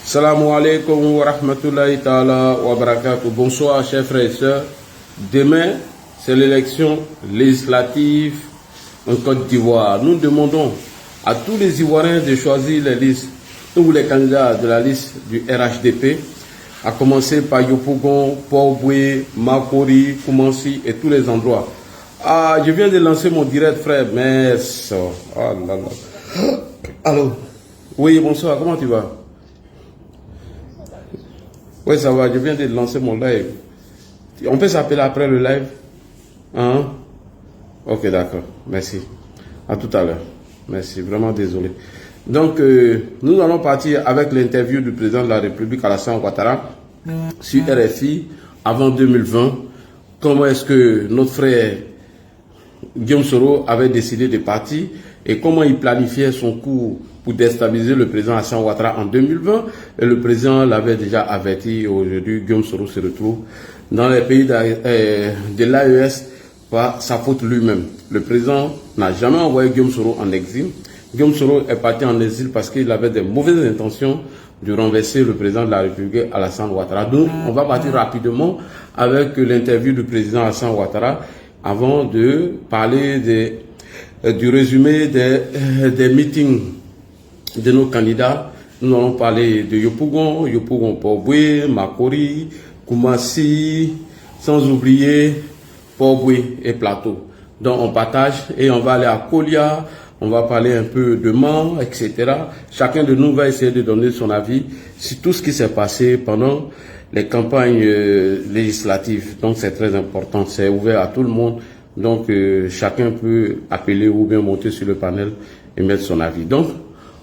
Salam alaikum wa rahmatullahi ta'ala wa barakatuh. Bonsoir chers frères et sœurs. Demain, c'est l'élection législative en Côte d'Ivoire. Nous demandons à tous les Ivoiriens de choisir les listes ou les candidats de la liste du RHDP, à commencer par Yopougon, Port-Boué, Makori, Koumansi et tous les endroits. Ah, je viens de lancer mon direct, frère. Merci. Oh là là. Allô? Oui, bonsoir, comment tu vas? Oui, ça va, je viens de lancer mon live. On peut s'appeler après le live? Hein? Ok, d'accord, merci. À tout à l'heure. Merci, vraiment désolé. Donc, nous allons partir avec l'interview du président de la République, Alassane Ouattara, sur RFI, avant 2020. Comment est-ce que notre frère Guillaume Soro avait décidé de partir et comment il planifiait son coup pour déstabiliser le président Alassane Ouattara en 2020. Et le président l'avait déjà averti. Aujourd'hui, Guillaume Soro se retrouve dans les pays de l'AES par sa faute lui-même. Le président n'a jamais envoyé Guillaume Soro en exil. Guillaume Soro est parti en exil parce qu'il avait des mauvaises intentions de renverser le président de la République, Alassane Ouattara. Donc, on va partir rapidement avec l'interview du président Alassane Ouattara avant de parler du résumé des meetings de nos candidats. Nous allons parler de Yopougon, Port-Boué, Makori, Koumassi, sans oublier Port-Boué et Plateau. Donc on partage et on va aller à Kolia, on va parler un peu de Mans, etc. Chacun de nous va essayer de donner son avis sur tout ce qui s'est passé pendant les campagnes législatives. Donc c'est très important, c'est ouvert à tout le monde. Donc chacun peut appeler ou bien monter sur le panel et mettre son avis. Donc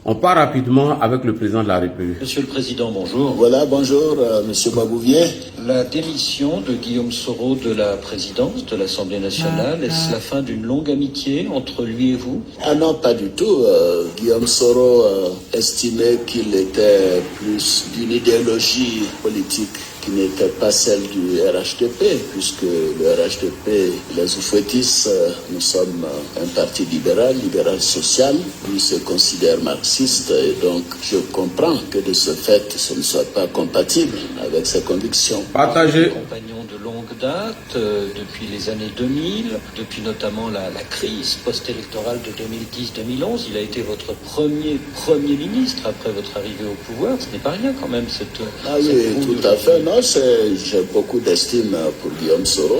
on part rapidement avec le président de la République. Monsieur le Président, bonjour. Voilà, bonjour, Monsieur Babouvier. La démission de Guillaume Soro de la présidence de l'Assemblée nationale, est-ce la fin d'une longue amitié entre lui et vous? Ah non, pas du tout. Guillaume Soro estimait qu'il était plus d'une idéologie politique qui n'était pas celle du RHDP, puisque le RHDP, les Oufouettis, nous sommes un parti libéral social. Lui se considère marxiste et donc je comprends que de ce fait, ce ne soit pas compatible avec ses convictions. Partagez. Compagnon de longue date, depuis les années 2000, depuis notamment la crise post-électorale de 2010-2011, il a été votre premier ministre après votre arrivée au pouvoir. Ce n'est pas rien quand même cette... Ah oui, tout à fait. Non, j'ai beaucoup d'estime pour Guillaume Soro.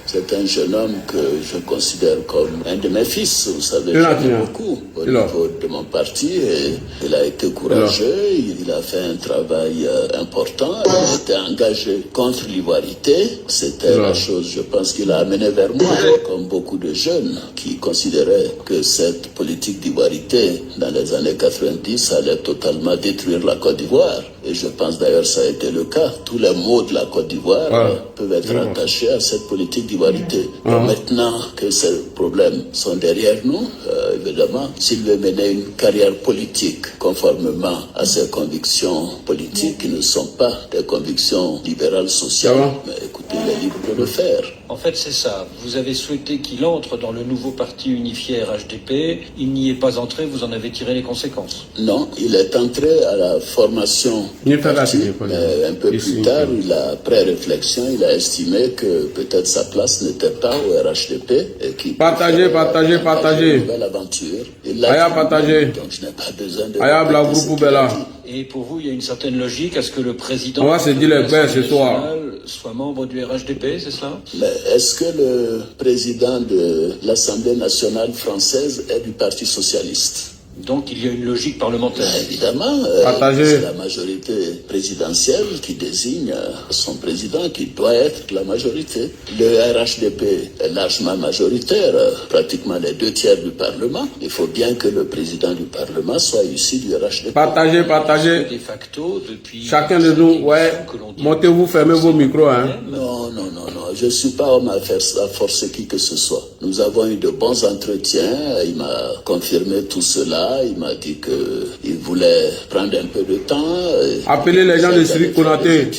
C'est un jeune homme que je considère comme un de mes fils. Vous savez, j'aime beaucoup au niveau de mon parti. Et il a été courageux, il a fait un travail important, il a été engagé contre l'ivoirité. C'était la chose, je pense, qu'il a amené vers moi, comme beaucoup de jeunes qui considéraient que cette politique d'ivoirité dans les années 90 allait totalement détruire la Côte d'Ivoire. Et je pense d'ailleurs que ça a été le cas. Tous les maux de la Côte d'Ivoire peuvent être rattachés à cette politique d'ivoirité. Maintenant que ces problèmes sont derrière nous, évidemment, s'il veut mener une carrière politique conformément à ses convictions politiques qui ne sont pas des convictions libérales sociales, mais écoutez, il est libre de le faire. En fait, c'est ça. Vous avez souhaité qu'il entre dans le nouveau parti unifié RHDP. Il n'y est pas entré, vous en avez tiré les conséquences. Non, il est entré à la formation du parti, mais un peu plus tard, après réflexion, il a estimé que peut-être sa place n'était pas au RHDP et qu'il partagez. Une nouvelle aventure. Donc je n'ai pas besoin de... Et pour vous, il y a une certaine logique à ce que le président on va se dire les pères ce soir soit membre du RHDP, c'est ça? Mais est-ce que le président de l'Assemblée nationale française est du Parti socialiste? Donc il y a une logique parlementaire. Évidemment, c'est la majorité présidentielle qui désigne son président, qui doit être la majorité. Le RHDP est largement majoritaire, pratiquement les 2/3 du Parlement. Il faut bien que le président du Parlement soit issu du RHDP. Partagez. De facto, depuis chacun de nous, montez-vous, fermez vos micros. Non, je ne suis pas homme à forcer qui que ce soit. Nous avons eu de bons entretiens, il m'a confirmé tout cela. Il m'a dit qu'il voulait prendre un peu de temps. Appelez les gens de Sri Konaté.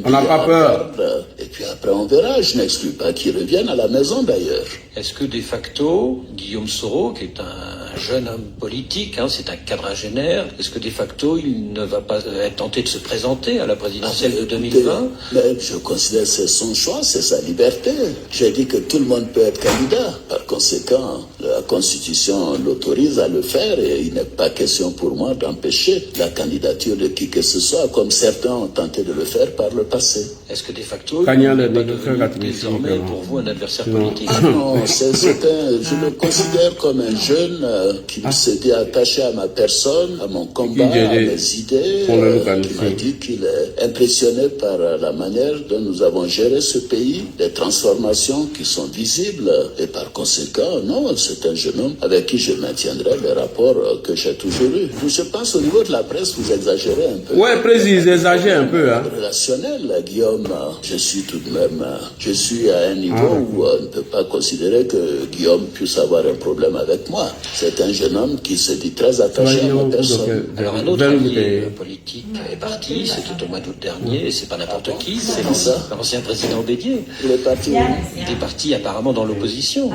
On n'a pas peur. Et puis après, on verra. Je n'exclus pas qu'il revienne à la maison d'ailleurs. Est-ce que de facto, Guillaume Soro, qui est un un jeune homme politique, hein, c'est un quadragénaire. Est-ce que de facto, il ne va pas être tenté de se présenter à la présidentielle de 2020? Mais je considère que c'est son choix, c'est sa liberté. J'ai dit que tout le monde peut être candidat. Par conséquent, la Constitution l'autorise à le faire et il n'est pas question pour moi d'empêcher la candidature de qui que ce soit, comme certains ont tenté de le faire par le passé. Est-ce que de facto, il n'est pas devenu désormais pour vous un adversaire politique? Non, je le considère comme un jeune qui s'est dit attaché à ma personne, à mon combat, à mes idées, qui m'a dit qu'il est impressionné par la manière dont nous avons géré ce pays, les transformations qui sont visibles, et par conséquent, non, c'est un jeune homme avec qui je maintiendrai les rapports que j'ai toujours eus. Je pense au niveau de la presse, vous exagérez un peu. Ouais, précis, ils exagèrent un peu. Hein. Relationnel, Guillaume, je suis tout de même, je suis à un niveau où on ne peut pas considérer que Guillaume puisse avoir un problème avec moi. C'est un jeune homme qui se dit très attaché à ma personne. Alors un autre allié politique est parti, c'était au mois d'août dernier, et c'est pas n'importe qui, c'est l'ancien président Bédier. Il est parti. Il est parti apparemment dans l'opposition.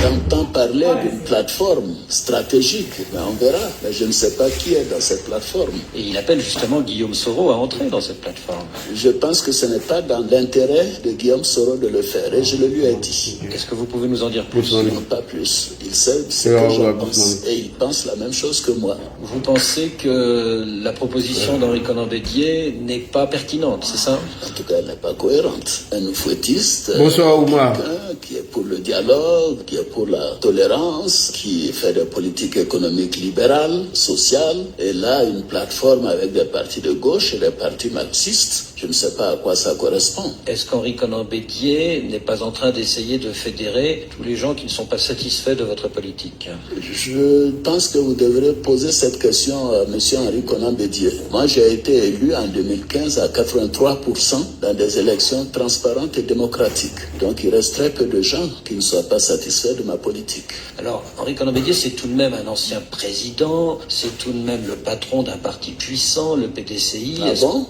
J'entends parler d'une plateforme stratégique, mais on verra. Mais je ne sais pas qui est dans cette plateforme. Et il appelle justement Guillaume Soro à entrer dans cette plateforme. Je pense que ce n'est pas dans l'intérêt de Guillaume Soro de le faire, et je le lui ai dit. Qu'est-ce que vous pouvez nous en dire plus? Non, pas plus. Il sait ce que je pense, et il pense la même chose que moi. Vous pensez que la proposition d'Henri Konan Bédier n'est pas pertinente, c'est ça? En tout cas, elle n'est pas cohérente. Un fouettiste, bonsoir, Oumar. Qui est pour le dialogue, qui est pour la tolérance, qui fait des politiques économiques libérales, sociales, et là, une plateforme avec des partis de gauche et des partis marxistes. Je ne sais pas à quoi ça correspond. Est-ce qu'Henri Konan Bédier n'est pas en train d'essayer de fédérer tous les gens qui ne sont pas satisfaits de votre politique? Je pense que vous devrez poser cette question à M. Henri Konan Bédier. Moi, j'ai été élu en 2015 à 83% dans des élections transparentes et démocratiques. Donc, il reste très peu de gens qui ne soient pas satisfaits de ma politique. Alors, Henri Konan Bédier, c'est tout de même un ancien président, c'est tout de même le patron d'un parti puissant, le PDCI. Ah bon?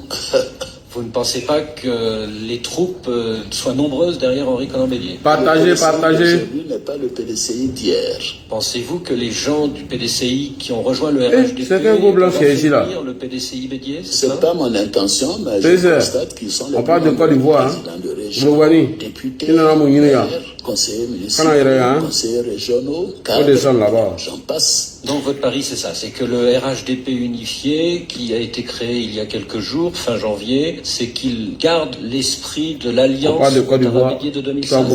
Vous ne pensez pas que les troupes soient nombreuses derrière Henri Konan Bédier? Partagez. Aujourd'hui n'est pas le PDCI d'hier. Pensez-vous que les gens du PDCI qui ont rejoint le RHDP vont soutenir le PDCI Bédier? C'est pas mon intention, mais je constate qu'ils sont les présidents de région, députés, maires, conseillers municipaux, conseillers régionaux, cadres, j'en passe. Donc votre pari, c'est ça, c'est que le RHDP unifié, qui a été créé il y a quelques jours, fin janvier, c'est qu'il garde l'esprit de l'alliance de 2005.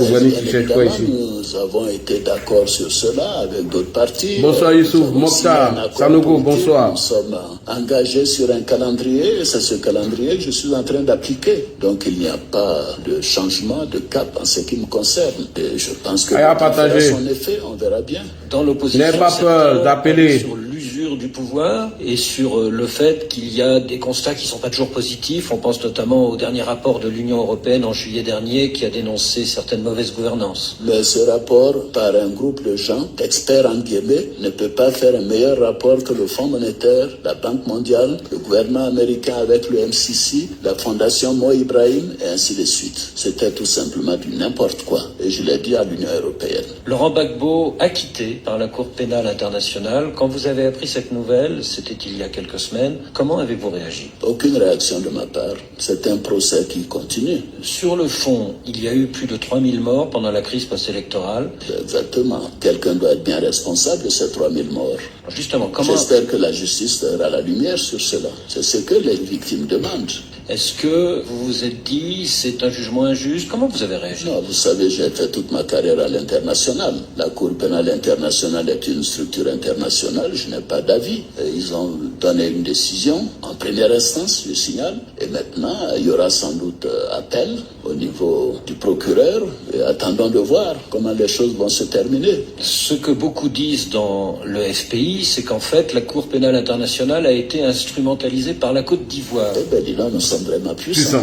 Nous avons été d'accord sur cela avec d'autres partis. Bonsoir Youssouf, Mokhtar, Sanogo, bonsoir. Nous sommes engagés sur un calendrier, et c'est ce calendrier que je suis en train d'appliquer. Donc il n'y a pas de changement de cap en ce qui me concerne. Et je pense que son effet, on verra bien. Dans l'opposition, n'ayez pas peur d'appeler sur l'usure du pouvoir et sur le fait qu'il y a des constats qui ne sont pas toujours positifs. On pense notamment au dernier rapport de l'Union européenne en juillet dernier qui a dénoncé certaines mauvaises gouvernances. Mais ce rapport, par un groupe de gens, experts en guillemets, ne peut pas faire un meilleur rapport que le Fonds monétaire, la Banque mondiale, le gouvernement américain avec le MCC, la Fondation Mo Ibrahim et ainsi de suite. C'était tout simplement du n'importe quoi. Et je l'ai dit à l'Union européenne. Laurent Gbagbo acquitté par la Cour pénale internationale. Quand vous avez appris cette nouvelle, c'était il y a quelques semaines, comment avez-vous réagi? Aucune réaction de ma part. C'est un procès qui continue. Sur le fond, il y a eu plus de 3000 morts pendant la crise post-électorale. Exactement. Quelqu'un doit être bien responsable de ces 3000 morts. Justement, comment... J'espère que la justice aura la lumière sur cela. C'est ce que les victimes demandent. Est-ce que vous vous êtes dit c'est un jugement injuste? Comment vous avez réagi? Non, vous savez, j'ai fait toute ma carrière à l'international. La Cour pénale internationale est une structure internationale, je n'ai pas d'avis. Ils ont donné une décision en première instance, je signale, et maintenant il y aura sans doute appel au niveau du procureur, et attendons de voir comment les choses vont se terminer. Ce que beaucoup disent dans le FPI, c'est qu'en fait la Cour pénale internationale a été instrumentalisée par la Côte d'Ivoire. Eh bien, dis donc, nous sommes vraiment puissants.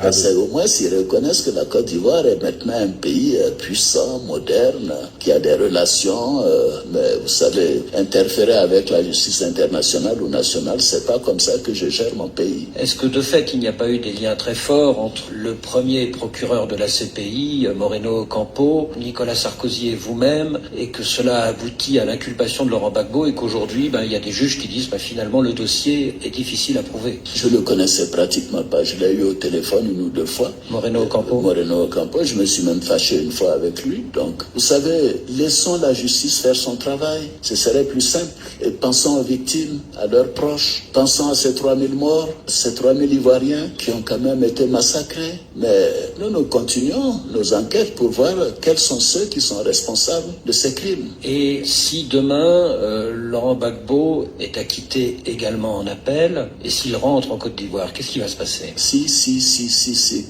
Parce qu'au moins, s'ils reconnaissent que la Côte d'Ivoire est maintenant un pays puissant, moderne, qui a des relations, mais vous savez, interférer avec la justice internationale ou nationale, c'est pas comme ça que je gère mon pays. Est-ce que de fait, il n'y a pas eu des liens très forts entre le premier procureur de la CPI, Moreno Ocampo, Nicolas Sarkozy et vous-même, et que cela a abouti à l'inculpation de Laurent Gbagbo, et qu'aujourd'hui, il y a des juges qui disent finalement le dossier est difficile à prouver? Je le connaissais pratiquement pas. Je l'ai eu au téléphone une ou deux fois. Moreno Ocampo. Moreno Ocampo, je me suis même fâché une fois avec lui. Donc, vous savez, laissons la justice faire son travail. Ce serait plus simple. Et pensons aux victimes, à leurs proches. Pensons à ces 3000 morts, ces 3000 Ivoiriens qui ont quand même été massacrés. Mais nous continuons nos enquêtes pour voir quels sont ceux qui sont responsables de ces crimes. Et si demain, Laurent Gbagbo est acquitté également en appel, et s'il rentre en Côte d'Ivoire, qu'est-ce qui va se passer? Si,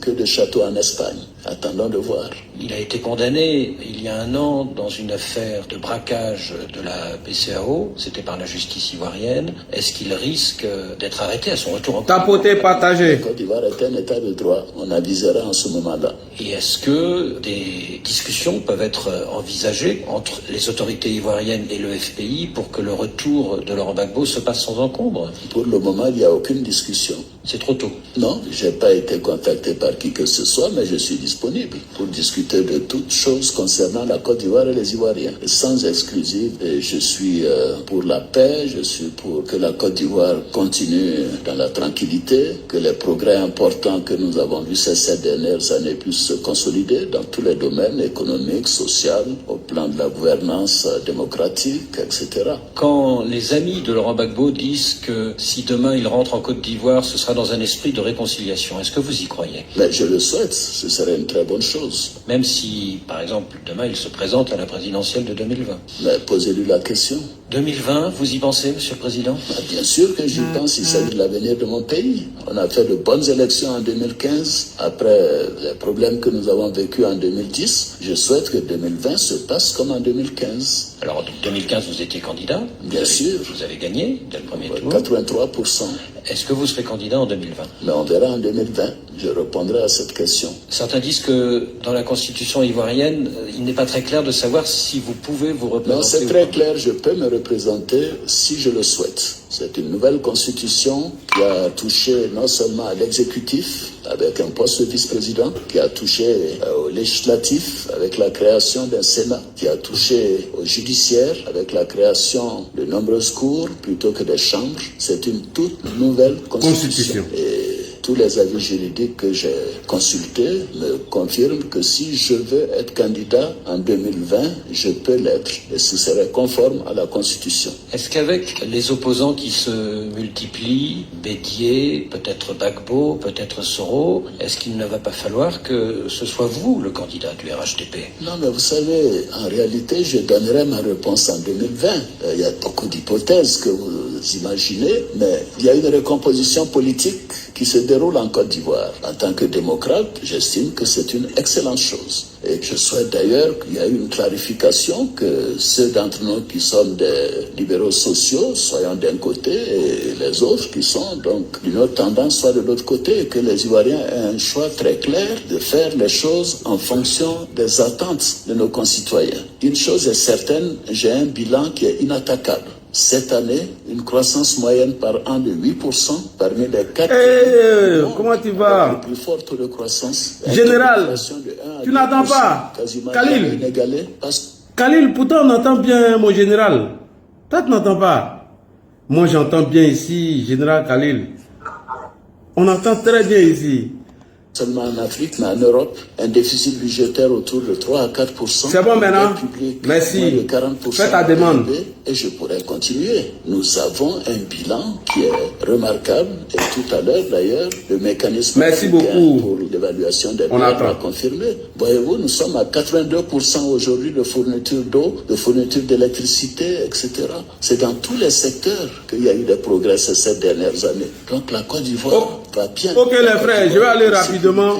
que de châteaux en Espagne. Attendons de voir. Il a été condamné il y a un an dans une affaire de braquage de la BCEAO, c'était par la justice ivoirienne. Est-ce qu'il risque d'être arrêté à son retour en Côte d'Ivoire? Tapoté, partagé. La Côte d'Ivoire est un état de droit, on avisera en ce moment-là. Et est-ce que des discussions peuvent être envisagées entre les autorités ivoiriennes et le FPI pour que le retour de Laurent Gbagbo se passe sans encombre? Pour le moment, il n'y a aucune discussion. C'est trop tôt. Non, je n'ai pas été contacté par qui que ce soit, mais je suis disponible pour discuter de toutes choses concernant la Côte d'Ivoire et les Ivoiriens. Et sans exclusive, et je suis pour la paix, je suis pour que la Côte d'Ivoire continue dans la tranquillité, que les progrès importants que nous avons vus ces 7 dernières années puissent se consolider dans tous les domaines économiques, sociaux, au plan de la gouvernance démocratique, etc. Quand les amis de Laurent Gbagbo disent que si demain il rentre en Côte d'Ivoire, ce sera dans un esprit de réconciliation, est-ce que vous y croyez? Mais je le souhaite, ce serait une très bonne chose. Même si, par exemple, demain il se présente à la présidentielle de 2020. Mais posez-lui la question. 2020, vous y pensez, Monsieur le Président? Bien sûr que j'y pense, il s'agit de l'avenir de mon pays. On a fait de bonnes élections en 2015, après les problèmes que nous avons vécus en 2010. Je souhaite que 2020 se passe comme en 2015. Alors, en 2015, vous étiez candidat. Bien sûr. Vous avez gagné dès le premier tour. 83%. Est-ce que vous serez candidat en 2020? Mais on verra en 2020. Je répondrai à cette question. Certains disent que dans la constitution ivoirienne, il n'est pas très clair de savoir si vous pouvez vous représenter. Non, c'est très clair. Je peux me représenter si je le souhaite. C'est une nouvelle constitution qui a touché non seulement à l'exécutif, avec un poste de vice-président, qui a touché au législatif, avec la création d'un Sénat, qui a touché au judiciaire, avec la création de nombreuses cours plutôt que des chambres. C'est une toute nouvelle constitution. Et tous les avis juridiques que j'ai consultés me confirment que si je veux être candidat en 2020, je peux l'être. Et ce serait conforme à la Constitution. Est-ce qu'avec les opposants qui se multiplient, Bédié, peut-être Gbagbo, peut-être Soro, est-ce qu'il ne va pas falloir que ce soit vous le candidat du RHDP? Non, mais vous savez, en réalité, je donnerai ma réponse en 2020. Il y a beaucoup d'hypothèses que vous imaginez, mais il y a une recomposition politique qui se déroule en Côte d'Ivoire. En tant que démocrate, j'estime que c'est une excellente chose. Et je souhaite d'ailleurs qu'il y ait une clarification, que ceux d'entre nous qui sommes des libéraux sociaux soyons d'un côté et les autres qui sont donc d'une autre tendance soient de l'autre côté, et que les Ivoiriens aient un choix très clair de faire les choses en fonction des attentes de nos concitoyens. Une chose est certaine, j'ai un bilan qui est inattaquable. Cette année, une croissance moyenne par an de 8% parmi les 4 comment tu vas? Le plus fort taux de croissance. Général, tu n'entends pas? Khalil, Khalil, pourtant on entend bien mon général. Toi tu n'entends pas? Moi j'entends bien ici, général Khalil. On entend très bien ici. Seulement en Afrique, mais en Europe, un déficit budgétaire autour de 3 à 4%. C'est bon maintenant? Merci. De 40%. Fais ta demande. Et je pourrais continuer. Nous avons un bilan qui est remarquable. Et tout à l'heure, d'ailleurs, le mécanisme Merci beaucoup pour l'évaluation des biens l'a confirmé. Voyez-vous, nous sommes à 82% aujourd'hui de fourniture d'eau, de fourniture d'électricité, etc. C'est dans tous les secteurs qu'il y a eu des progrès ces 7 dernières années. Donc la Côte d'Ivoire va bien. Ok les frères, je vais aller rapidement.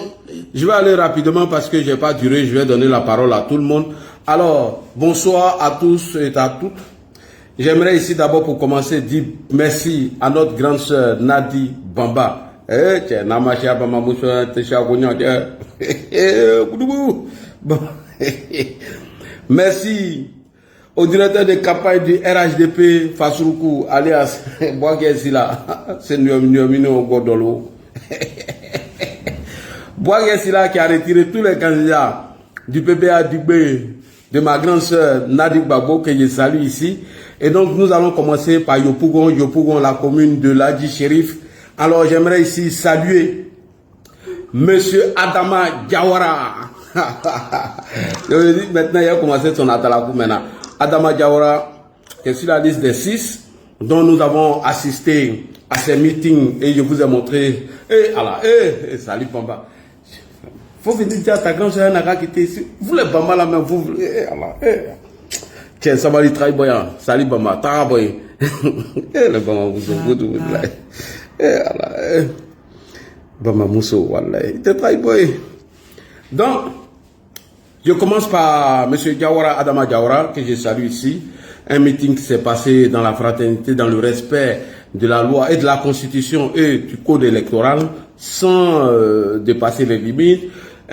Je vais aller rapidement parce que je n'ai pas duré. Je vais donner la parole à tout le monde. Alors, bonsoir à tous et à toutes. J'aimerais ici d'abord pour commencer dire merci à notre grande sœur Nadi Bamba. tiens, Namachi Abamamousso, Téchagounian, bon. Merci au directeur de campagne du RHDP, Fasroukou, alias Boaguesila, c'est Nyomino Godolo. Boaguesila qui a retiré tous les candidats du PPA Dubé, de ma grande sœur Nadik Babo, que je salue ici. Et donc nous allons commencer par Yopougon, la commune de Ladji Chérif. Alors j'aimerais ici saluer Monsieur Adama Diawara. Maintenant il a commencé son atalakou maintenant. Adama Diawara est sur la liste des 6 dont nous avons assisté à ces meetings et je vous ai montré. Salut Bamba. Faut venir dire à ta grande sœur n'a qu'à quitter ici. Vous les Bamba là même, vous. Tiens, ça va lui travailler, boyan. Salut Bamba, t'as boy. Le Bamba Mousso, vous Bamba Mousso, voilà. T'es travaille, boy. Donc, je commence par M. Diawara, Adama Diawara, que je salue ici. Un meeting qui s'est passé dans la fraternité, dans le respect de la loi et de la constitution et du code électoral, sans dépasser les limites.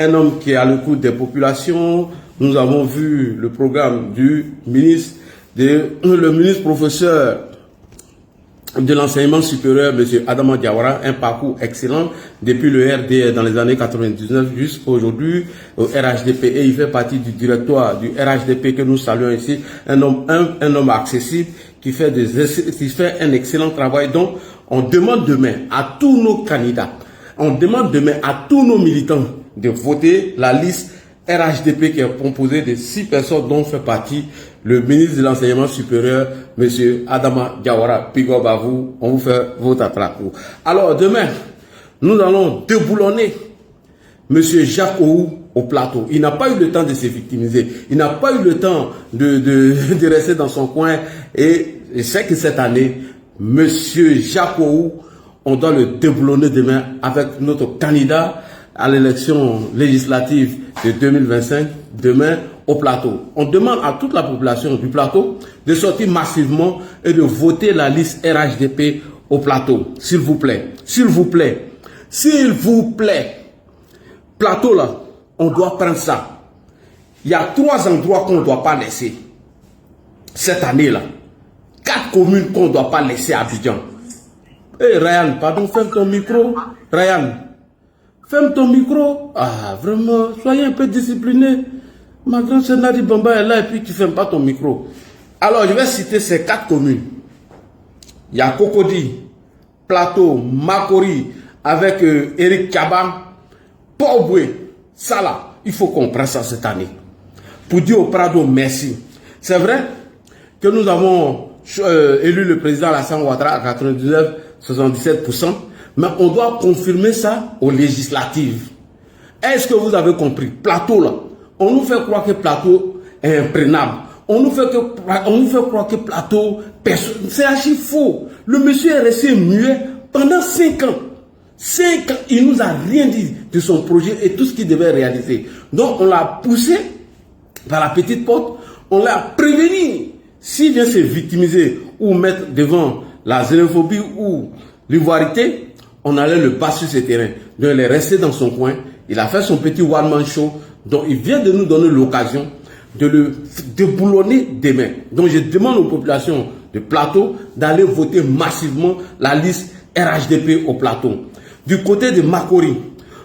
Un homme qui est à l'écoute des populations. Nous avons vu le programme du ministre, le ministre professeur de l'enseignement supérieur, M. Adama Diawara, un parcours excellent depuis le RD dans les années 99 jusqu'à aujourd'hui au RHDP, et il fait partie du directoire du RHDP que nous saluons ici, un homme accessible qui fait un excellent travail. Donc on demande demain à tous nos candidats, on demande demain à tous nos militants de voter la liste RHDP qui est composée de 6 personnes dont fait partie le ministre de l'enseignement supérieur, M. Adama Diawara. Pigo Bavou, on vous fait votre attrape. Alors demain, nous allons déboulonner M. Jacques Ou au plateau. Il n'a pas eu le temps de se victimiser. Il n'a pas eu le temps de rester dans son coin. Et je sais que cette année, M. Jacques Ou, on doit le déboulonner demain avec notre candidat à l'élection législative de 2025, demain au plateau. On demande à toute la population du plateau de sortir massivement et de voter la liste RHDP au plateau. S'il vous plaît, s'il vous plaît, s'il vous plaît. Plateau là, on doit prendre ça. Il y a 3 endroits qu'on ne doit pas laisser. Cette année-là. 4 communes qu'on ne doit pas laisser à Abidjan. Ryan, pardon, ferme ton micro. Ryan. Ferme ton micro. Ah, vraiment, soyez un peu discipliné. Ma grande sœur Nadi Bamba est là et puis tu ne fermes pas ton micro. Alors, je vais citer ces 4 communes. Il y a Cocody, Plateau, Makori, avec Eric Kaba, Port-Boué, ça là. Il faut qu'on prenne ça cette année. Pour dire au Prado merci. C'est vrai que nous avons élu le président Alassane Ouattara à 99,77%. Mais on doit confirmer ça aux législatives. Est-ce que vous avez compris? Plateau là, on nous fait croire que Plateau est imprenable. On nous fait croire que Plateau, c'est archi faux. Le monsieur est resté muet pendant 5 ans. 5 ans, il nous a rien dit de son projet et tout ce qu'il devait réaliser. Donc on l'a poussé par la petite porte, on l'a prévenu. S'il vient se victimiser ou mettre devant la xénophobie ou l'ivoirité, on allait le battre sur ce terrain. Donc il est resté dans son coin. Il a fait son petit one-man show. Donc il vient de nous donner l'occasion de le déboulonner demain. Donc je demande aux populations de Plateau d'aller voter massivement la liste RHDP au Plateau. Du côté de Makori,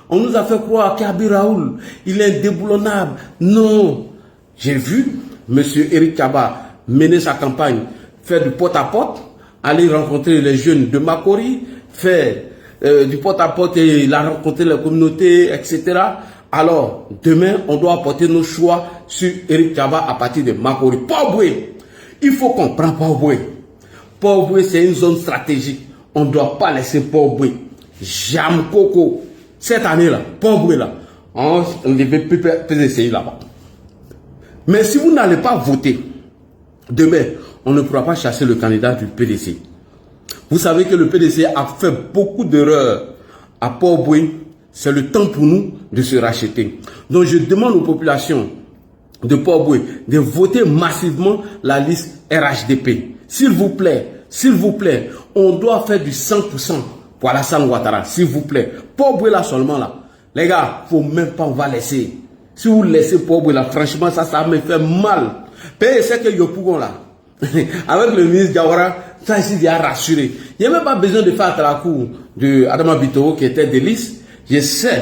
on nous a fait croire qu'Abi Raoul, il est indéboulonnable. Non. J'ai vu M. Eric Kaba mener sa campagne, faire du porte-à-porte, aller rencontrer les jeunes de Makori, faire du porte-à-porte et il a rencontré la communauté, etc. Alors, demain, on doit apporter nos choix sur Eric Kaba à partir de Makori. Port-Boué, il faut qu'on prenne Port-Boué. Port-Boué, c'est une zone stratégique. On ne doit pas laisser Port-Boué. Jamkoko, cette année-là, Port-Boué là, on devait peut essayer là-bas. Mais si vous n'allez pas voter, demain, on ne pourra pas chasser le candidat du PDC. Vous savez que le PDC a fait beaucoup d'erreurs à Port-Boué. C'est le temps pour nous de se racheter. Donc je demande aux populations de Port-Boué de voter massivement la liste RHDP. S'il vous plaît, on doit faire du 100% pour Alassane Ouattara, s'il vous plaît. Paul Bouela seulement là. Les gars, faut même pas, on va laisser. Si vous laissez Paul Bouela, franchement, ça me fait mal. C'est que Yopougon là, avec le ministre Diawara, ça ici, il a rassuré. Il n'y a même pas besoin de faire la cour de Adama Bitoro qui était délice. Je sais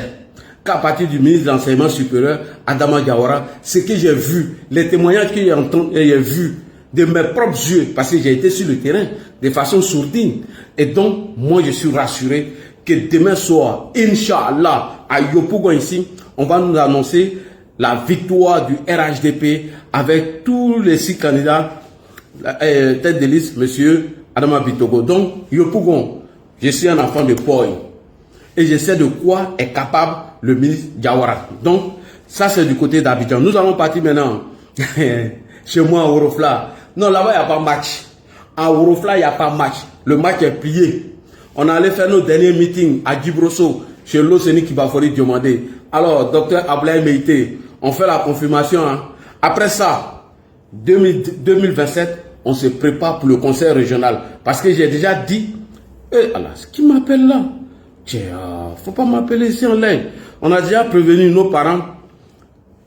qu'à partir du ministre de l'Enseignement supérieur, Adama Diawara, ce que j'ai vu, les témoignages que j'ai vus de mes propres yeux, parce que j'ai été sur le terrain de façon sourdine. Et donc, moi, je suis rassuré que demain soir, Inch'Allah, à Yopougon ici, on va nous annoncer la victoire du RHDP avec tous les 6 candidats tête de liste, monsieur Adama Bitoro. Donc, Yopougon, je suis un enfant de Poi. Et je sais de quoi est capable le ministre Diawara. Donc, ça c'est du côté d'Abidjan. Nous allons partir maintenant chez moi à Orofla. Non, là-bas, il n'y a pas match. À Orofla, il n'y a pas match. Le match est plié. On allait faire nos derniers meetings à Djibrosso, chez l'Océanie qui va falloir demander. Alors, docteur Ablaye Meïté, on fait la confirmation. Hein. Après ça, 2027, on se prépare pour le conseil régional. Parce que j'ai déjà dit, alors, qui m'appelle là? Faut pas m'appeler ici en ligne. On a déjà prévenu nos parents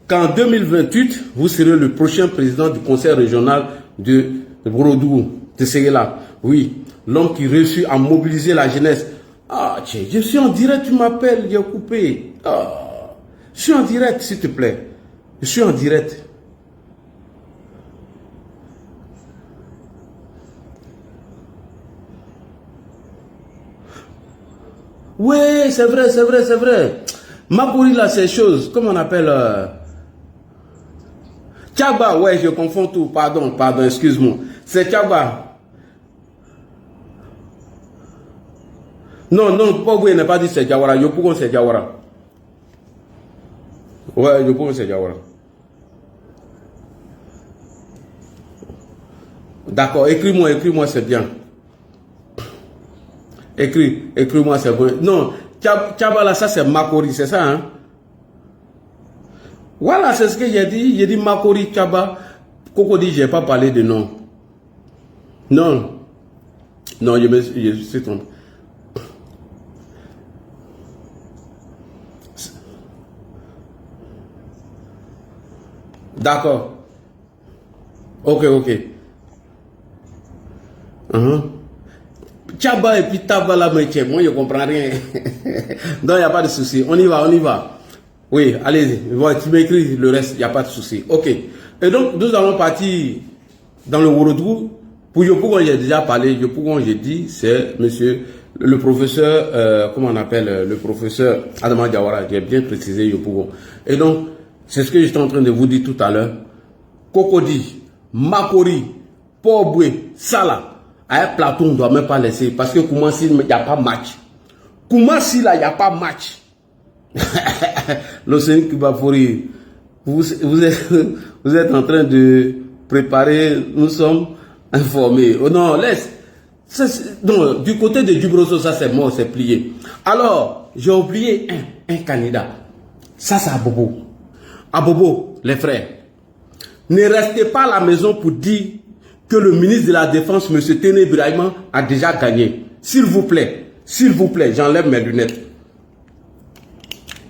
qu'en 2028, vous serez le prochain président du conseil régional de Brodou, de Séguéla. Oui, l'homme qui réussit à mobiliser la jeunesse. Ah, tiens, je suis en direct, tu m'appelles, j'ai coupé. Ah, je suis en direct, s'il te plaît. Je suis en direct. Oui, c'est vrai, c'est vrai, c'est vrai. Makouri, là, ces choses, comment on appelle Tchaba, ouais, je confonds tout. Pardon, excuse-moi. C'est Tchaba. Non, Pogwe n'a pas dit c'est Diawara. Yopougon, c'est Diawara. Ouais, Yopougon, c'est Diawara. D'accord, écris-moi, c'est bien. Écris-moi, c'est bon. Non, Tchaba là, ça c'est Makori, c'est ça, hein? Voilà, c'est ce que j'ai dit. J'ai dit Makori, Tchaba. Koko dit, j'ai pas parlé de nom. Non, je suis trompé. D'accord. Ok. Tchaba et puis Taba la métier, moi je comprends rien. Donc il n'y a pas de souci. On y va. Oui, allez-y. Tu m'écris le reste, il n'y a pas de souci. Ok. Et donc nous allons partir dans le Ouroudou. Pour Yopougon, j'ai déjà parlé. Yopougon, j'ai dit, c'est monsieur le professeur, comment on appelle, le professeur Adama Diawara. J'ai bien précisé Yopougon. Et donc, c'est ce que j'étais en train de vous dire tout à l'heure. Cocody, Makori, Poboué, Sala. À un plateau, on ne doit même pas laisser. Parce que Koumassi, il n'y a pas match. Koumassi, là, il n'y a pas match. L'Océanie Kibafori, vous êtes en train de préparer, nous sommes informés. Oh non, laisse. Non, du côté de Djibrosso, ça c'est mort, c'est plié. Alors, j'ai oublié un candidat. Ça, c'est Abobo. Abobo, les frères. Ne restez pas à la maison pour dire que le ministre de la Défense, M. Téné Brahima, a déjà gagné. S'il vous plaît, j'enlève mes lunettes.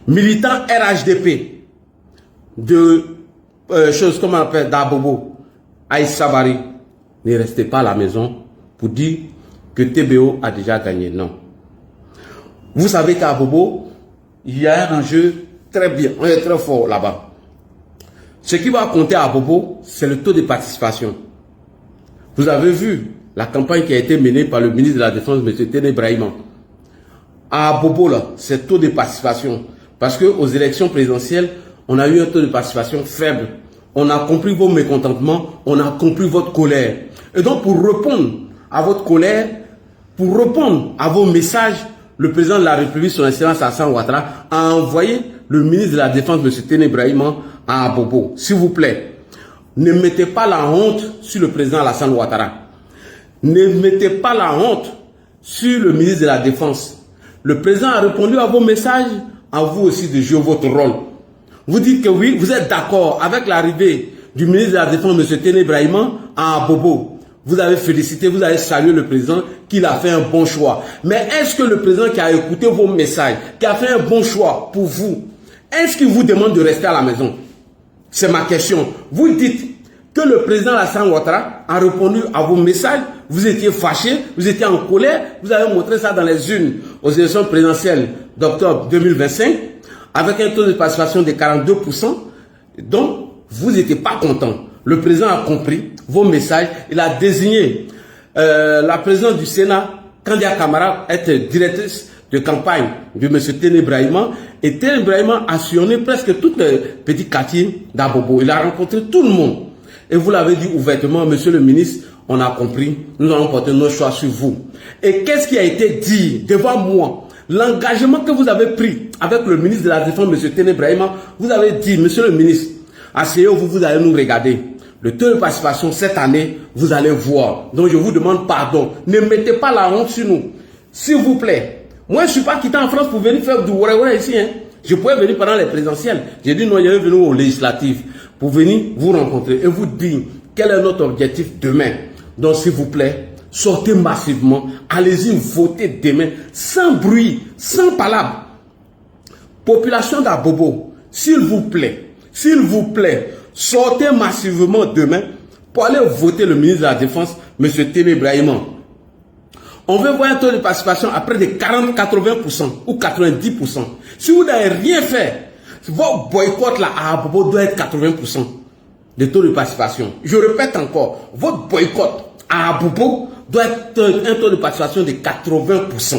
Militant RHDP de choses comme on appelle d'Abobo, Aïs Sabari, ne restez pas à la maison pour dire que TBO a déjà gagné. Non. Vous savez qu'à Abobo, il y a un enjeu très bien, on est très fort là-bas. Ce qui va compter à Abobo, c'est le taux de participation. Vous avez vu la campagne qui a été menée par le ministre de la Défense, M. Téné Brahima. À Abobo, là, c'est taux de participation. Parce qu'aux élections présidentielles, on a eu un taux de participation faible. On a compris vos mécontentements, on a compris votre colère. Et donc, pour répondre à votre colère, pour répondre à vos messages, le président de la République, son Excellence Alassane Ouattara, a envoyé le ministre de la Défense, M. Téné Brahima, à Abobo. S'il vous plaît, ne mettez pas la honte sur le président Alassane Ouattara. Ne mettez pas la honte sur le ministre de la Défense. Le président a répondu à vos messages, à vous aussi de jouer votre rôle. Vous dites que oui, vous êtes d'accord avec l'arrivée du ministre de la Défense, M. Téné Brahima, à Abobo. vous avez félicité, vous avez salué le président, qu'il a fait un bon choix. Mais est-ce que le président qui a écouté vos messages, qui a fait un bon choix pour vous, est-ce qu'il vous demande de rester à la maison? C'est ma question. Vous dites que le président Alassane Ouattara a répondu à vos messages, vous étiez fâchés, vous étiez en colère, vous avez montré ça dans les urnes aux élections présidentielles d'octobre 2025, avec un taux de participation de 42%, donc vous n'étiez pas content. Le président a compris vos messages, il a désigné la présidente du Sénat, Kandia Camara, être directrice de campagne de M. Téné Brahima, et Téné Brahima a sillonné presque tous les petits quartiers d'Abobo. Il a rencontré tout le monde. Et vous l'avez dit ouvertement, monsieur le ministre, on a compris, nous allons porter nos choix sur vous. Et qu'est-ce qui a été dit devant moi? L'engagement que vous avez pris avec le ministre de la Défense, monsieur Téné Brahima, vous avez dit, monsieur le ministre, asseyez-vous, vous allez nous regarder. Le taux de participation cette année, vous allez voir. Donc je vous demande pardon. Ne mettez pas la honte sur nous. S'il vous plaît. Moi, je ne suis pas quitté en France pour venir faire du ouare ici. Hein. Je pouvais venir pendant les présidentielles. J'ai dit non, je vais venir aux législatives pour venir vous rencontrer et vous dire quel est notre objectif demain. Donc, s'il vous plaît, sortez massivement. Allez-y voter demain, sans bruit, sans palabre. Population d'Abobo, s'il vous plaît, sortez massivement demain pour aller voter le ministre de la Défense, M. Téné Brahima. On veut voir un taux de participation à près de 80% ou 90%. Si vous n'avez rien fait, votre boycott là à Abobo doit être 80% de taux de participation. Je répète encore, votre boycott à Abobo doit être un taux de participation de 80%.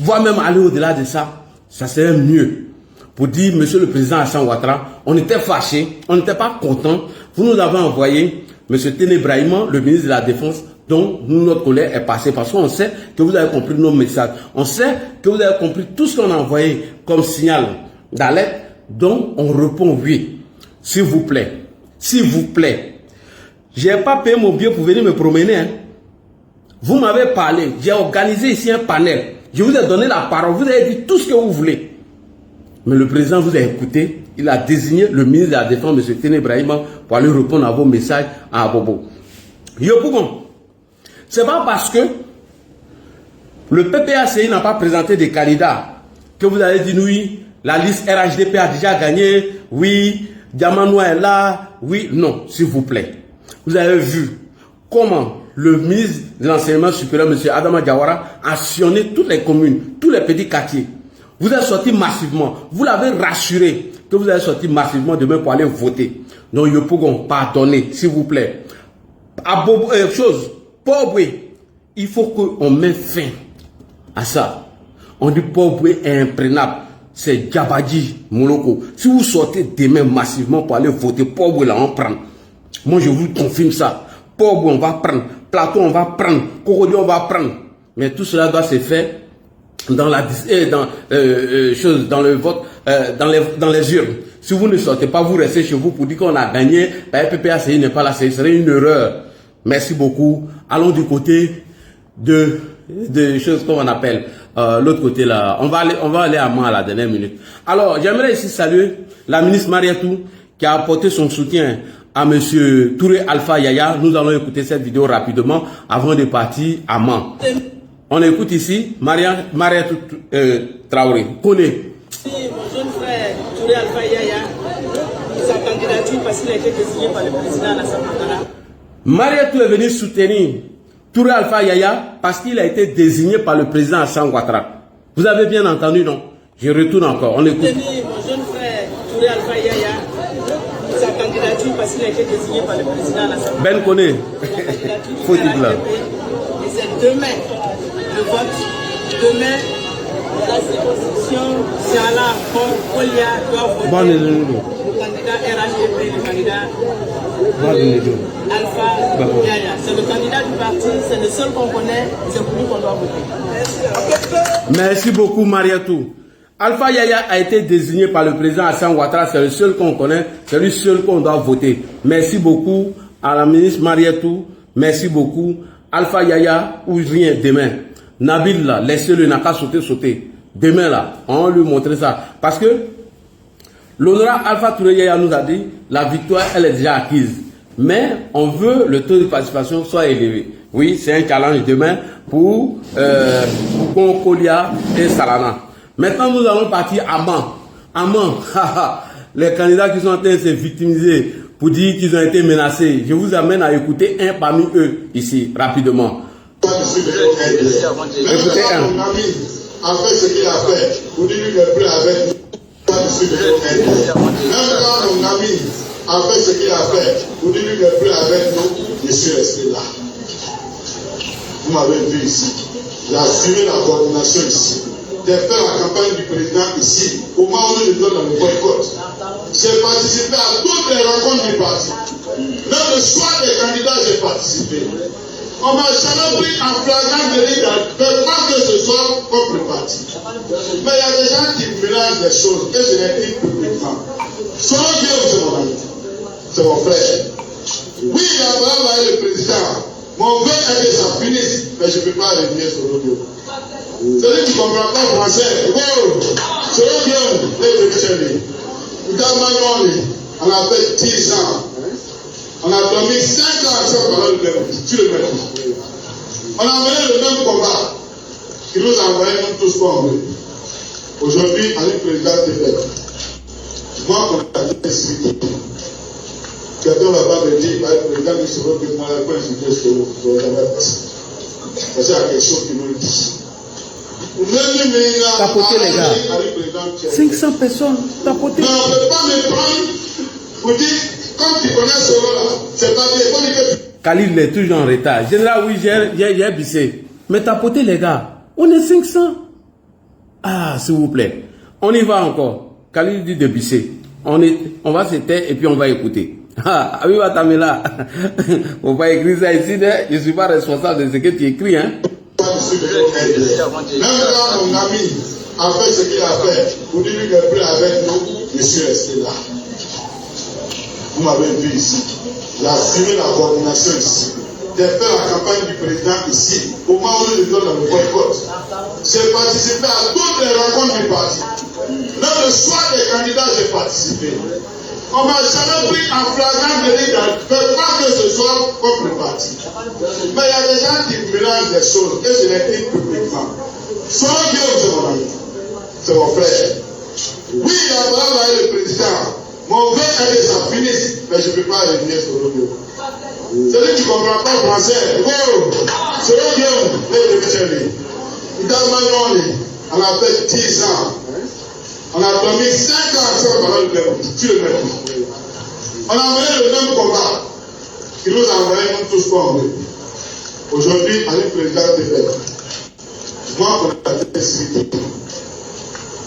Voire même aller au-delà de ça, ça serait mieux. Pour dire, monsieur le président Alassane Ouattara, on était fâchés, on n'était pas contents. Vous nous avez envoyé monsieur Téné Brahima, le ministre de la Défense, dont notre colère est passée parce qu'on sait que vous avez compris nos messages. On sait que vous avez compris tout ce qu'on a envoyé comme signal d'alerte. Donc, on répond oui. S'il vous plaît. S'il vous plaît. Je n'ai pas payé mon billet pour venir me promener. Hein. Vous m'avez parlé. J'ai organisé ici un panel. Je vous ai donné la parole. Vous avez dit tout ce que vous voulez. Mais le président vous a écouté. Il a désigné le ministre de la Défense, M. Téné Brahima, pour aller répondre à vos messages à Abobo. Yopougon. C'est pas parce que le PPACI n'a pas présenté des candidats que vous allez dire oui, la liste RHDP a déjà gagné, oui, Diamanoua est là, oui, non, s'il vous plaît. Vous avez vu comment le ministre de l'Enseignement supérieur, M. Adama Diawara, a sillonné toutes les communes, tous les petits quartiers. Vous êtes sorti massivement, vous l'avez rassuré que vous allez sortir massivement demain pour aller voter. Donc, Yopougon, pardonnez, s'il vous plaît. Pauvre, il faut qu'on mette fin à ça. On dit pauvre est imprenable. C'est Djabadji Moloko. Si vous sortez demain massivement pour aller voter, pauvre là, on prend. Moi, je vous confirme ça. Pauvre, on va prendre. Plateau, on va prendre. Corodio, on va prendre. Mais tout cela doit se faire dans le vote, dans les urnes. Si vous ne sortez pas, vous restez chez vous pour dire qu'on a gagné. La PPACI n'est pas là. Ce serait une erreur. Merci beaucoup. Allons du côté de choses qu'on appelle l'autre côté là. On va aller à moi à la dernière minute. Alors, j'aimerais ici saluer la ministre Mariatou qui a apporté son soutien à monsieur Touré Alpha Yaya. Nous allons écouter cette vidéo rapidement avant de partir à Mans. On écoute ici Mariatou Traoré. Connais. Si mon jeune frère Touré Alpha Yaya, sa candidature parce qu'il a été désigné par le président Alassane Ouattara. Mariatou est venu soutenir Touré Alpha Yaya parce qu'il a été désigné par le président Alassane Ouattara. Vous avez bien entendu, non? Je retourne encore, on écoute. Mon jeune frère Touré Alpha Yaya, sa candidature parce qu'il a été désigné par le président Alassane Ouattara. Ben connaît. Faut-il là. Et c'est demain le vote. Demain, la circonscription, c'est à la fin, Olia doit voter le candidat RHDP, le candidat Alpha Yaya. C'est le candidat du parti, c'est le seul qu'on connaît, c'est pour lui qu'on doit voter. Merci beaucoup, Mariatou. Alpha Yaya a été désigné par le président Alassane Ouattara, c'est le seul qu'on connaît, c'est le seul qu'on doit voter. Merci beaucoup à la ministre Mariatou, merci beaucoup. Alpha Yaya, où il vient demain. Nabil là, laissez-le, n'a qu'à sauter. Demain là, on lui montrer ça. Parce que l'honorable Alpha Touré Yaya nous a dit, la victoire, elle est déjà acquise. Mais on veut le taux de participation soit élevé. Oui, c'est un challenge demain pour Kolia et Salana. Maintenant, nous allons partir à Mans. À Mans, les candidats qui sont en train de se victimiser pour dire qu'ils ont été menacés. Je vous amène à écouter un parmi eux ici, rapidement. Écoutez un. Mon ami a fait ce qu'il a fait. Vous dites qu'il n'est plus avec nous. Même quand mon ami a fait ce qu'il a fait, vous dites qu'il n'est plus avec nous, je suis resté là. Vous m'avez vu ici. J'ai assumé la coordination ici. J'ai fait la campagne du président ici, au moment où je donne dans le boycott. J'ai participé à toutes les rencontres du parti. Même le choix des candidats, j'ai participé. On m'a jamais pris en flagrant délit de pas que ce soit contre le parti. Mais il y a des gens qui mélangent les choses et je les dis publiquement. Solo Guillaume, c'est mon ami. C'est mon frère. Oui, il a travaillé le président. Mon vœu est que ça finisse, mais je ne peux pas revenir sur le Guillaume. Celui qui ne comprend pas français, Solo Guillaume, les Michel. On a fait 10 ans. On a dormi 5 ans sans parler de même. Tu le mets. On a mené le même combat qui nous a envoyé nous tous pour enlever. Aujourd'hui, avec le président Tébet, moi, on a décidé. Quelqu'un ne va pas me dire, le président qui se veut que moi, la point, je suis sur le jamais passé. Parce qu'il y a quelque chose qui nous le dit. Tapotez les gars. 500 personnes, tapotez. Mais on ne peut pas me prendre pour dire, quand tu connais ce rôle-là, c'est pas bien. Khalid est toujours en retard. Général, oui, j'ai bissé. Mais tapotez les gars. On est 500. Ah, s'il vous plaît. On y va encore. Khalid dit de bisser. On va se taire et puis on va écouter. Ah, Abiba Tamela. On va écrire ça ici. Je ne suis pas responsable de ce que tu écris, hein. Même quand mon ami a fait ce qu'il a fait, vous dites qu'il n'est plus avec nous, je suis resté là. Vous m'avez vu ici. J'ai assumé la coordination ici. J'ai fait la campagne du président ici, au moment où je donne dans le boycott. J'ai participé à toutes les rencontres du parti. Même le choix des candidats, j'ai participé. On ne m'a jamais pris en flagrant délit de pas que ce soit contre le parti. Mais il y a des gens qui mélangent les choses et je les dis publiquement. Solo Guillaume, c'est mon ami. C'est mon frère. Oui, il a travaillé le président. Mon vœu est que ça finisse, mais je ne peux pas revenir sur le Guillaume. Celui qui ne comprend pas français, Solo Guillaume, les Michel. On a fait 10 ans. On a dormi 5 ans sans parler de même. Tu le mets. On a mené le même combat qui nous a envoyé nous tous pour enlever. Aujourd'hui, avec le président Tébet, moi, on a décidé.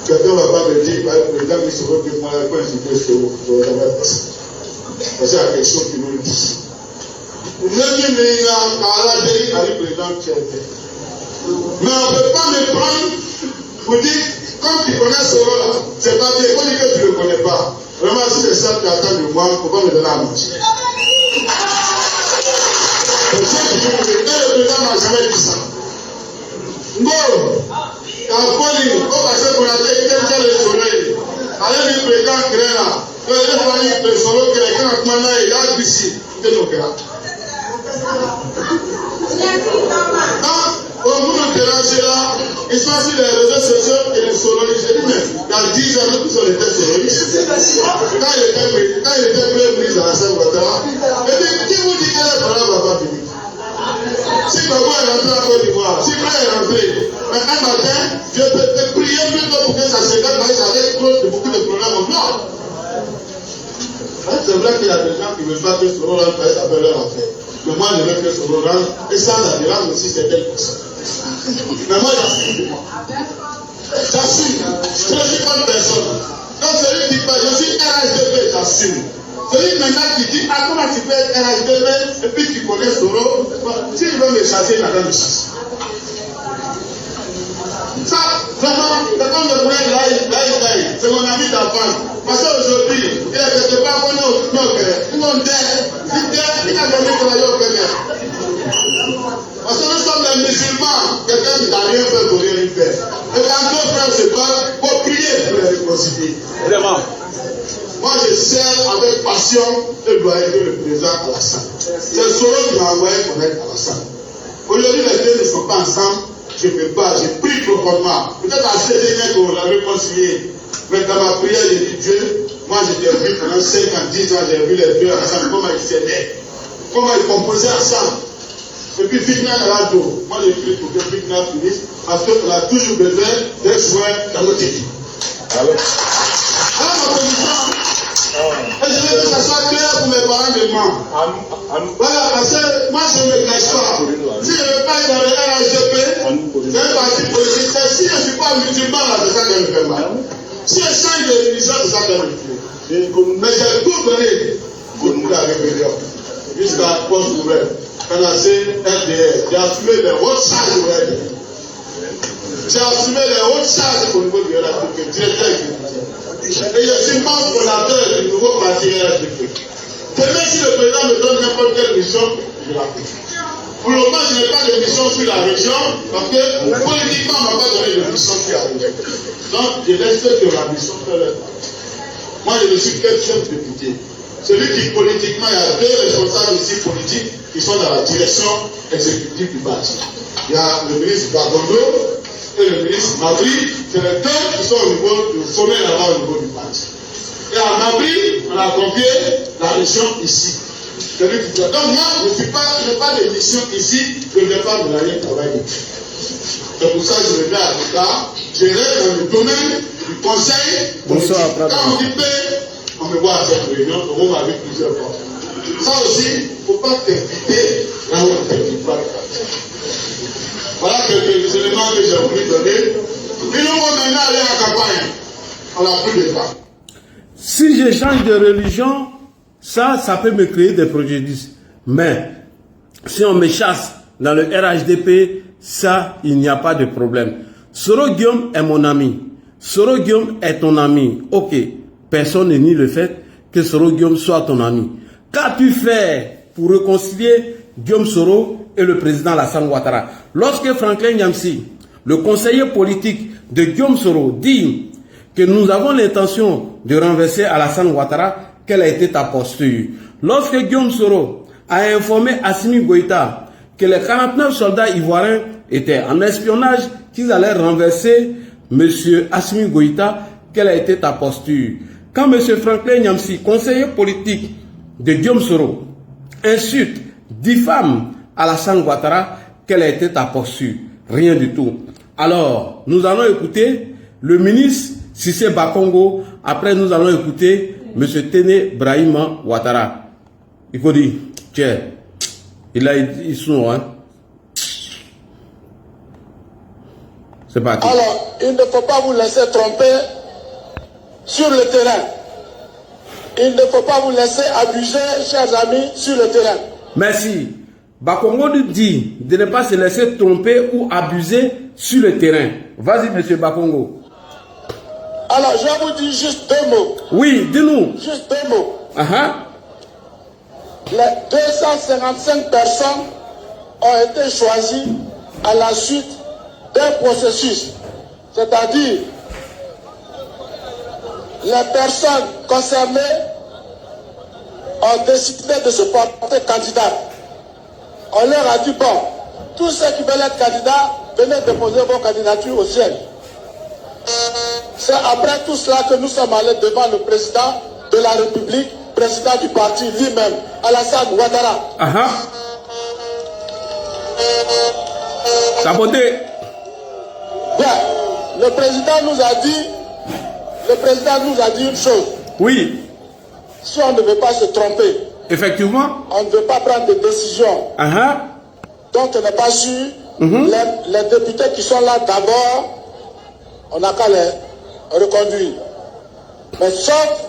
Quelqu'un ne va pas me dire, le président qui se veut que moi, la point, je suis sur le jamais passé. Parce qu'il y a quelque chose qui nous le dit. Même il y a un délit avec le président Tébet. Mais on ne peut pas me prendre pour dire, quand tu connais ce rôle-là, c'est pas bien. On dit que tu ne le connais pas. Vraiment, si c'est ça qui attend de moi, il ne faut pas me donner à mentir. C'est ça que je vous dis. Et le président n'a jamais dit ça. Bon, la folie, on va se connaître, quelqu'un le soleil. Allez, le président crée là. Il faut aller le soleil, quelqu'un a demandé, il a dit ici. C'est nos gars. Au monde de là, ils sont sur les réseaux sociaux et les soloristes. J'ai dit, mais il y a 10 ans, nous sommes les soloristes. Quand il était premier ministre à la Sainte-Ouattara, il dit, qui vous dit que les problèmes ne vont pas finir? Si Babo est rentré en Côte d'Ivoire, si Blé est rentré, mais un matin, je peux prier plutôt pour que ça se gagne, parce qu'il y beaucoup de problèmes au nord. C'est vrai qu'il y a des gens qui ne veulent pas que ce rôle s'appelle leur affaire. Mais moi, je veux que ce rôle et ça dérange aussi certaines personnes. Mais moi, j'assume. J'assume. Je ne suis pas une personne. Quand celui qui dit, je suis RHDP, j'assume. Celui maintenant qui dit, ah, comment tu peux être RHDP et puis tu connais ce rôle, s'il veut me chasser, il n'a qu'à me chasser. Ça, vraiment, c'est comme le frère Laï, c'est mon ami d'enfance. Parce qu'aujourd'hui, il est quelque part qu'on est au Nord-Est. Tout le monde il a donné pour aller au Kenya. Parce que nous sommes des musulmans, quelqu'un qui n'a rien fait pour rien faire. Et quand deux frères se parlent, il faut prier pour les réconcilier. Vraiment. Moi, je sais sert avec passion et loyauté le président Alassane. C'est Soro qui m'a envoyé connaître Alassane. Aujourd'hui, les deux ne sont pas ensemble. Je ne peux pas, j'ai pris proprement. Peut-être assez dernier qu'on l'avait concilié. Mais dans ma prière, j'ai dit Dieu, moi j'étais vu pendant 5 ans, 10 ans, j'ai vu les deux ensemble, comment ils s'aidaient, comment ils composaient ensemble. Et puis Fitna Rado, moi j'ai pris pour que Fitna finisse, parce qu'on a toujours besoin d'un soin dans notre équipe. Alors ma position, et je veux que ça soit clair pour mes parents de moi. Voilà, parce que moi je ne me cache pas. Si je ne veux pas être dans le RHDP, c'est un parti politique. Si je ne suis pas musulman, là, c'est ça que je fais mal. Si je change de religion, c'est ça que je fais. Mais j'ai tout donné pour nous la rébellion. Jusqu'à poste ouvert. Canacé, RDR. J'ai assumé les hautes charges pour RDR. J'ai assumé les hautes charges au niveau du RHDP, directeur exécutif. Et je suis membre fondateur du nouveau parti RHDP. Demain, si le président me donne n'importe quelle mission, je la fais. Pour le moment, je n'ai pas de mission sur la région, parce que politiquement, on ne m'a pas donné de mission sur la région. Donc, je respecte la mission de l'État. Moi, je ne suis qu'un chef député. Celui qui, politiquement, il y a deux responsables ici politiques qui sont dans la direction exécutive du parti. Il y a le ministre Bagondo et le ministre Mabri. C'est les deux qui sont au niveau du sommet là-bas au niveau du parti. Et à Mabri, on a confié la région ici. Donc moi, je n'ai pas de mission ici, je ne vais pas me l'année travailler. C'est pour ça que je me mets à l'écart. Je reste dans le domaine du conseil. Bonsoir, quand on dit paix, on me voit à cette réunion, on m'a vu plusieurs fois. Ça aussi, il ne faut pas t'inviter là où on ne t'invite pas. Voilà quelques éléments que j'ai voulu donner. Puis nous, on maintenant aller en campagne. On n'a plus de temps. Si je change de religion, ça peut me créer des préjudices. Mais si on me chasse dans le RHDP, ça, il n'y a pas de problème. Soro Guillaume est mon ami. Soro Guillaume est ton ami. Ok, personne ne nie le fait que Soro Guillaume soit ton ami. Qu'as-tu fait pour réconcilier Guillaume Soro et le président Alassane Ouattara? Lorsque Franklin Nyamsi, le conseiller politique de Guillaume Soro, dit que nous avons l'intention de renverser Alassane Ouattara, quelle a été ta posture? Lorsque Guillaume Soro a informé Assimi Goïta que les 49 soldats ivoiriens étaient en espionnage, qu'ils allaient renverser M. Assimi Goïta, quelle a été ta posture? Quand M. Franklin Nyamsi, conseiller politique de Guillaume Soro, insulte, diffame Alassane Ouattara, quelle a été ta posture? Rien du tout. Alors, nous allons écouter le ministre Cissé Bakongo. Après, nous allons écouter M. Téné Brahima Ouattara. Il faut dire, tiens, ils sont, hein. C'est parti. Alors, il ne faut pas vous laisser tromper sur le terrain. Il ne faut pas vous laisser abuser, chers amis, sur le terrain. Merci. Bakongo nous dit de ne pas se laisser tromper ou abuser sur le terrain. Vas-y, M. Bakongo. Alors, je vous dis juste 2 mots. Oui, dis-nous. Juste 2 mots. Les 255 personnes ont été choisies à la suite d'un processus. C'est-à-dire, les personnes concernées ont décidé de se porter candidat. On leur a dit, bon, tous ceux qui veulent être candidats, venez déposer vos candidatures au siège. C'est après tout cela que nous sommes allés devant le président de la République, président du parti lui-même, Alassane Ouattara. Saboté. Bien, le président nous a dit une chose. Oui. Si on ne veut pas se tromper, effectivement, on ne veut pas prendre de décisions dont on n'est pas sûr. Les députés qui sont là d'abord, on n'a qu'à les reconduire. Mais sauf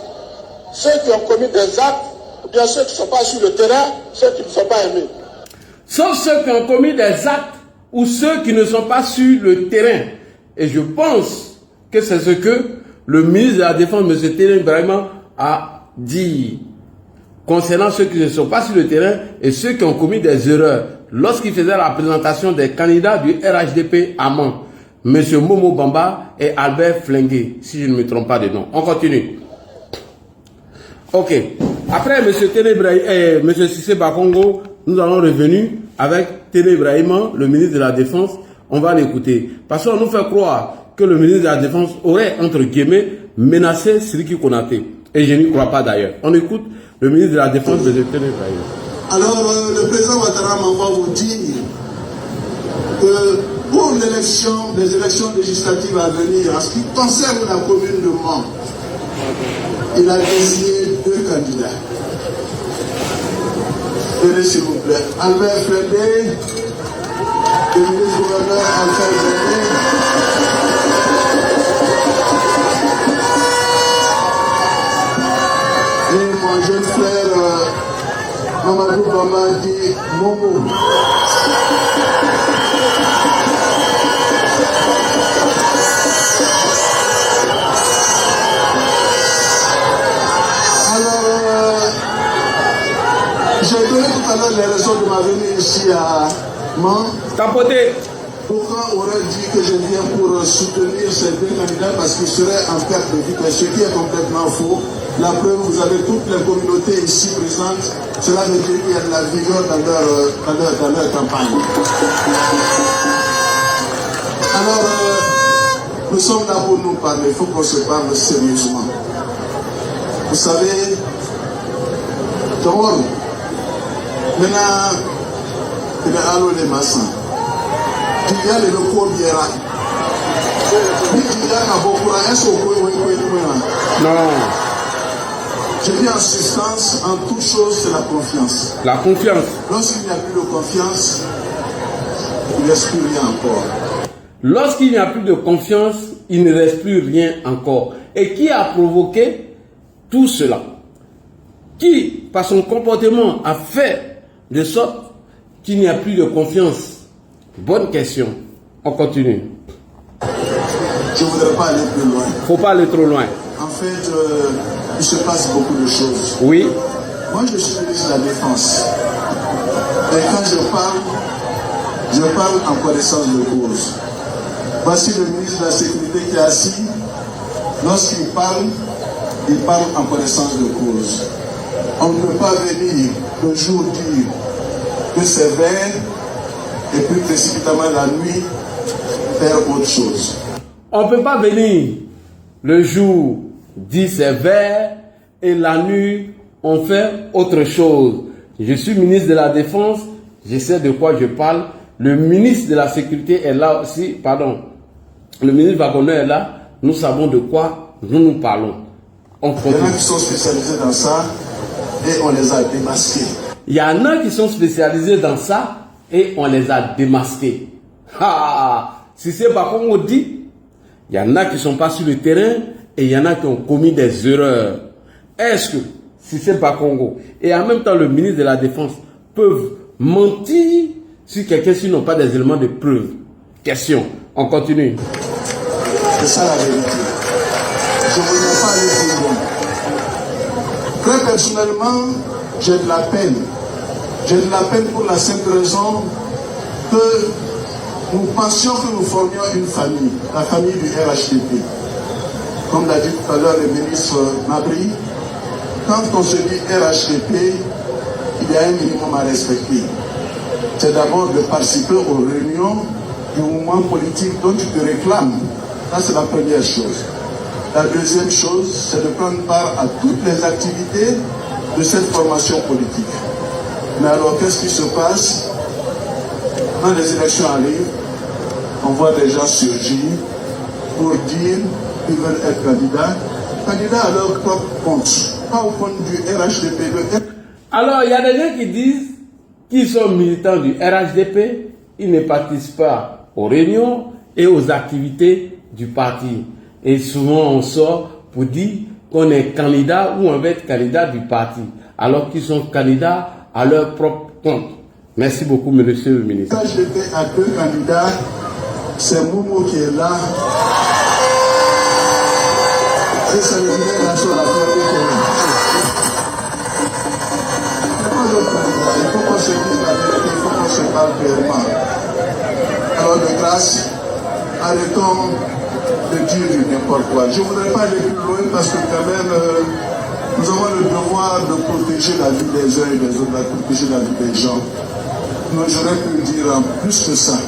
ceux qui ont commis des actes, ou bien ceux qui ne sont pas sur le terrain, ceux qui ne sont pas aimés. Sauf ceux qui ont commis des actes ou ceux qui ne sont pas sur le terrain. Et je pense que c'est ce que le ministre de la Défense, M. Téné Brahima, a dit concernant ceux qui ne sont pas sur le terrain et ceux qui ont commis des erreurs. Lorsqu'il faisait la présentation des candidats du RHDP à Mans, M. Momo Bamba et Albert Flingué, si je ne me trompe pas de nom. On continue. Ok. Après M. M. Cissé Bakongo, nous allons revenir avec Téné Ibrahima, le ministre de la Défense. On va l'écouter. Parce qu'on nous fait croire que le ministre de la Défense aurait, entre guillemets, menacé Siriki Konaté. Et je n'y crois pas d'ailleurs. On écoute le ministre de la Défense de Téné Ibrahima. Alors, le président Ouattara m'envoie vous dire que pour les élections législatives à venir, en ce qui concerne la commune de Mans, il a désigné 2 candidats. Venez s'il vous plaît. Albert Fredé, le ministre-gouverneur Albert Fredé. Et mon jeune frère Mamadou Bamadi Momo. J'ai donné tout à l'heure les raisons de ma venue ici à Mans. Tapoter. Pourquoi aurait dit que je viens pour soutenir ces 2 candidats parce qu'ils seraient en perte de vitesse, ce qui est complètement faux. La preuve, vous avez toutes les communautés ici présentes. Cela veut dire qu'il y a de la vigueur dans leur campagne. Alors, nous sommes là pour nous parler. Il faut qu'on se parle sérieusement. Vous savez, Tawon, maintenant, il y a Allo les Massans. Il y a le locaux Biera. Il y a un beaucoup de Non. Je dis en substance, en toute chose, c'est la confiance. La confiance. Lorsqu'il n'y a plus de confiance, il ne reste plus rien encore. Lorsqu'il n'y a plus de confiance, il ne reste plus rien encore. Et qui a provoqué tout cela? Qui, par son comportement, a fait de sorte qu'il n'y a plus de confiance? Bonne question. On continue. Je ne voudrais pas aller plus loin. Faut pas aller trop loin. En fait, il se passe beaucoup de choses. Oui. Moi, je suis ministre de la Défense. Et quand je parle en connaissance de cause. Voici le ministre de la Sécurité qui est assis. Lorsqu'il parle, il parle en connaissance de cause. On ne peut pas venir le jour dire que c'est vert et plus précipitamment la nuit faire autre chose. On ne peut pas venir le jour dit c'est vert et la nuit on fait autre chose. Je suis ministre de la Défense, je sais de quoi je parle. Le ministre de la Sécurité est là aussi, pardon. Le ministre Wagoner est là, nous savons de quoi nous parlons. Il y en a qui sont spécialisés dans ça et on les a démasqués. Il y en a qui sont spécialisés dans ça et on les a démasqués. Si c'est pas comme on dit, il y en a qui ne sont pas sur le terrain et il y en a qui ont commis des erreurs. Est-ce que, si c'est pas Congo, et en même temps le ministre de la Défense peuvent mentir sur quelqu'un s'ils n'ont pas des éléments de preuve? Question. On continue. C'est ça la vérité. Je ne voulais pas aller plus loin. Très personnellement, j'ai de la peine. J'ai de la peine pour la simple raison que nous pensions que nous formions une famille, la famille du RHDP. Comme l'a dit tout à l'heure le ministre Mabri, quand on se dit RHDP, il y a un minimum à respecter. C'est d'abord de participer aux réunions du mouvement politique dont tu te réclames. Ça, c'est la première chose. La deuxième chose, c'est de prendre part à toutes les activités de cette formation politique. Mais alors, qu'est-ce qui se passe? Quand les élections arrivent, on voit des gens surgir pour dire qu'ils veulent être candidats à leur propre compte, pas au compte du RHDP. Alors, il y a des gens qui disent qu'ils sont militants du RHDP, ils ne participent pas aux réunions et aux activités du parti. Et souvent, on sort pour dire qu'on est candidat ou on va être candidat du parti, alors qu'ils sont candidats à leur propre compte. Merci beaucoup, monsieur le ministre. Le RHDP a 2 candidats, c'est Momo qui est là. Et ça veut dire la chose à faire. Il faut qu'on se dise la vérité, il faut qu'on se parle clairement. Alors de grâce, arrêtons de dire n'importe quoi. Je ne voudrais pas aller plus loin parce que quand même, Nous avons le devoir de protéger la vie des uns et des autres, de protéger la vie des gens. Non, j'aurais pu dire en plus que ça.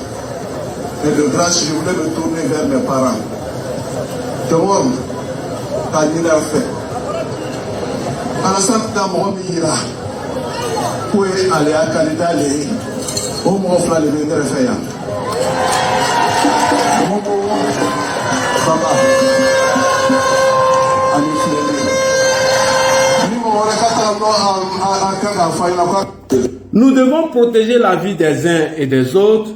Et de grâce, je voulais me tourner vers mes parents. D'abord, Tanina a fait. Alassane Tamoro Mira, où est allé à Canada, au Mofla, le vénère fait. Nous devons protéger la vie des uns et des autres.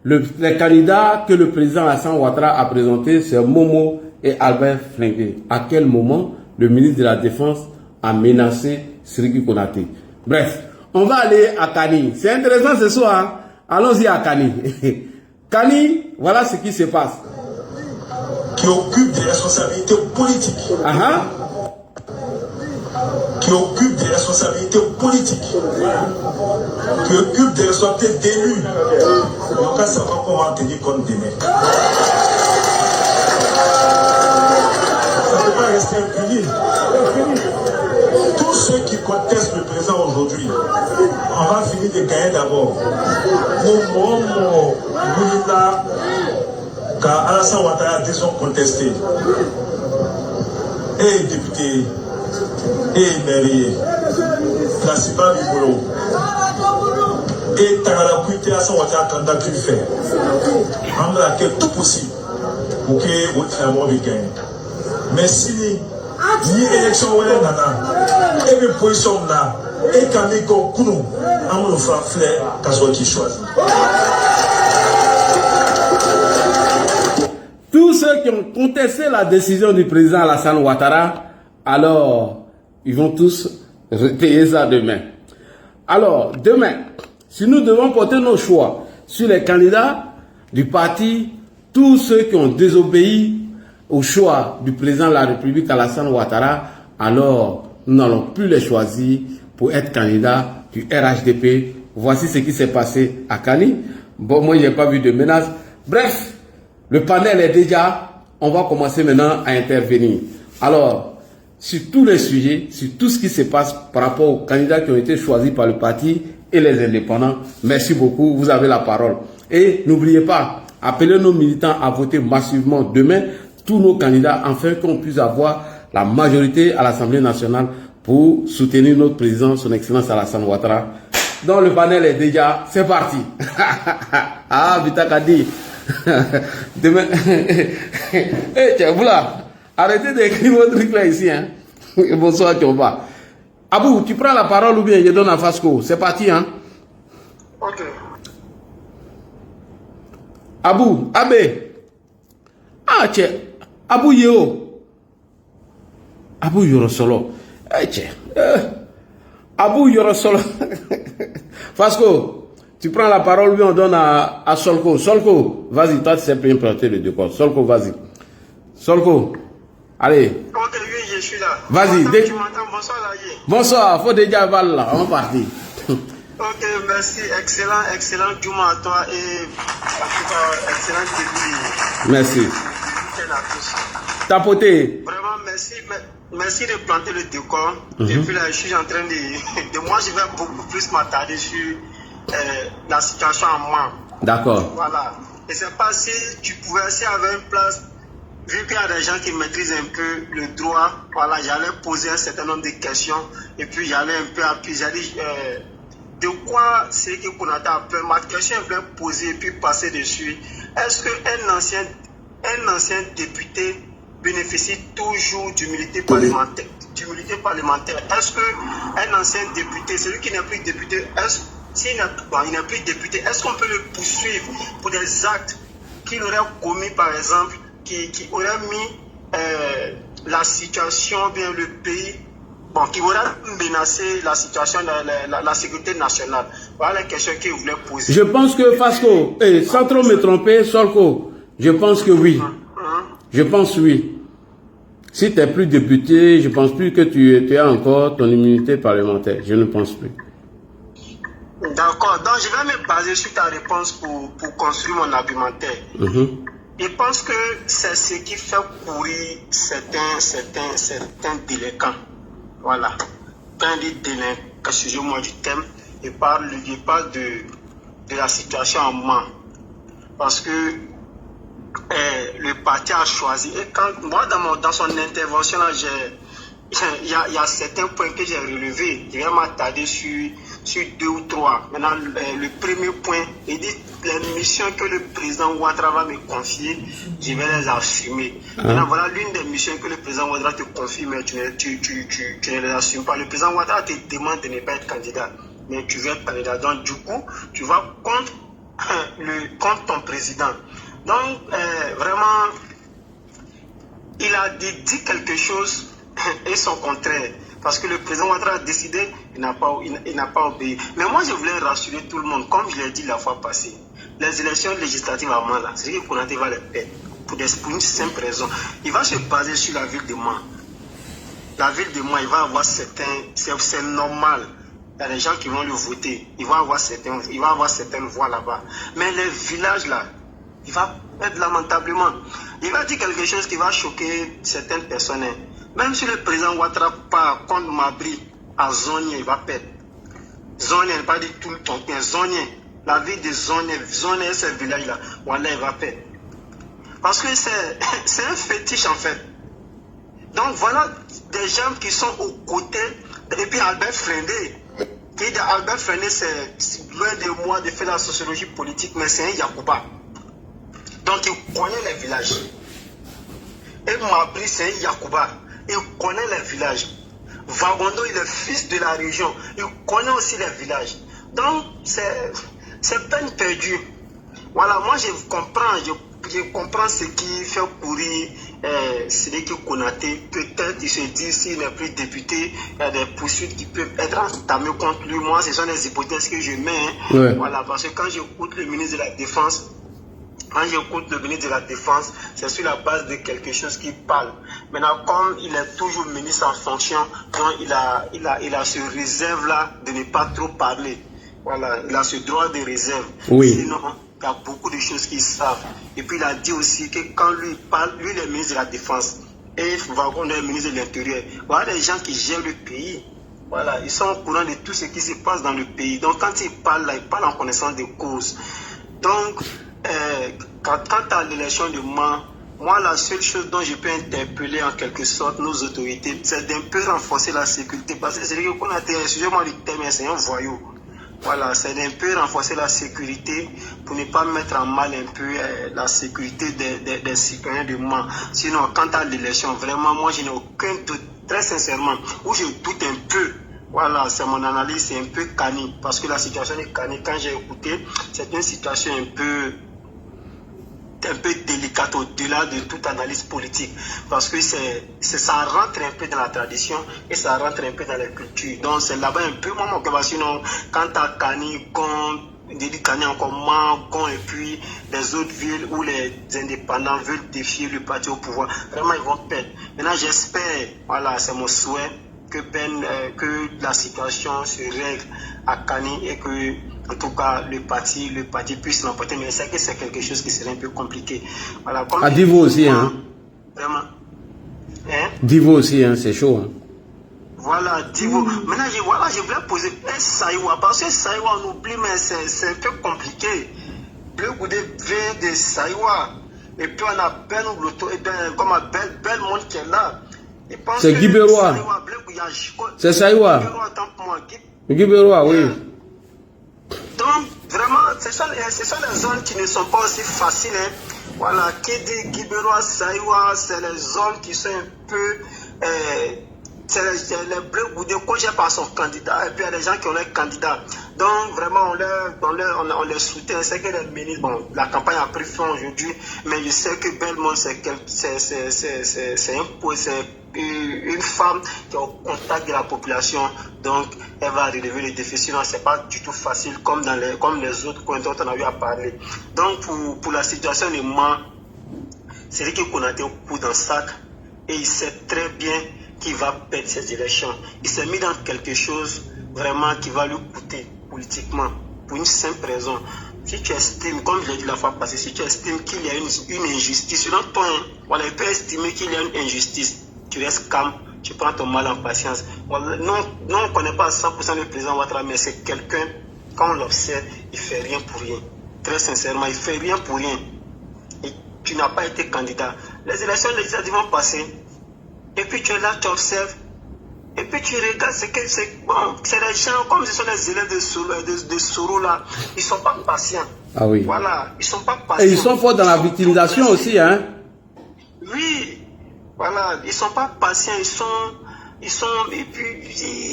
Les candidats que le président Alassane Ouattara a présentés, c'est Momo et Albert Flingué. À quel moment le ministre de la Défense a menacé Siriki Konaté? Bref, on va aller à Kani. C'est intéressant ce soir. Hein? Allons-y à Kani. Kani, voilà ce qui se passe. Qui occupe des responsabilités politiques. Qui occupe des responsabilités politiques. Qui occupe des responsabilités d'élus. Donc, ça va qu'on va tenir compte demain. Ça ne peut pas rester impuni. Tous ceux qui contestent le président aujourd'hui, on va finir de gagner d'abord. Car Alassane Ouattara a déjà contesté. Et député, et maire, Nassiba Bibolo, et Tagala Kouité Alassane Ouattara candidat qu'il fait. On a laquelle tout possible pour que vous travaillez gagne. Mais si ni élection ou nana, et mes positions là, et Kamiko Kounou, on me fera flair qu'à soit qui choisit. Tous ceux qui ont contesté la décision du président Alassane Ouattara, alors ils vont tous payer ça demain. Alors demain, si nous devons porter nos choix sur les candidats du parti, tous ceux qui ont désobéi au choix du président de la République Alassane Ouattara, alors nous n'allons plus les choisir pour être candidats du RHDP. Voici ce qui s'est passé à Kani. Bon, moi, je n'ai pas vu de menace. Bref, le panel est déjà, on va commencer maintenant à intervenir. Alors, sur tous les sujets, sur tout ce qui se passe par rapport aux candidats qui ont été choisis par le parti et les indépendants, merci beaucoup, vous avez la parole. Et n'oubliez pas, appelez nos militants à voter massivement demain, tous nos candidats, afin qu'on puisse avoir la majorité à l'Assemblée nationale pour soutenir notre président, son Excellence Alassane Ouattara. Donc le panel est déjà, c'est parti. Ah, Vita Kadi. Demain, tiens, vous là, arrêtez d'écrire votre truc là ici. Hein. Bonsoir, Tchomba. Abou, tu prends la parole ou bien je donne à Fasco. C'est parti, hein? Ok. Abou, Abbé. Ah, tiens, Abou Yeo. Abou Yorosolo. Tiens. Abou Yorosolo. Fasco. Tu prends la parole, lui on donne à Solko. Solko, vas-y, toi tu sais bien planter le décor. Solko, vas-y. Solko, allez. Ok, oui, je suis là. Vas-y. Tu m'entends? Bonsoir, Laïe. Bonsoir, faut déjàval là, on partit. Ok, merci. Excellent Juma à toi et excellent début. Merci. Tapoter. Vraiment, merci de planter le décor. Depuis là, je suis en train de moi, je vais beaucoup plus m'attarder sur la situation en main. D'accord. Voilà. Et c'est pas si tu pouvais, si avoir une place, vu qu'il y a des gens qui maîtrisent un peu le droit, voilà, j'allais poser un certain nombre de questions et puis j'allais un peu appuyer. J'allais de quoi c'est que Konaté a peur. Ma question est bien posée et puis passer dessus. Est-ce qu'un ancien député bénéficie toujours d'immunité parlementaire? Est-ce qu'un ancien député, celui qui n'est plus député, s'il n'est plus député, est-ce qu'on peut le poursuivre pour des actes qu'il aurait commis, par exemple, qui auraient mis la situation, bien le pays, qui aurait menacé la situation de la sécurité nationale? Voilà la question qu'il voulait poser. Je pense que Fasco, sans trop me tromper, Solko, je pense que oui. Je pense oui. Si tu n'es plus député, je ne pense plus que tu as encore ton immunité parlementaire. Je ne pense plus. D'accord. Donc, je vais me baser sur ta réponse pour construire mon argumentaire. Je pense que c'est ce qui fait courir certains délinquants. Voilà. Quand il dit délinquant, excusez-moi du thème, il parle de la situation en Mans. Parce que le parti a choisi. Et quand moi, dans son intervention, là, il y a certains points que j'ai relevés. Je vais m'attarder sur 2 ou 3. Maintenant, le premier point, il dit les missions que le président Ouattara va me confier, je vais les assumer. Maintenant, voilà l'une des missions que le président Ouattara te confie, mais tu ne les assumes pas. Le président Ouattara te demande de ne pas être candidat, mais tu veux être candidat. Donc, du coup, tu vas contre ton président. Donc, vraiment, il a dit quelque chose et son contraire. Parce que le président Ouattara a décidé, il n'a pas obéi. Mais moi, je voulais rassurer tout le monde, comme je l'ai dit la fois passée. Les élections législatives à Mans, c'est que Konaté va les perdre. Pour une simple raison. Il va se baser sur la ville de Mans. La ville de Mans, il va avoir certains... C'est normal. Il y a des gens qui vont le voter. Il va avoir certaines voix là-bas. Mais les villages là, il va perdre lamentablement. Il va dire quelque chose qui va choquer certaines personnes. Même si le président Ouattara part contre Mabri à Zonier, il va perdre. Zonier, il va dire tout le temps. Zonier, la ville de Zonier, ce village-là, voilà, il va perdre. Parce que c'est un fétiche en fait. Donc voilà des gens qui sont aux côtés. Et puis Albert Frendé. Albert Frendé, c'est loin de moi de faire la sociologie politique, mais c'est un Yacouba. Donc il connaît les villages. Et Mabri, c'est un Yacouba. Il connaît les villages. Vagondo, il est fils de la région. Il connaît aussi les villages. Donc, c'est peine perdue. Voilà, moi je comprends ce qui fait courir Sidiki Konaté. Peut-être il se dit s'il n'est plus député, il y a des poursuites qui peuvent être entamées contre lui. Moi, ce sont des hypothèses que je mets. Ouais. Voilà, parce que quand j'écoute le ministre de la Défense, c'est sur la base de quelque chose qu'il parle. Maintenant, comme il est toujours ministre en fonction, donc il a ce réserve-là de ne pas trop parler. Voilà, il a ce droit de réserve. Oui. Sinon, il y a beaucoup de choses qu'ils savent. Et puis, il a dit aussi que quand lui parle, lui, il est ministre de la Défense. Et Vagon est ministre de l'Intérieur. Voilà des gens qui gèrent le pays. Voilà, ils sont au courant de tout ce qui se passe dans le pays. Donc, quand ils parlent là, ils parlent en connaissance de cause. Donc, quant à l'élection de Mans, moi, la seule chose dont je peux interpeller en quelque sorte nos autorités, c'est d'un peu renforcer la sécurité. Parce que c'est vrai qu'on a été, excusez-moi du thème, c'est un voyou. Voilà, c'est d'un peu renforcer la sécurité pour ne pas mettre en mal un peu la sécurité des citoyens de Mans. Sinon, quant à l'élection, vraiment, moi, je n'ai aucun doute, très sincèrement, où je doute un peu. Voilà, c'est mon analyse, c'est un peu cani, parce que la situation est cani. Quand j'ai écouté, c'est une situation un peu délicate au-delà de toute analyse politique, parce que ça rentre un peu dans la tradition et ça rentre un peu dans la culture. Donc c'est là-bas un peu mon sinon quant à Kani, Kani encore Mans, et puis les autres villes où les indépendants veulent défier le parti au pouvoir, vraiment ils vont perdre. Maintenant j'espère, voilà, c'est mon souhait, que la situation se règle à Kani et que, en tout cas, le parti puisse l'emporter. Mais c'est que c'est quelque chose qui serait un peu compliqué. Voilà, à Divo aussi, hein? Vraiment. Hein? Divo aussi, hein, c'est chaud. Hein? Voilà, Divo. Maintenant, je voulais poser un Saïwa, parce que Saïwa, on oublie, mais c'est un peu compliqué. Bleu Goudé vient de Saïwa. Et puis on a Ben Oubloto, et comme Belmont qui est là. C'est Guibérois. C'est Saïwa. Guibérois, oui. Donc, vraiment, ce sont les zones qui ne sont pas aussi faciles. Hein. Voilà, qui dit Guibérois, Saïwa, c'est les zones qui sont un peu... c'est les bleus boudés cogés par son candidat. Et puis, il y a des gens qui ont leur candidat. Donc, vraiment, on les soutient. C'est que les ministres, bon, la campagne a pris fin aujourd'hui, mais je sais que Belmont, c'est une femme qui est au contact de la population, donc elle va relever les défis. Sinon, c'est pas du tout facile comme les autres coins dont on a eu à parler. Donc, pour la situation de Mans, c'est vrai qu'on a été au coup d'un sac et il sait très bien qu'il va perdre ces élections. Il s'est mis dans quelque chose vraiment qui va lui coûter politiquement, pour une simple raison. Si tu estimes, comme je l'ai dit la fois passée, si tu estimes qu'il y a une injustice, selon toi, voilà, il peut estimer qu'il y a une injustice. Tu restes calme, tu prends ton mal en patience. Non, on ne connaît pas à 100% le président Ouattara, mais c'est quelqu'un, quand on l'observe, il ne fait rien pour rien. Très sincèrement, il ne fait rien pour rien. Et tu n'as pas été candidat. Les élections législatives vont passer. Et puis tu es là, tu observes. Et puis tu regardes, c'est les gens, comme ce sont les élèves de Soro là, ils ne sont pas patients. Ah oui. Voilà, ils ne sont pas patients. Et ils sont forts dans la victimisation aussi, hein. Oui, voilà, ils ne sont pas patients, et puis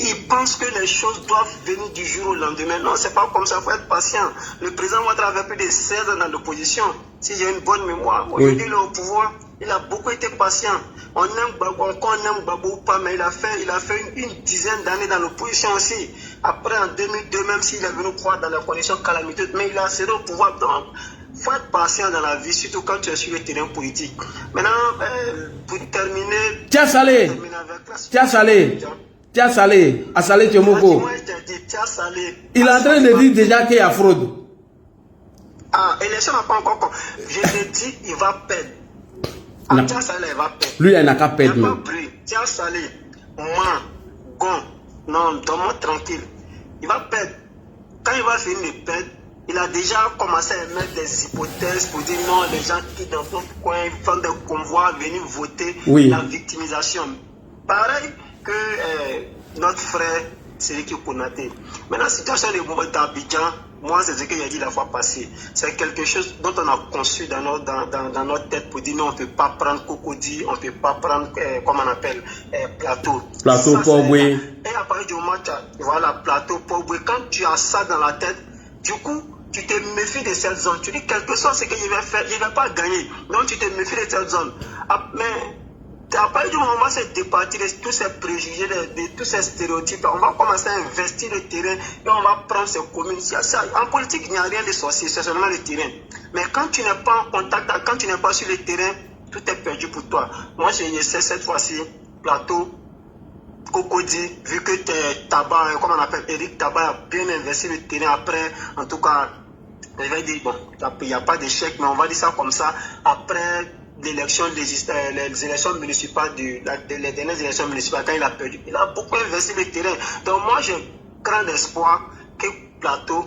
ils pensent que les choses doivent venir du jour au lendemain. Non, c'est pas comme ça, il faut être patient. Le président Ouattara avait plus de 16 ans dans l'opposition. Si j'ai une bonne mémoire, aujourd'hui il est au pouvoir, il a beaucoup été patient. On aime Gbagbo, on aime Gbagbo ou pas, mais il a fait une dizaine d'années dans l'opposition aussi. Après, en 2002, même s'il est venu croire dans les conditions calamiteuses, mais il a cédé au pouvoir. Donc, il faut être patient dans la vie, surtout quand tu es sur le terrain politique. Maintenant, pour terminer... Tia Salé, Assalé Tchomoko. Il est en train de dire déjà qu'il y a fraude. Ah, élection n'a pas encore... Je te dis, il va perdre. Ah, Tia Salé, il va perdre. Lui, il n'a qu'à perdre. Il n'a pas pris. Tia Salé, Gon, non, donne-moi tranquille. Il va perdre. Quand il va finir de perdre, il a déjà commencé à émettre des hypothèses pour dire non, les gens qui dans notre coin font des convois, venir voter, la victimisation. Pareil que notre frère Sédiki Konaté. Maintenant, la situation d'Abidjan, moi, c'est ce que j'ai dit la fois passée. C'est quelque chose dont on a conçu dans notre tête pour dire non, on ne peut pas prendre Cocody, on ne peut pas prendre, comment on appelle, Plateau. Plateau, Pogwe. Et à partir du moment où voilà, Plateau, Pogwe, quand tu as ça dans la tête, du coup, tu te méfies de cette zone. Tu dis, quel que soit ce que je vais faire, je ne vais pas gagner. Donc, tu te méfies de cette zone. Mais à partir du moment où on va se départir de tous ces préjugés, de tous ces stéréotypes, on va commencer à investir le terrain et on va prendre ces communes. En politique, il n'y a rien de sorcier, c'est seulement le terrain. Mais quand tu n'es pas en contact, quand tu n'es pas sur le terrain, tout est perdu pour toi. Moi, j'essaie cette fois-ci, Plateau, Cocody, vu que Tabac, comme on appelle Eric Tabac, a bien investi le terrain après, en tout cas, je vais dire, bon, il n'y a pas d'échec, mais on va dire ça comme ça, après l'élection, les élections municipales, les dernières élections municipales, quand il a perdu, il a beaucoup investi le terrain. Donc moi, j'ai grand espoir que Plateau,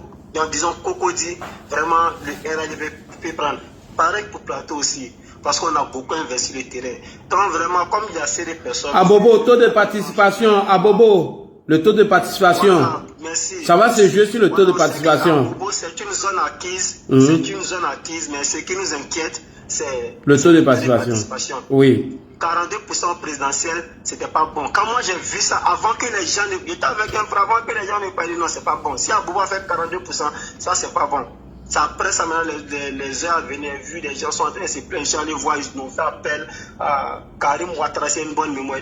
disons Cocody, vraiment, le RNV peut prendre. Pareil pour Plateau aussi. Parce qu'on a beaucoup investi le terrain. Donc vraiment, comme il y a assez de personnes... Abobo, taux de participation. Abobo, le taux de participation. Voilà, merci. Ça va se jouer sur le taux de participation. Abobo, c'est une zone acquise. C'est une zone acquise, mais ce qui nous inquiète, c'est... Le taux de participation. Oui. 42% présidentiel, c'était pas bon. Quand moi j'ai vu ça, avant que les gens... J'étais avec un frère, avant que les gens ne parlent, non, c'est pas bon. Si Abobo a fait 42%, ça c'est pas bon. C'est après ça, maintenant, les heures à venir, vu les gens sont en train de se plaindre, les gens les voient, ils nous font appel à Karim Ouattara, c'est une bonne mémoire.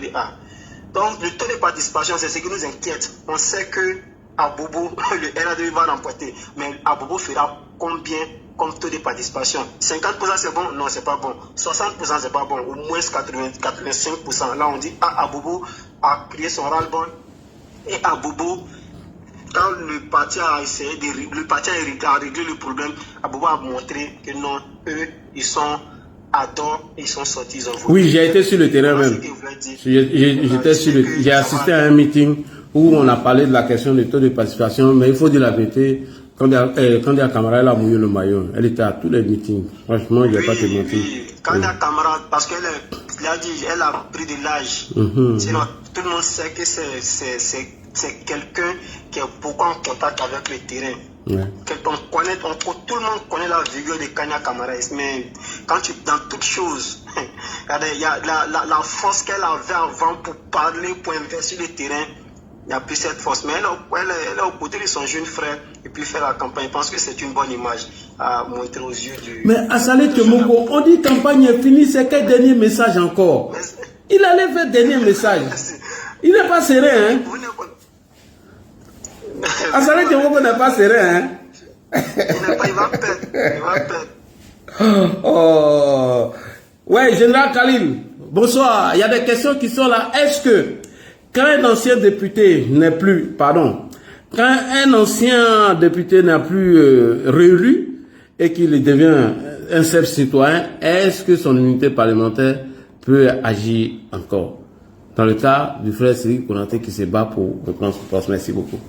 Donc, le taux de participation, c'est ce qui nous inquiète. On sait que Abobo, le RADV va remporter, mais Abobo fera combien comme taux de participation? 50% c'est bon? Non, c'est pas bon. 60% c'est pas bon. Au moins 85%. Là, on dit, Abobo a créé son ras-le-bol et Abobo, quand le parti a essayé de régler le problème, Abobo a montré que non, eux, ils sont à dos, ils sont sortis, ils ont voté. Oui, j'ai été sur le terrain même. J'ai assisté à un meeting où on a parlé de la question du taux de participation, mais il faut dire la vérité, quand il y a Camara, elle a mouillé le maillot. Elle était à tous les meetings. Franchement, je ne vais pas te mentir. Oui, quand il y a Camara, parce qu'elle a pris de l'âge. Sinon, tout le monde sait que c'est quelqu'un qui est beaucoup en contact avec le terrain. Ouais. Tout le monde connaît la vigueur de Kanya Camara, mais quand tu dans toutes choses, il y a la force qu'elle avait avant pour parler, pour investir le terrain, il n'y a plus cette force. Mais elle est aux côtés de son jeune frère et puis faire la campagne. Je pense que c'est une bonne image à montrer aux yeux du... Mais Assalé Tchomoko, on dit campagne est finie, c'est quel dernier message encore? Il allait faire dernier message. Il n'est pas serein, hein? Assalé Tchomoko n'est pas serein, hein? Il va perdre. Oh. Ouais, Général Khalil, bonsoir. Il y a des questions qui sont là. Est-ce que quand un ancien député n'est plus, quand un ancien député n'a plus réélu et qu'il devient un simple citoyen, est-ce que son unité parlementaire peut agir encore? dans le cas du frère Cyril Konaté qui se bat pour reprendre son poste. Merci beaucoup.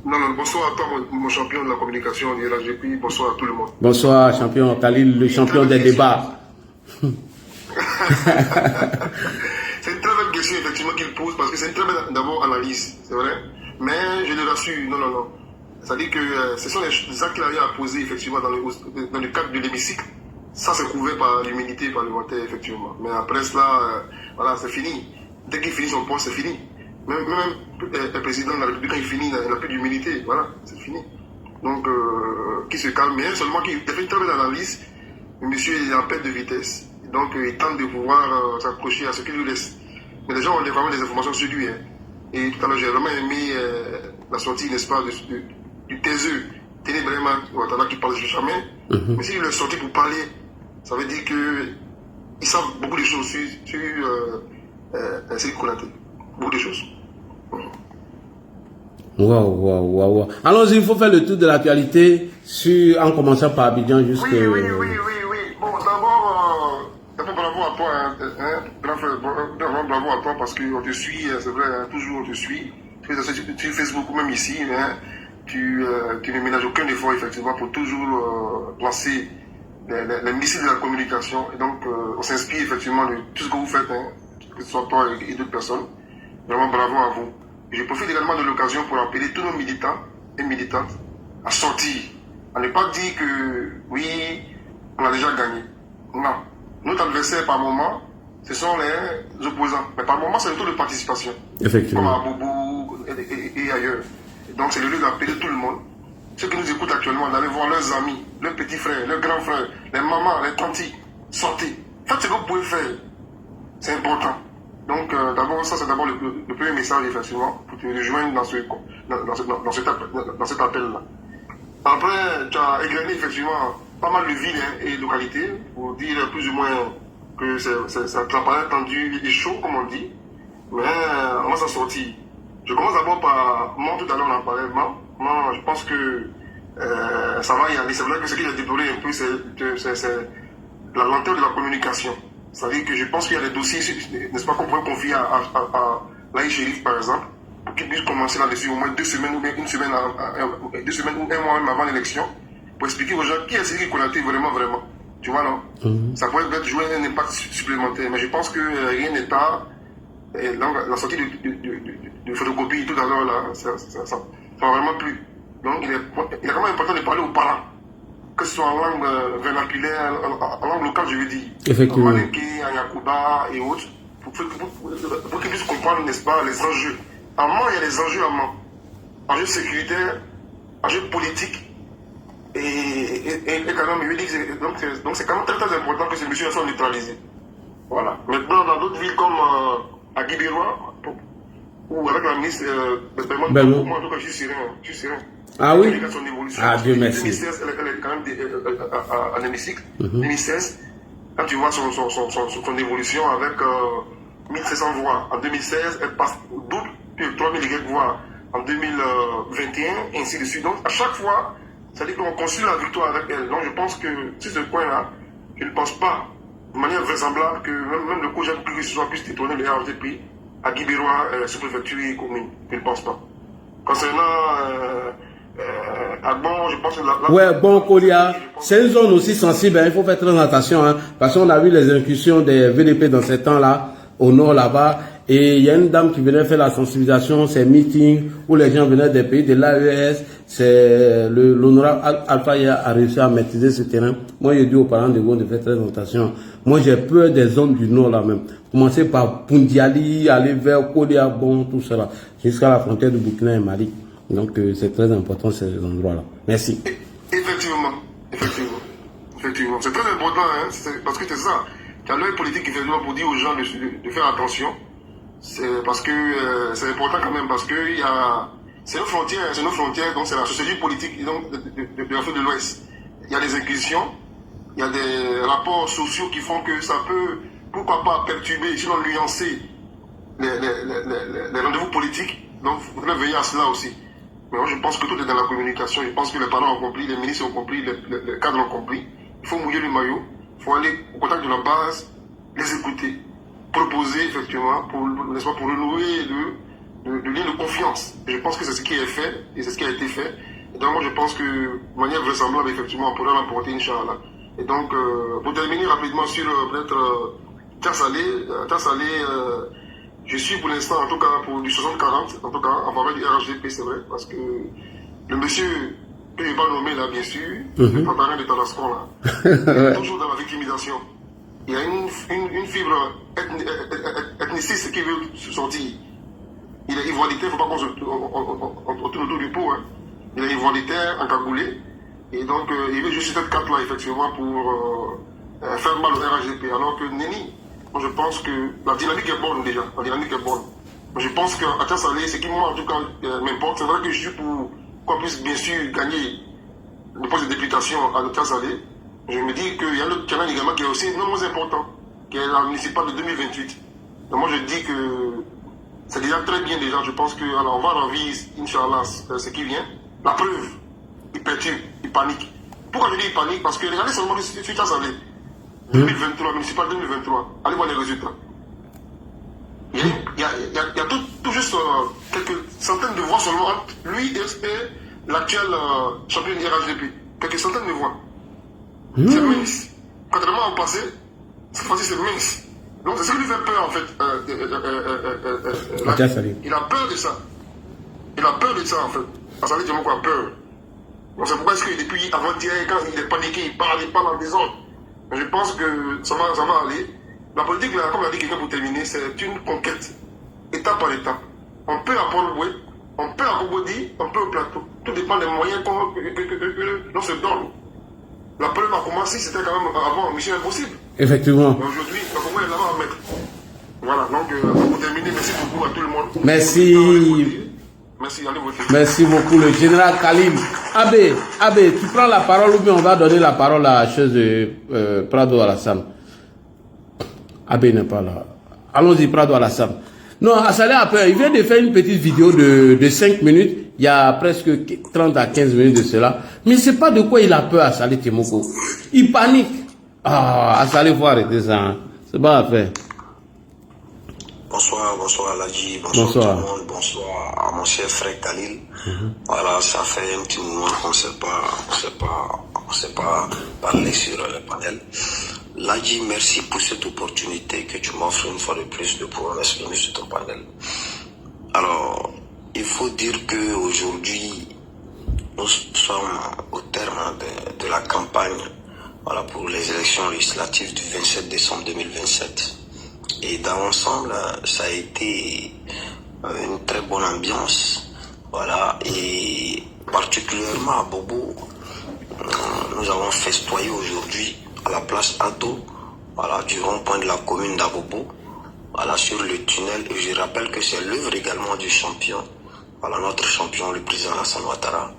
Non, bonsoir à toi, mon champion de la communication de l'AGP. Bonsoir à tout le monde. Bonsoir, champion Khalil, le champion des débats. C'est une très belle question, effectivement, qu'il pose, parce que c'est une très belle, d'abord, analyse, c'est vrai. Mais je le rassure, non. C'est-à-dire que ce sont les actes qu'il a à poser, effectivement, dans le cadre de l'hémicycle. Ça, c'est couvert par l'immunité parlementaire, effectivement. Mais après cela, voilà, c'est fini. Dès qu'il finit son poste, c'est fini. Même le président de la République, quand il finit, il n'a plus d'immunité. Voilà, c'est fini. Donc, qui se calme, mais seulement qu'il fait une très belle analyse. Le monsieur est en perte de vitesse. Donc, il tente de pouvoir s'accrocher à ce qu'il lui laisse. Mais les gens ont vraiment des informations sur lui. Hein. Et tout à l'heure, j'ai vraiment aimé la sortie, n'est-ce pas, du taiseux. Ténébrement, Ouattara qui parle jamais. Mais s'il est sorti pour parler, ça veut dire qu'ils savent beaucoup de choses sur Cyril Konaté. Beaucoup de choses. Wow. Allons-y, il faut faire le tour de l'actualité en commençant par Abidjan jusqu'à... Oui. Bon, d'abord, bravo à toi, grand frère, bravo à toi parce qu'on te suit, c'est vrai, toujours on te suit. Tu fais beaucoup même ici, mais tu ne ménages aucun effort effectivement pour toujours lancer les missiles de la communication. Et donc, on s'inspire effectivement de tout ce que vous faites, que ce soit toi et d'autres personnes. Vraiment bravo à vous. Et je profite également de l'occasion pour appeler tous nos militants et militantes à sortir, à ne pas dire que oui, on a déjà gagné. Non. Notre adversaire par moment, ce sont les opposants. Mais par moment, c'est le taux de participation. Effectivement. Comme à Boubou et ailleurs. Et donc, c'est le lieu d'appeler tout le monde. Ceux qui nous écoutent actuellement, d'aller voir leurs amis, leurs petits frères, leurs grands frères, les mamans, les tantis. Sortez. Faites ce que vous pouvez faire. C'est important. Donc, d'abord, ça, c'est d'abord le premier message, effectivement, pour te rejoindre dans cet appel-là. Après, tu as égrené, effectivement, pas mal de villes et localités, pour dire plus ou moins que ça paraît tendu et chaud, comme on dit. Mais on va s'en sortir. Je commence d'abord par moi, tout à l'heure, on en parlait. Moi, je pense que ça va y aller. C'est vrai que ce qui a déploré un peu, c'est la lenteur de la communication. C'est-à-dire que je pense qu'il y a des dossiers, n'est-ce pas, qu'on pourrait confier à l'Aïe Chérif, par exemple, pour qu'il puisse commencer là-dessus au moins 2 semaines ou bien 1 semaine, 2 semaines ou 1 mois même avant l'élection, pour expliquer aux gens qui est Cyril Konaté vraiment. Tu vois, non? Ça pourrait peut-être jouer un impact supplémentaire, mais je pense que rien n'est tard. La sortie de photocopie tout à l'heure, là, ça va vraiment plus. Donc, il est quand même important de parler aux parents. Que ce soit en langue vernaculaire, en langue locale, je veux dire. Effectivement. En Malinké, en Yakuba et autres, pour qu'ils puissent comprendre, n'est-ce pas, les enjeux. En Mans, il y a des enjeux en Mans. Enjeux sécuritaires, enjeux politiques, et quand même juridiques. Donc, c'est quand même très, très important que ces messieurs soient neutralisés. Voilà. Maintenant, dans d'autres villes comme à Guibérois, ou avec la ministre Belmont, moi, en tout cas, je suis serein. Ah oui? Ah, Dieu merci. 2016, elle est quand même en hémicycle. 2016, quand tu vois son évolution avec 1700 voix en 2016, elle passe double, puis 3000 voix en 2021, et ainsi de suite. Donc, à chaque fois, ça dit qu'on construit la victoire avec elle. Donc, je pense que sur ce point-là, je ne pense pas, de manière vraisemblable, que même le coach plus que ce soit plus détourné de RGP à Guibérois, sous-préfecture et commune. Je ne pense pas. Concernant bon, je pense que ouais, bon, Kolia, c'est une zone aussi sensible, il faut faire très attention, parce qu'on a vu les incursions des VDP dans ces temps-là, au nord là-bas, et il y a une dame qui venait faire la sensibilisation, ces meetings, où les gens venaient des pays de l'AES, c'est l'honorable Alpha a réussi à maîtriser ce terrain. Moi, je dis aux parents de Gaulle de faire très attention. Moi, j'ai peur des zones du nord là même. Commencer par Pundiali, aller vers Kolia, bon, tout cela, jusqu'à la frontière du Burkina et Mali. Donc, c'est très important ces endroits-là. Merci. Effectivement. C'est très important, parce que c'est ça. Tu as l'œil politique effectivement pour dire aux gens de faire attention. Parce que c'est important quand même, parce que c'est nos frontières, donc c'est la société politique donc, de l'Afrique de l'Ouest. Il y a des incursions, il y a des rapports sociaux qui font que ça peut, pourquoi pas, perturber, sinon nuancer les rendez-vous politiques. Donc, il faudrait veiller à cela aussi. Mais moi, je pense que tout est dans la communication. Je pense que les parents ont compris, les ministres ont compris, les cadres ont compris. Il faut mouiller le maillot, il faut aller au contact de la base, les écouter. proposer effectivement pour renouer le lien de confiance. Et je pense que c'est ce qui est fait et c'est ce qui a été fait. Et donc moi je pense que de manière vraisemblable effectivement on pourra l'emporter Inch'Allah. Et donc pour terminer rapidement sur peut-être Tassalé, je suis pour l'instant en tout cas pour du 60-40, en tout cas en faveur du RHDP, c'est vrai, parce que le monsieur que je n'ai pas nommé là bien sûr, le pantalon de Talascon là, il est toujours dans la victimisation. Il y a une fibre ethniciste qui veut sortir. Il est ivoiritaire, il ne faut pas qu'on tourne autour du pot. Hein. Il est ivoiritaire, encagoulé. Et donc, il veut juste cette carte-là, effectivement, pour faire mal au RHDP. Alors que Neni, moi, je pense que la dynamique est bonne déjà. La dynamique est bonne. Je pense qu'à Tassalé, ce qui moi, en tout cas, m'importe, c'est vrai que je suis pour qu'on puisse bien sûr gagner le poste de députation à Tassalé. Je me dis qu'il y a le challenge également qui est aussi non moins important, qui est la municipale de 2028. Donc moi, je dis que c'est déjà très bien déjà. Je pense que alors, on va rendre Inch'Allah, ce qui vient. La preuve, il perturbe, il panique. Pourquoi je dis il panique? Parce que regardez seulement sur Tassalé. 2023, municipal 2023. Allez voir les résultats. Il y a tout juste quelques centaines de voix seulement entre lui et l'actuel champion du RHDP. Quelques centaines de voix. C'est mince. Contrairement au passé, cette fois-ci c'est mince. Donc c'est ce qui lui fait peur en fait. Il a peur de ça. Il a peur de ça en fait. Tassalé Djamoko a peur. Donc c'est pourquoi est-ce que depuis avant-hier, quand il est paniqué, il parle en désordre. Mais je pense que ça va aller. La politique, là, comme l'a dit quelqu'un pour terminer, c'est une conquête, étape par étape. On peut à Port-Louis, on peut à Cobodi, on peut au plateau. Tout dépend des moyens que l'on se donne. La preuve a commencé, c'était quand même avant Mission Impossible. Effectivement. Aujourd'hui, la Congo est là-bas à mettre. Voilà, donc pour terminer, merci beaucoup à tout le monde. Merci. Merci beaucoup, le général Kalim. Abbé, tu prends la parole ou bien on va donner la parole à la chaise de Prado Alassane. Abbé n'est pas là. Allons-y, Prado Alassane. Non, Assalé a peur. Il vient de faire une petite vidéo de 5 minutes. Il y a presque 30 à 15 minutes de cela. Mais c'est pas de quoi il a peur, Assalé Djamoko. Il panique. Ah, Assalé, faut arrêter ça. Hein. C'est pas à faire. Bonsoir Aladji, bonsoir tout le monde, bonsoir à mon cher frère Khalil. Voilà, ça fait un petit moment qu'on ne sait pas parler sur le panel. Aladji, merci pour cette opportunité que tu m'offres une fois de plus de pouvoir m'exprimer sur ton panel. Alors, il faut dire qu'aujourd'hui, nous sommes au terme de la campagne pour les élections législatives du 27 décembre 2027. Et dans l'ensemble, ça a été une très bonne ambiance. Voilà, et particulièrement à Bobo, nous avons festoyé aujourd'hui à la place Ado, du rond-point de la commune d'Abobo, sur le tunnel. Et je rappelle que c'est l'œuvre également du champion, notre champion, le président Alassane Ouattara.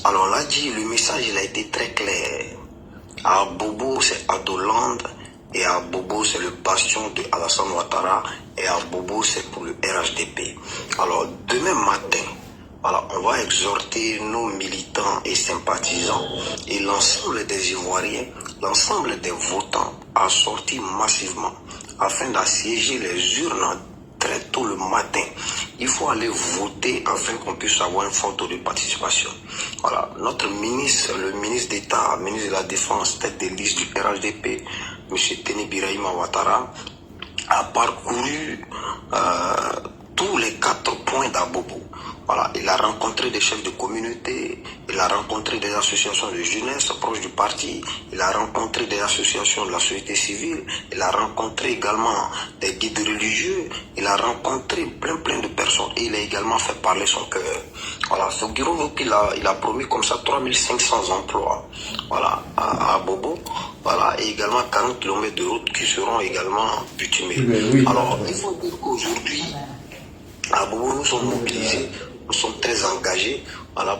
Alors là, le message il a été très clair. À Bobo, c'est Adoland. Et à Bobo, c'est le bastion de Alassane Ouattara. Et à Bobo, c'est pour le RHDP. Alors, demain matin, on va exhorter nos militants et sympathisants et l'ensemble des Ivoiriens, l'ensemble des votants à sortir massivement afin d'assiéger les urnes très tôt le matin. Il faut aller voter afin qu'on puisse avoir un fort taux de participation. Voilà, notre ministre, le ministre d'État, ministre de la Défense, tête de liste du RHDP, M. Teni Birahima Ouattara, a parcouru tous les 4 points d'Abobo. Voilà, il a rencontré des chefs de communauté, il a rencontré des associations de jeunesse proches du parti, il a rencontré des associations de la société civile, il a rencontré également des guides religieux, il a rencontré plein de personnes et il a également fait parler son cœur. Voilà, ce Guirono qu'il il a promis comme ça 3500 emplois, à Bobo, et également 40 km de route qui seront également bitumés. Oui. Alors, il faut dire qu'aujourd'hui, à Bobo, nous sommes mobilisés. Nous sommes très engagés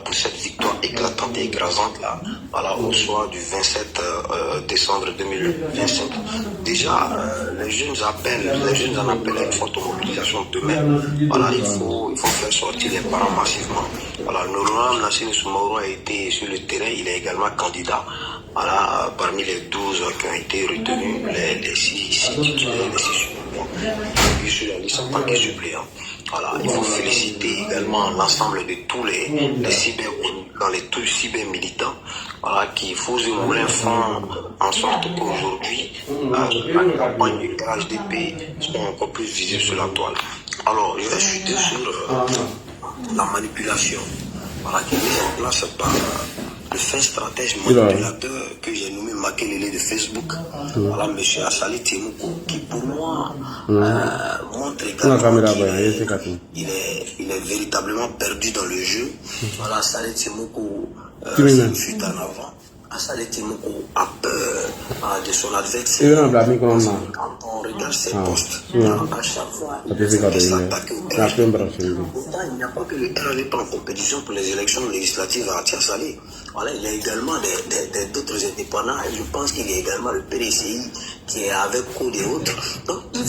pour cette victoire éclatante et écrasante au soir du 27 décembre 2025. Déjà, les jeunes en appellent à une forte mobilisation demain. Il faut faire sortir les parents massivement. Nouroulam Nassine Soumaoro a été sur le terrain, il est également candidat. Parmi les 12 qui ont été retenus, les 6 titulaires, les 6 moi. Et puis sur la liste en tant que suppléant. Voilà, il faut féliciter également l'ensemble de tous les cyber-militants, voilà, qui font en sorte qu'aujourd'hui, la campagne du RHDP soit encore plus visible sur la toile. Alors, je vais chuter sur la manipulation, voilà, qui est mise en place par le fin stratège manipulateur que j'ai nommé Makelele de Facebook, voilà, M. Assali Temoukou, qui pour moi montre également qu'il est véritablement perdu dans le jeu. Voilà, Assali Temoukou fuite en avant. Assali Temoukou a peur de son adversaire. Quand on regarde ses postes, à chaque fois, il s'attaque au RHDP. Pourtant, il n'y a pas que le RHDP en compétition pour les élections législatives à Tiassali. Voilà, il y a également d'autres indépendants et je pense qu'il y a également le PDCI qui est avec Code et autres. Donc il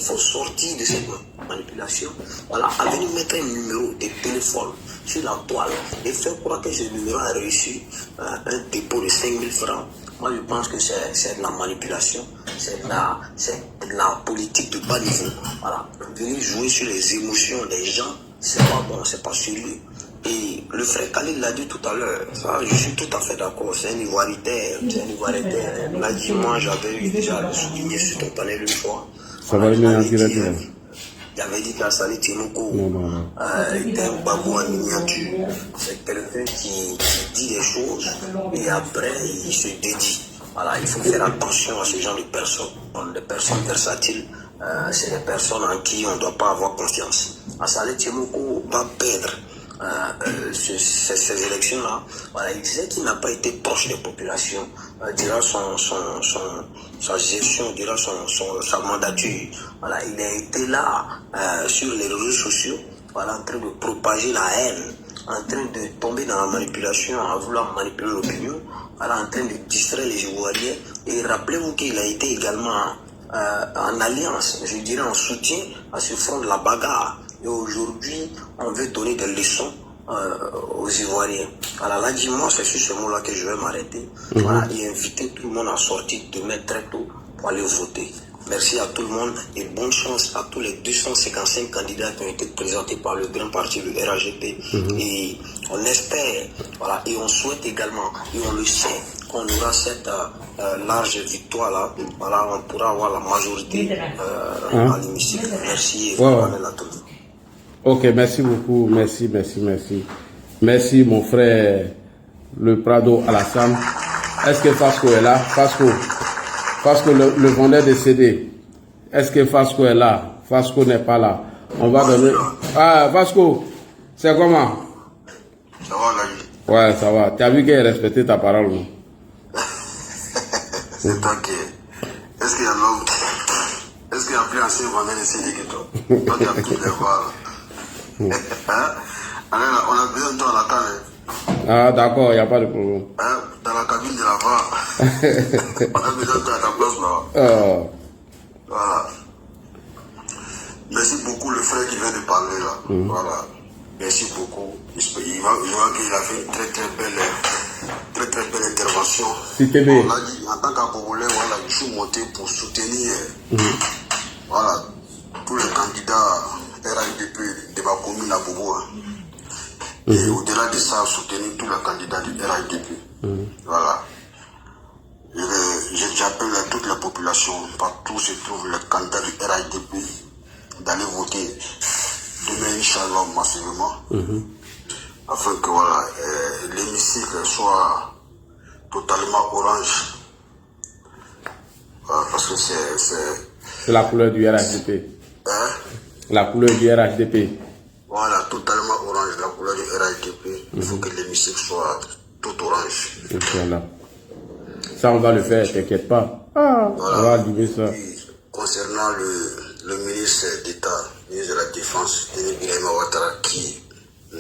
faut sortir de cette manipulation. Voilà, à venir mettre un numéro de téléphone sur la toile et faire croire que ce numéro a reçu un dépôt de 5 000 francs. Moi je pense que c'est de la manipulation, c'est de la politique de bas niveau. Voilà, venir jouer sur les émotions des gens, c'est pas bon, c'est pas sérieux. Et le frère Khalil l'a dit tout à l'heure, je suis tout à fait d'accord, c'est un Ivoiritaire, Là, moi j'avais eu déjà le souligner sur ton panel une fois. Ça va venir en direct. Il avait dit qu'Assali Temoukou était un babou en miniature. C'est quelqu'un qui dit des choses et après il se dédie. Voilà, il faut faire attention à ce genre de personnes. Des personnes versatiles, c'est des personnes en qui on ne doit pas avoir confiance. Assali Temoukou va perdre ces élections-là. Voilà, il disait qu'il n'a pas été proche des populations durant sa gestion, durant sa mandature. Voilà, il a été là sur les réseaux sociaux, voilà, en train de propager la haine, en train de tomber dans la manipulation, à vouloir manipuler l'opinion, voilà, en train de distraire les Ivoiriens. Et rappelez-vous qu'il a été également en alliance, je dirais en soutien à ce front de la bagarre. Et aujourd'hui, on veut donner des leçons aux Ivoiriens. Alors là, dis-moi, c'est sur ce mot-là que je vais m'arrêter. Voilà, et inviter tout le monde à sortir demain très tôt pour aller voter. Merci à tout le monde et bonne chance à tous les 255 candidats qui ont été présentés par le grand parti, le RHDP. Et on espère, voilà, et on souhaite également, et on le sait, qu'on aura cette large victoire-là. Voilà, on pourra avoir la majorité à l'hémicycle. Merci et bonne année à tout le monde. Ok, merci beaucoup, merci. Merci mon frère, le Prado Alassane. Est-ce que Fasco est là? Fasco, le vendeur de CD. Est-ce que Fasco est là? Fasco n'est pas là. On va donner... Ah, Fasco, c'est comment? Ça va, Nagui? Ouais, ça va. Tu as vu qu'il a respecté ta parole, non? C'est toi qui... Est-ce qu'il y a l'homme? Est-ce qu'il y a plus ancien vendeur de CD que toi? Toi, tu as pris les voir. Hein? Alors, on a besoin de toi à la canne. Ah, d'accord, il n'y a pas de problème. Hein? Dans la cabine de la VAR. On a besoin de toi à ta place là. Voilà. Merci beaucoup le frère qui vient de parler là. Voilà. Merci beaucoup. Je vois qu'il a fait une très belle intervention. On l'a dit, en tant qu'Abogolais, voilà, il faut monter pour soutenir voilà, tous les candidats RHDP de ma commune à Bobo. Et au-delà de ça, soutenir tous les candidats du RHDP. Voilà. J'appelle à toute la population, partout où se trouvent les candidats du RHDP, d'aller voter demain, Inch'Allah, massivement, afin que voilà, l'hémicycle soit totalement orange. Voilà, parce que c'est la couleur du RHDP. Hein? La couleur du RHDP. Voilà, totalement orange, la couleur du RHDP. Il faut que l'hémicycle soit tout orange. Inch'Allah. Ça, on va le faire, t'inquiète pas. Voilà. On va allumer ça. Puis, concernant le ministre d'État, ministre de la Défense, Ibrahima Ouattara, qui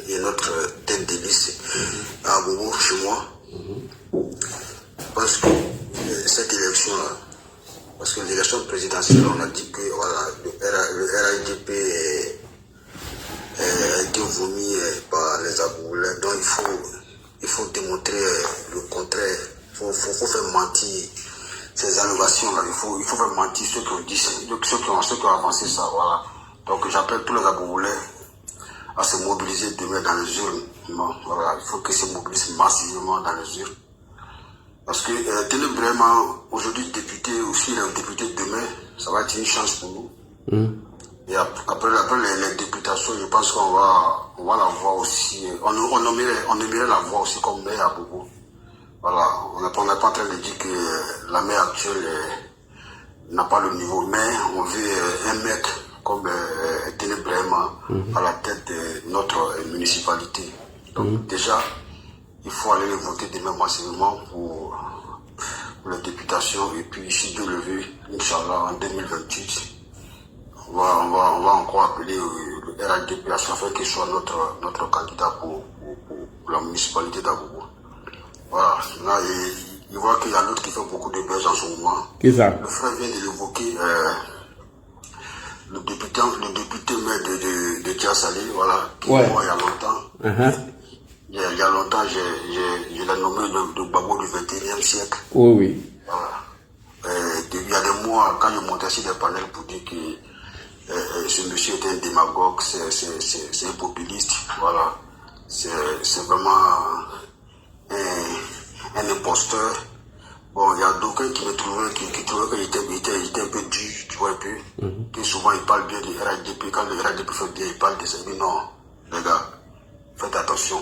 est notre tête de liste à Bobo, chez moi, parce que cette élection-là, parce que l'élection présidentielle, on a dit que voilà, le RHDP a été vomi par les Aboulais, donc il faut démontrer le contraire. Il faut faire mentir ces innovations-là. Il faut faire mentir ceux qui ont dit, ceux qui ont avancé ça. Voilà. Donc j'appelle tous les Aboulais à se mobiliser demain dans les urnes. Bon, voilà. Il faut qu'ils se mobilisent massivement dans les urnes. Parce que Ténébrement, aujourd'hui député, aussi les députés demain, ça va être une chance pour nous. Et après les députations, je pense qu'on va la voir aussi. On aimerait la voir aussi comme maire à Bobo. Voilà, on n'est pas en train de dire que la maire actuelle n'a pas le niveau, mais on veut un mec comme Ténébrement à la tête de notre municipalité. Donc déjà, il faut aller voter demain massivement pour les députations. Et puis, si Dieu le veut, Inch'Allah, en 2028, on va encore appeler le RADP afin qu'il soit notre candidat pour la municipalité d'Abobo. Voilà. Là, il voit qu'il y a l'autre qui fait beaucoup de buzz en ce moment. Qui ça? Le frère vient de l'évoquer, le député maire de Tiasalé, voilà, qui est mort il y a longtemps. Il y a longtemps, je l'ai nommé le Babo du 21e siècle. Oui. Voilà. Il y a des mois, quand je montais sur des panels pour dire que ce monsieur était un démagogue, c'est un populiste, voilà. C'est vraiment un imposteur. Bon, il y a d'aucuns qui me trouvaient, qui trouvaient qu'il était un peu dur, tu vois un peu. Que souvent il parle bien du RADP, quand le RADP fait bien, il parle de ça. Mais non, les gars, faites attention.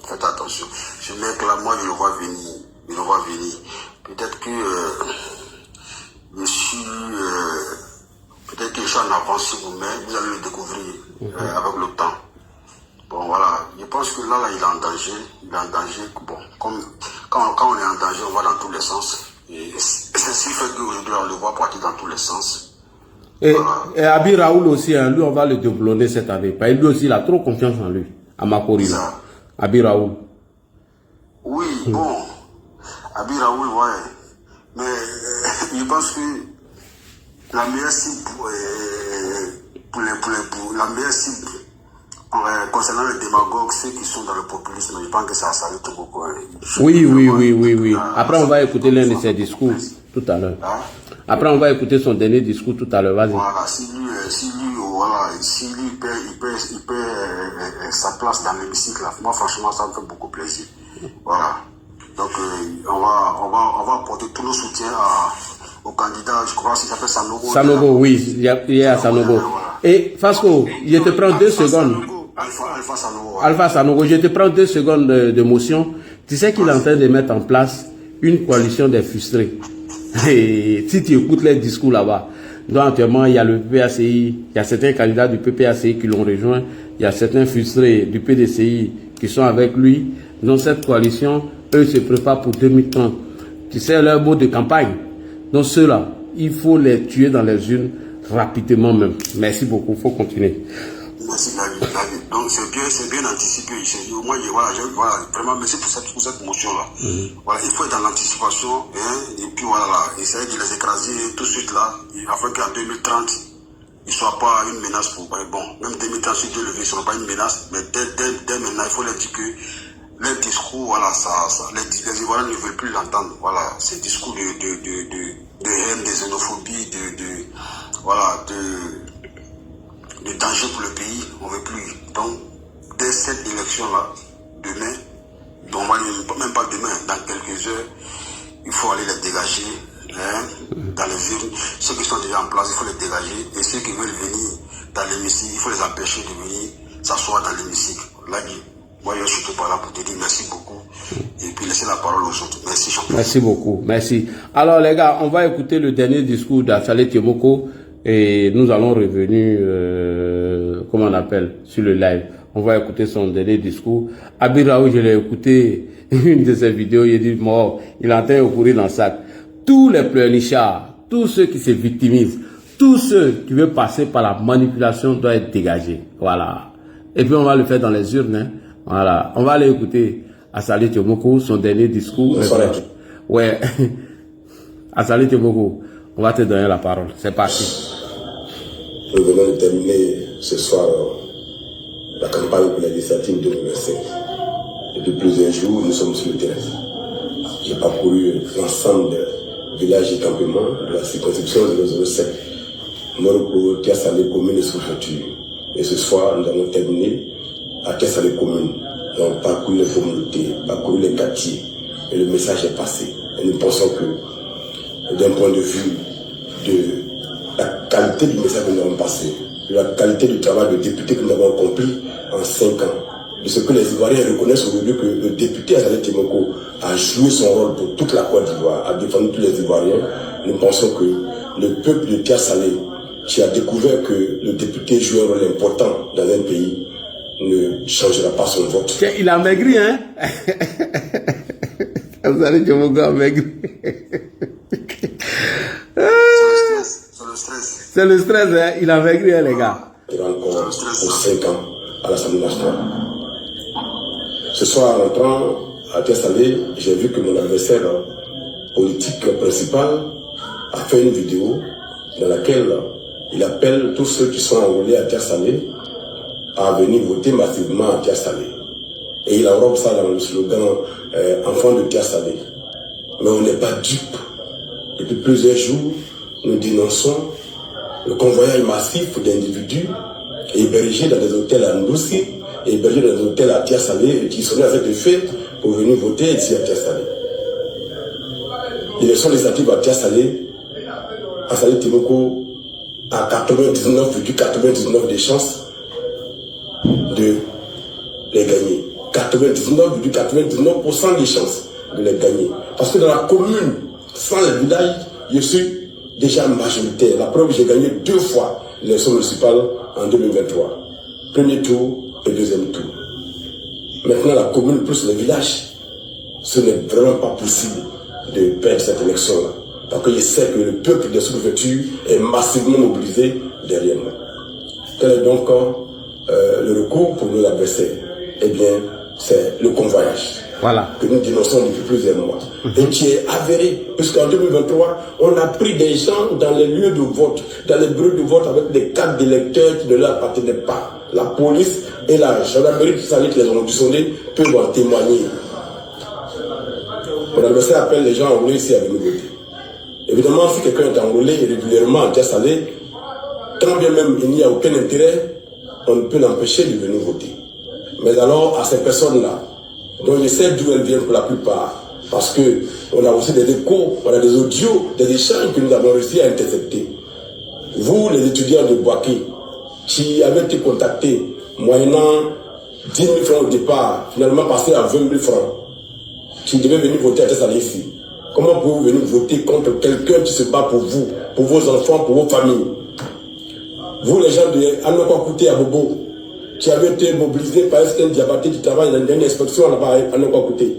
Faites attention. Ce mec-là, moi, je le vois venir. Peut-être que je suis en avance sur vous, mais vous allez le découvrir avec le temps. Bon, voilà. Je pense que là, il est en danger. Bon, comme quand on est en danger, on va dans tous les sens. Et c'est ce qui fait qu'aujourd'hui, on le voit partir dans tous les sens. Et Abi Raoul aussi, hein, lui, on va le déboulonner cette année. Parce que lui aussi, il a trop confiance en lui, à Makori. Abi Raoul. Oui, bon. Abi Raoul, ouais. Mais je pense que la meilleure cible la meilleure cible concernant les démagogues, ceux qui sont dans le populisme, je pense que ça s'arrête beaucoup. Oui. Après, on va écouter l'un de ses discours tout à l'heure. Après, on va écouter son dernier discours tout à l'heure. Vas-y. Voilà, si lui perd sa place dans l'hémicycle, moi, franchement, ça me fait beaucoup plaisir. Voilà. Donc, on va apporter tout le soutien au candidat, je crois, s'il s'appelle Sanogo. Sanogo, oui, il y a Sanogo. Voilà. Et Fasco, je te prends 2 secondes. Alpha Sanogo, je te prends 2 secondes de motion. Tu sais qu'il est en train de mettre en place une coalition des frustrés. Et si tu écoutes les discours là-bas, donc actuellement, il y a le PPACI, il y a certains candidats du PPACI qui l'ont rejoint, il y a certains frustrés du PDCI qui sont avec lui. Donc cette coalition, eux se préparent pour 2030. Tu sais, leur mot de campagne. Donc ceux-là, il faut les tuer dans les urnes rapidement même. Merci beaucoup, il faut continuer. Merci David. Donc c'est bien anticipé. Moi, voilà, vraiment merci pour cette motion-là. Voilà, il faut être dans l'anticipation, et puis voilà, essayer de les écraser tout de suite là, afin qu'en 2030, ils ne soient pas une menace pour... Bon, même 2030, si Dieu le veut, ils ne seront pas une menace, mais dès maintenant, il faut leur dire que les discours, voilà, les Ivoiriens ne veulent plus l'entendre. Voilà, ces discours de haine, de xénophobie, de danger pour le pays, on ne veut plus. Donc, dès cette élection-là, demain, même pas demain, dans quelques heures, il faut aller les dégager dans les urnes. Ceux qui sont déjà en place, il faut les dégager. Et ceux qui veulent venir dans l'hémicycle, il faut les empêcher de venir s'asseoir dans l'hémicycle. Là, moi, je suis pas là pour te dire merci beaucoup. Et puis laisser la parole aux autres. Merci, champion. Merci beaucoup. Merci. Alors, les gars, on va écouter le dernier discours d'Afale Tiomoko. Et nous allons revenir, comment on appelle, sur le live. On va écouter son dernier discours. Abi Raoul, je l'ai écouté, une de ses vidéos, il dit, mort, il est en train de courir dans le sac. Tous les pleurnichards, tous ceux qui se victimisent, tous ceux qui veulent passer par la manipulation doivent être dégagés. Voilà. Et puis on va le faire dans les urnes. Hein. Voilà. On va aller écouter Afale Tiomoko, son dernier discours. Ouais. Afale Tiomoko, on va te donner la parole. C'est parti. Nous venons de terminer ce soir la campagne pour la législative 2025. Depuis plusieurs jours, nous sommes sur le terrain. J'ai parcouru l'ensemble village et campement de la circonscription de 007, Moroko, Tiasalé, commune et sous-préfecture. Et ce soir, nous avons terminé à Tiasalé, commune. Nous avons parcouru les communautés, parcouru les quartiers, et le message est passé. Et nous pensons que, d'un point de vue de la qualité du message que nous avons passé, de la qualité du travail de député que nous avons accompli en 5 ans, de ce que les Ivoiriens reconnaissent aujourd'hui que le député Azali Temoko a joué son rôle pour toute la Côte d'Ivoire, a défendu tous les Ivoiriens, nous pensons que le peuple de Tiasalé, qui a découvert que le député joue un rôle important dans un pays, ne changera pas son vote. Il a maigri, hein? Azali Temoko a maigri. C'est le stress, hein? Il a maigri, hein, les gars. Il a encore pour 5 ans à l'Assemblée nationale. Ce soir, en entrant à Tiasalé, j'ai vu que mon adversaire politique principal a fait une vidéo dans laquelle il appelle tous ceux qui sont enrôlés à Tiasalé à venir voter massivement à Tiasalé. Et il enrobe ça dans le slogan enfant de Tiasalé. Mais on n'est pas dupes. Depuis plusieurs jours, nous dénonçons le convoyage massif d'individus hébergés dans des hôtels à Ndoussi, hébergés dans des hôtels à Tiasalé, qui sont à cet effet pour venir voter ici à Tiasalé. L'élection législative à Tiasalé, Azali Temoko a 99,99 des chances de les gagner. 99,99% des chances de les gagner. Parce que dans la commune, sans les villages, je suis déjà majoritaire. La preuve, j'ai gagné 2 fois l'élection municipale en 2023. Premier tour et deuxième tour. Maintenant, la commune plus les villages, ce n'est vraiment pas possible de perdre cette élection-là. Parce que je sais que le peuple de sous-préfecture est massivement mobilisé derrière moi. Quel est donc le recours pour nos adversaires? Eh bien, c'est le convoyage. Voilà. Que nous dénonçons depuis plusieurs mois. Et qui est avéré, puisqu'en 2023, on a pris des gens dans les lieux de vote, dans les bureaux de vote avec des cartes d'électeurs qui ne leur appartenaient pas. La police et la gendarmerie qui savait que les ont auditionnés peuvent en témoigner. Mon adversaire appelle les gens enrôlés ici à venir voter. Évidemment, si quelqu'un est enrôlé régulièrement à Tiasalé, quand bien même il n'y a aucun intérêt, on ne peut l'empêcher de venir voter. Mais alors, à ces personnes-là, dont je sais d'où elles viennent pour la plupart, parce qu'on a aussi des échos, on a des audios, des échanges que nous avons réussi à intercepter. Vous, les étudiants de Boaké, qui avez été contactés, moyennant 10 000 francs au départ, finalement passé à 20 000 francs, qui devaient venir voter à Tiasalé ici. Comment pouvez-vous venir voter contre quelqu'un qui se bat pour vous, pour vos enfants, pour vos familles? Vous, les gens de Anokwakouté à Bobo, qui avaient été mobilisés par un diabaté qui travaille dans une inspection à Anokwakouté,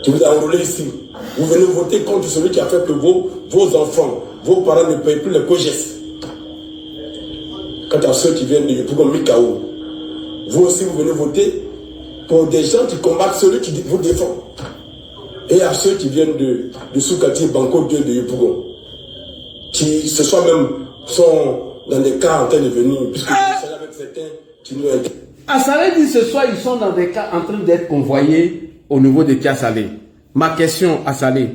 qui vous a enrôlé ici. Vous venez voter contre celui qui a fait que vos enfants, vos parents ne payent plus les COGES. Quant à ceux qui viennent de Yopougon Mikao, vous aussi vous venez voter pour des gens qui combattent celui qui vous défend. Et à ceux qui viennent de sous-quartier Banco 2 de Yopougon, qui ce soir même sont dans des cas en train de venir, puisque je suis avec certains qui nous intéressent. Azali dit ce soir, ils sont dans des cas en train d'être convoyés au niveau de Tiasalé. Ma question, Azali,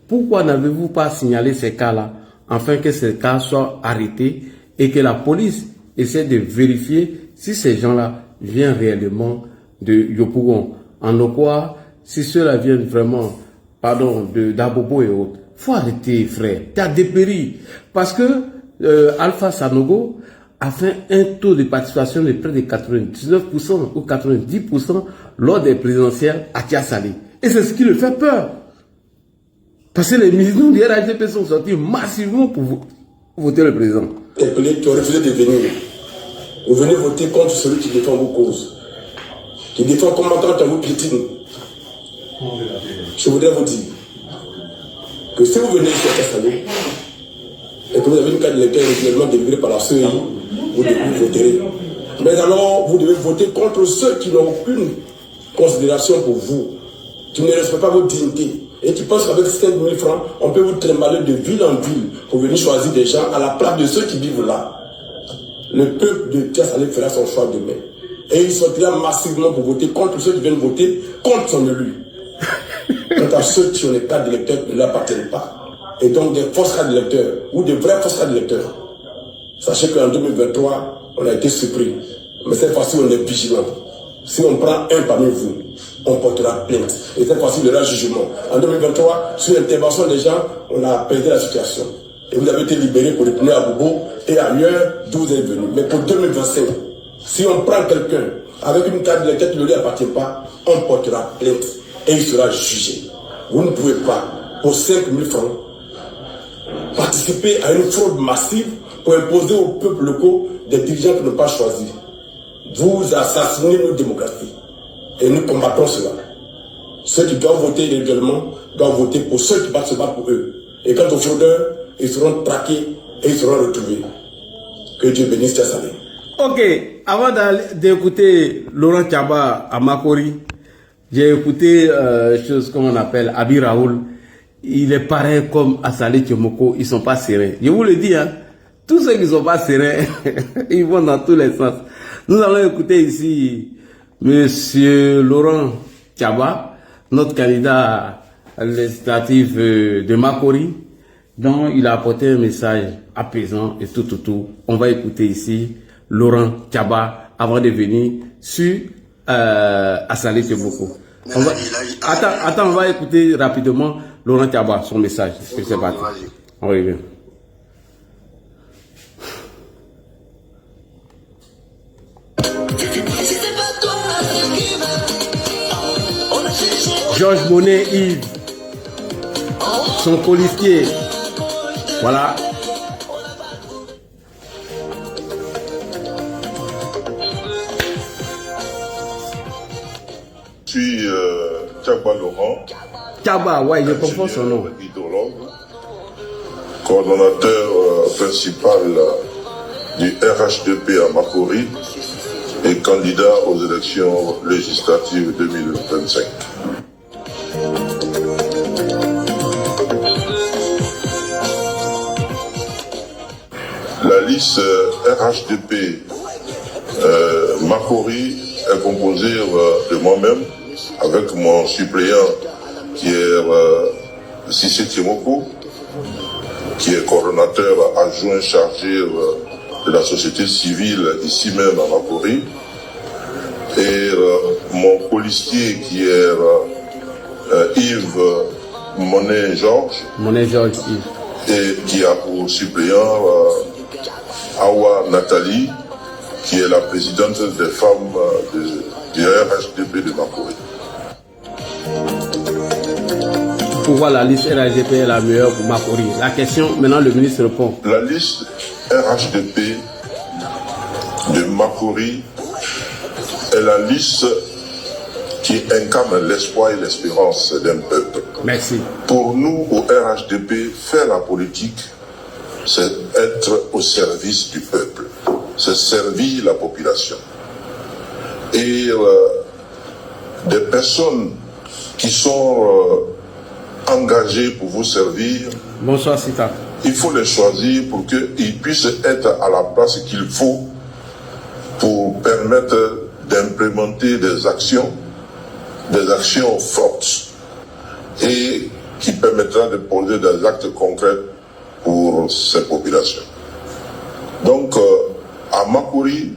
pourquoi n'avez-vous pas signalé ces cas-là, afin que ces cas soient arrêtés et que la police essaie de vérifier si ces gens-là viennent réellement de Yopougon? En quoi, si ceux-là viennent vraiment, pardon, d'Abobo et autres, faut arrêter, frère. Tu as dépéri. Parce que Alpha Sanogo a fait un taux de participation de près de 99% ou 90% lors des présidentielles à Tiasalé. Et c'est ce qui le fait peur. Parce que les militants du RHDP sont sortis massivement pour voter le président. Les qui ont refusé de venir. Vous venez voter contre celui qui défend vos causes. Qui défend comment quand on vous piétine. Je voudrais vous dire que si vous venez ici à Tiasalé et que vous avez une carte d'électeur régulièrement délivrée par la CEI, vous devez voter. Mais alors, vous devez voter contre ceux qui n'ont aucune considération pour vous, qui ne respectent pas votre dignité et qui pensent qu'avec 5 000 francs, on peut vous trimballer de ville en ville pour venir choisir des gens à la place de ceux qui vivent là. Le peuple de Tiasalé fera son choix demain. Et il sortira massivement pour voter contre ceux qui viennent voter contre son élu. Quant à ceux qui ont les cartes d'électeurs qui ne leur appartiennent pas. et donc des fausses cartes d'électeurs ou des vraies fausses cartes d'électeurs. Sachez qu'en 2023, on a été surpris. Mais cette fois-ci, on est vigilant. Si on prend un parmi vous, on portera plainte. Et cette fois-ci, il y aura jugement. En 2023, sur l'intervention des gens, on a apaisé la situation. Et vous avez été libéré pour retourner à Bobo et ailleurs d'où vous êtes venu. Mais pour 2025, si on prend quelqu'un avec une carte d'électeur qui ne lui appartient pas, on portera plainte et il sera jugé. Vous ne pouvez pas, pour 5 000 francs, participer à une fraude massive pour imposer aux peuples locaux des dirigeants qui n'ont pas choisi. Vous assassinez nos démocraties. Et nous combattons cela. Ceux qui doivent voter illégalement doivent voter pour ceux qui se battent pour eux. Et quant aux fraudeurs, ils seront traqués et ils seront retrouvés. Que Dieu bénisse Tchassalé. Ok, avant d'écouter Laurent Tchaba à Makori, j'ai écouté chose comme on appelle Abi Raoul. Il est pareil comme Assalé Tchomoko, ils sont pas sereins. Je vous le dis, hein, tous ceux qui sont pas sereins, ils vont dans tous les sens. Nous allons écouter ici Monsieur Laurent Tchaba, notre candidat législatif de Makori, dont il a apporté un message apaisant et tout. On va écouter ici Laurent Tchaba avant de venir sur Assalé Tchomoko. Attends, on va écouter rapidement Laurent Tchaba, son message. C'est parti. On revient. Georges Monet, Yves, son policier. Voilà. Je suis Tchaba Laurent. Tchaba, ouais, je comprends son nom. Hydrologue, coordonnateur principal du RHDP à Makori et candidat aux élections législatives 2025. La liste RHDP Makori est composée de moi-même avec mon suppléant qui est Cissé Tchomoko, qui est coordonnateur adjoint chargé de la société civile ici même à Makori, et mon policier qui est Yves Monet-Georges, et qui a pour suppléant Awa Nathalie, qui est la présidente des femmes du RHDP de Makori. Pourquoi la liste RHDP est la meilleure pour Makori? La question, maintenant le ministre répond. La liste RHDP de Makori est la liste qui incarne l'espoir et l'espérance d'un peuple. Merci. Pour nous, au RHDP, faire la politique, c'est être au service du peuple. C'est servir la population. Et des personnes qui sont engagées pour vous servir, bonsoir, Sita. Il faut les choisir pour qu'ils puissent être à la place qu'il faut pour permettre d'implémenter des actions fortes et qui permettra de poser des actes concrets pour ces populations. Donc, à Makori,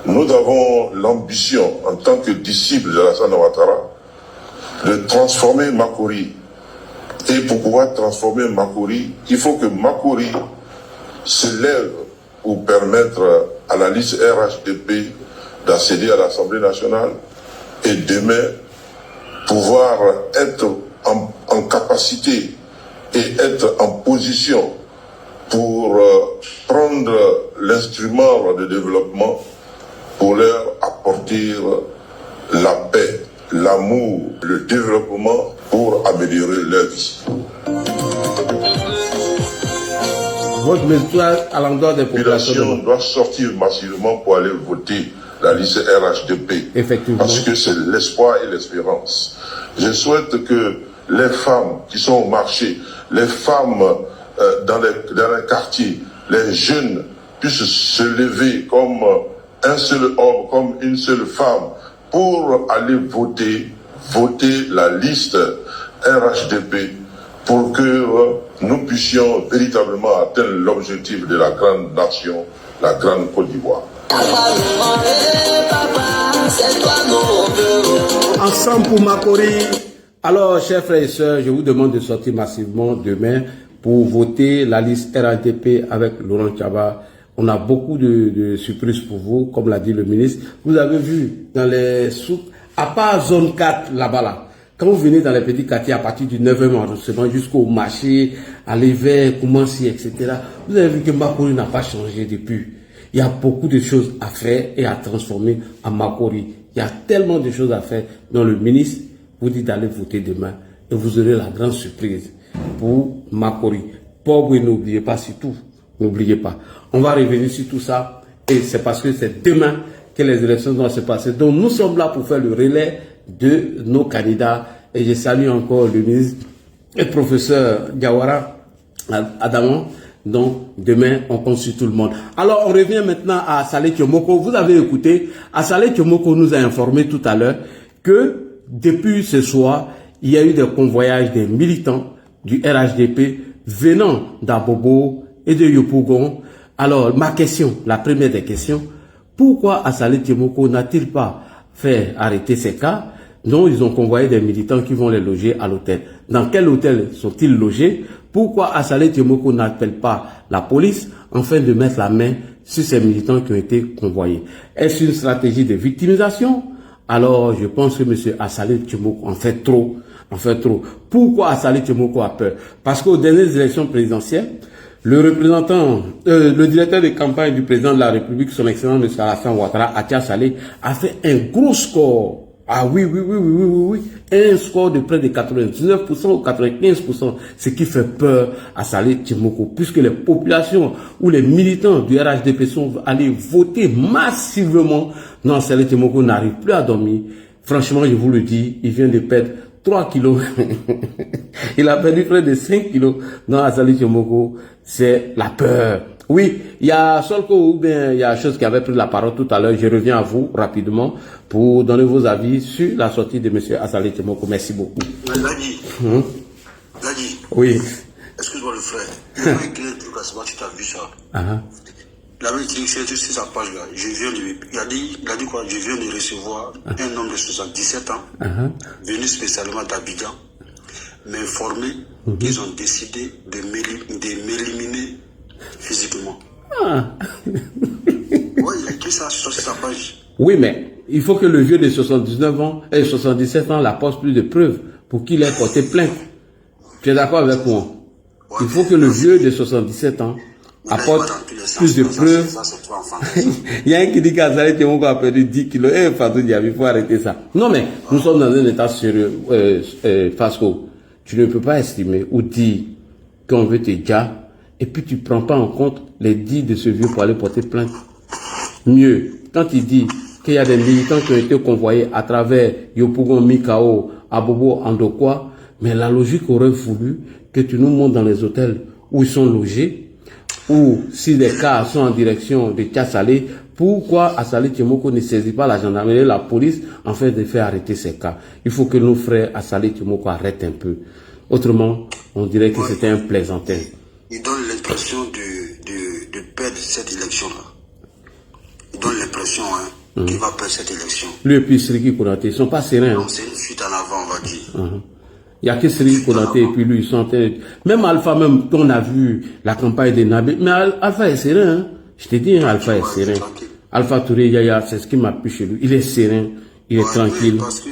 nous avons l'ambition, en tant que disciples d'Alassane Ouattara, de transformer Makori. Et pour pouvoir transformer Makori, il faut que Makori se lève pour permettre à la liste RHDP d'accéder à l'Assemblée nationale et demain pouvoir être en capacité et être en position pour prendre l'instrument de développement pour leur apporter la paix, l'amour, le développement pour améliorer leur vie. Votre message à l'endroit des populations doit sortir massivement pour aller voter la liste RHDP. Effectivement. Parce que c'est l'espoir et l'espérance. Je souhaite que les femmes qui sont au marché, les femmes dans les quartiers, les jeunes puissent se lever comme un seul homme, comme une seule femme, pour aller voter la liste RHDP, pour que nous puissions véritablement atteindre l'objectif de la grande nation, la grande Côte d'Ivoire. Ensemble pour Makori. Alors, chers frères et sœurs, je vous demande de sortir massivement demain pour voter la liste RHDP avec Laurent Tchaba. On a beaucoup de surprises pour vous, comme l'a dit le ministre. Vous avez vu dans les souks, à part zone 4 là-bas là, quand vous venez dans les petits quartiers à partir du 9e arrondissement jusqu'au marché, à l'hiver, Koumansi, etc., vous avez vu que Makori n'a pas changé depuis. Il y a beaucoup de choses à faire et à transformer à Makori. Il y a tellement de choses à faire. Donc le ministre vous dit d'aller voter demain et vous aurez la grande surprise pour Makori. Pauvre, n'oubliez pas surtout, n'oubliez pas. On va revenir sur tout ça et c'est parce que c'est demain que les élections doivent se passer. Donc nous sommes là pour faire le relais de nos candidats et je salue encore le ministre et le professeur Diawara Adamon. Donc demain on compte sur tout le monde. Alors on revient maintenant à Saleh Tchomoko. Vous avez écouté, Saleh Tchomoko nous a informé tout à l'heure que depuis ce soir il y a eu des convoyages des militants du RHDP venant d'Abobo et de Yopougon. Alors ma question, la première des questions, pourquoi Saleh Tchomoko n'a-t-il pas fait arrêter ces cas dont ils ont convoyé des militants qui vont les loger à l'hôtel? Dans quel hôtel sont-ils logés? Pourquoi Saleh Tchomoko n'appelle pas la police afin de mettre la main sur ces militants qui ont été convoyés? Est-ce une stratégie de victimisation? Alors je pense que M. Saleh Tchomoko en fait trop. Pourquoi Saleh Tchomoko a peur? Parce qu'aux dernières élections présidentielles, le directeur de campagne du président de la République, son excellence M. Alassane Ouattara, Atia Saleh, a fait un gros score. Ah oui. Un score de près de 99% ou 95%, ce qui fait peur à Saleh Tchomoko, puisque les populations ou les militants du RHDP sont allés voter massivement. Non, Saleh Tchomoko n'arrive plus à dormir. Franchement, je vous le dis, il vient de perdre 3 kilos. Il a perdu près de 5 kilos. Non, Saleh Tchomoko, c'est la peur. Oui, il y a Solko ou bien il y a chose qui avait pris la parole tout à l'heure. Je reviens à vous rapidement pour donner vos avis sur la sortie de M. Saleh Tchomoko. Merci beaucoup. Ladi, oui. Excuse-moi le frère. Il y a un client tu t'as vu ça. Il avait écrit sur sa page là. Il a dit quoi? Je viens de recevoir un homme de 77 ans venu spécialement d'Abidjan m'informer qu'ils ont décidé de m'éliminer physiquement. Oui, il a écrit ça sur sa page. Oui, mais il faut que le vieux de 79 ans et 77 ans n'apporte plus de preuves pour qu'il ait porté plainte. Tu es d'accord avec moi? Il faut que le vieux de 77 ans apporte plus de preuves. Il y a un qui dit qu'Azaleh Tchomoko a perdu 10 kilos. Eh, Fatou Diaby, il faut arrêter ça. Non, mais nous sommes dans un état sérieux. Fasco, tu ne peux pas estimer ou dire qu'on veut te dire et puis tu ne prends pas en compte les dits de ce vieux pour aller porter plainte. Mieux, quand il dit qu'il y a des militants qui ont été convoyés à travers Yopougon, Mikao, Abobo, Andokwa, mais la logique aurait voulu que tu nous montres dans les hôtels où ils sont logés, ou si les cas sont en direction de Tchassalé, pourquoi Saleh Tchomoko ne saisit pas la gendarmerie et la police en fait de faire arrêter ces cas? Il faut que nos frères à Saleh Tchomoko arrêtent un peu. Autrement, on dirait que c'était un plaisantin. Il donne l'impression de perdre cette élection-là. Il donne l'impression qu'il va perdre cette élection. Lui et puis Sriki Konaté, ils ne sont pas sereins. Non, c'est une fuite en avant, on va dire. Il n'y a que Sriki Konaté et puis lui, ils sont... Même Alpha, même, on a vu la campagne de Nabi, mais Alpha est serein. Je te dis, Alpha est serein. Alpha Touré Yaya, c'est ce qui m'a plu chez lui. Il est serein, il est tranquille. Oui, parce que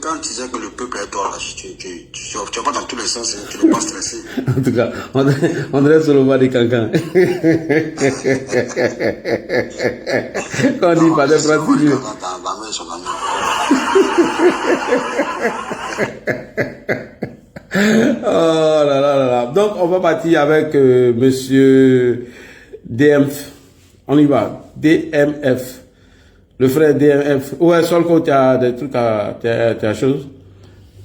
quand tu disais que le peuple est toi, tu vas pas dans tous les sens, tu n'es pas stressé. En tout cas, on dirait sur le bas des cancans. Quand on dit pas de pratique. Oh là là là là. Donc, on va partir avec monsieur DMF. On y va. DMF. Le frère DMF. Ouais, Solko, tu as des trucs à... Tu as chose.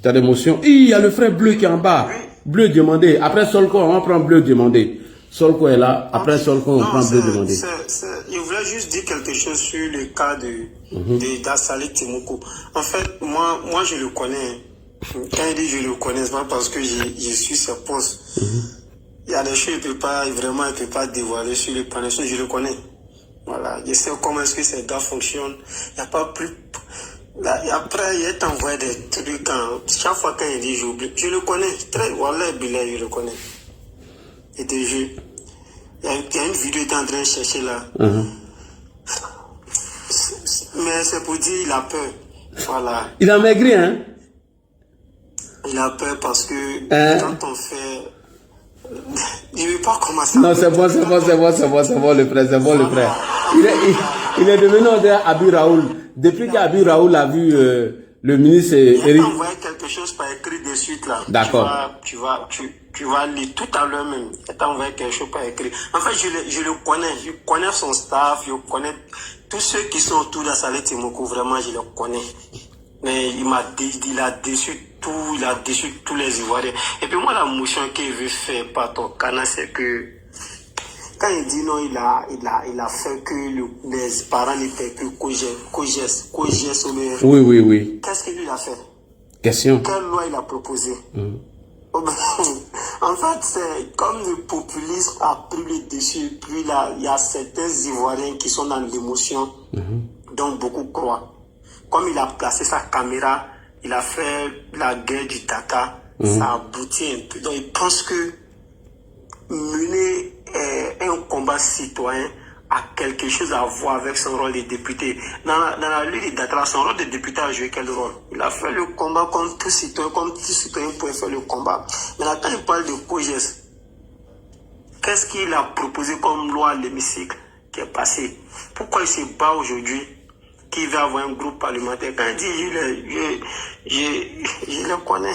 Tu as des motions. Il y a le frère Bleu qui est en bas. Bleu demandé. Après Solko, on va prendre Bleu demandé. Solko est là. Après Solko, on prend Bleu demandé. Je voulais juste dire quelque chose sur le cas de Saleh Tchomoko. En fait, moi, je le connais. Quand il dit je le connais, c'est pas parce que je suis sa poste. il y a des choses qu'il ne peut pas dévoiler sur le panel, je le connais. Voilà, je sais comment est-ce que ces gars fonctionnent. Il n'y a pas plus... Là, après, il est envoyé des trucs. Chaque fois qu'il dit j'oublie, je le connais. Wallah, Bilal, je le connais. Et te jure. Il y a une vidéo qui est en train de chercher là. Mais c'est pour dire il a peur. Voilà. Il a maigri, hein? Il a peur parce que quand on fait... Je ne veux pas commencer. Non, c'est bon, le frère, c'est bon, le frère. Il est devenu Abi Raoul. Depuis qu'Abi Raoul a vu le ministre Eric... Il a envoyé quelque chose par écrit de suite là. D'accord. Tu vas lire tout à l'heure même. Il t'a envoyé quelque chose par écrit. En fait, je le connais. Je connais son staff. Je connais tous ceux qui sont autour d'Assalé Timoko. Vraiment, je le connais. Mais il a déçu tous les Ivoiriens. Et puis moi, la motion qu'il veut faire par ton canal, c'est que quand il dit non, il a fait que les parents ne paient que COGES. Oui. Qu'est-ce qu'il lui a fait? Question. Quelle loi il a proposé? En fait, c'est comme le populisme a pris le dessus. Puis là, il y a certains Ivoiriens qui sont dans l'émotion, dont beaucoup croient. Comme il a placé sa caméra, il a fait la guerre du Dakar, ça aboutit un peu. Donc il pense que mener un combat citoyen a quelque chose à voir avec son rôle de député. Dans la lutte de Dakar, son rôle de député a joué quel rôle? Il a fait le combat comme tout citoyen pouvait faire le combat. Maintenant, quand il parle de COGES, qu'est-ce qu'il a proposé comme loi à l'hémicycle qui est passé? Pourquoi il se bat aujourd'hui? Qui va avoir un groupe parlementaire? Quand il dit, je le connais.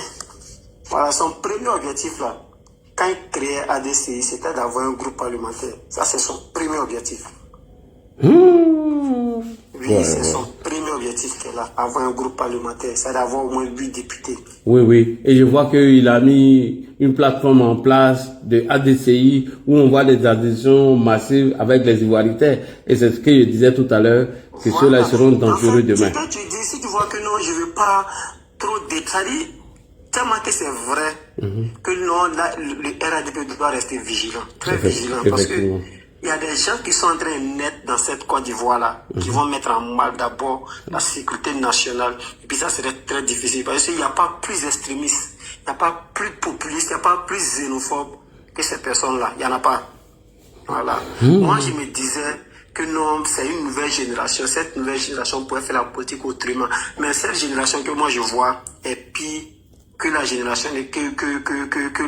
Voilà, son premier objectif là, quand il créait ADCI, c'était d'avoir un groupe parlementaire. Ça, c'est son premier objectif. Oui, c'est son premier objectif qu'elle a, avoir un groupe parlementaire. C'est d'avoir au moins 8 députés. Oui. Et je vois qu'il a mis une plateforme en place de ADCI où on voit des adhésions massives avec les Ivoiriens. Et c'est ce que je disais tout à l'heure, que ceux-là seront dangereux demain. Si tu vois que non, je ne veux pas trop détailler, tellement que c'est vrai que non, là, le RADP doit rester vigilant, très vigilant. Parce que il y a des gens qui sont en train de naître dans cette Côte d'Ivoire-là, qui vont mettre en mal d'abord la sécurité nationale. Et puis ça serait très difficile. Parce qu'il n'y a pas plus extrémiste, il n'y a pas plus populiste, il n'y a pas plus xénophobe que ces personnes-là. Il n'y en a pas. Voilà. Moi, je me disais que non, c'est une nouvelle génération. Cette nouvelle génération pourrait faire la politique autrement. Mais cette génération que moi je vois est pire que la génération que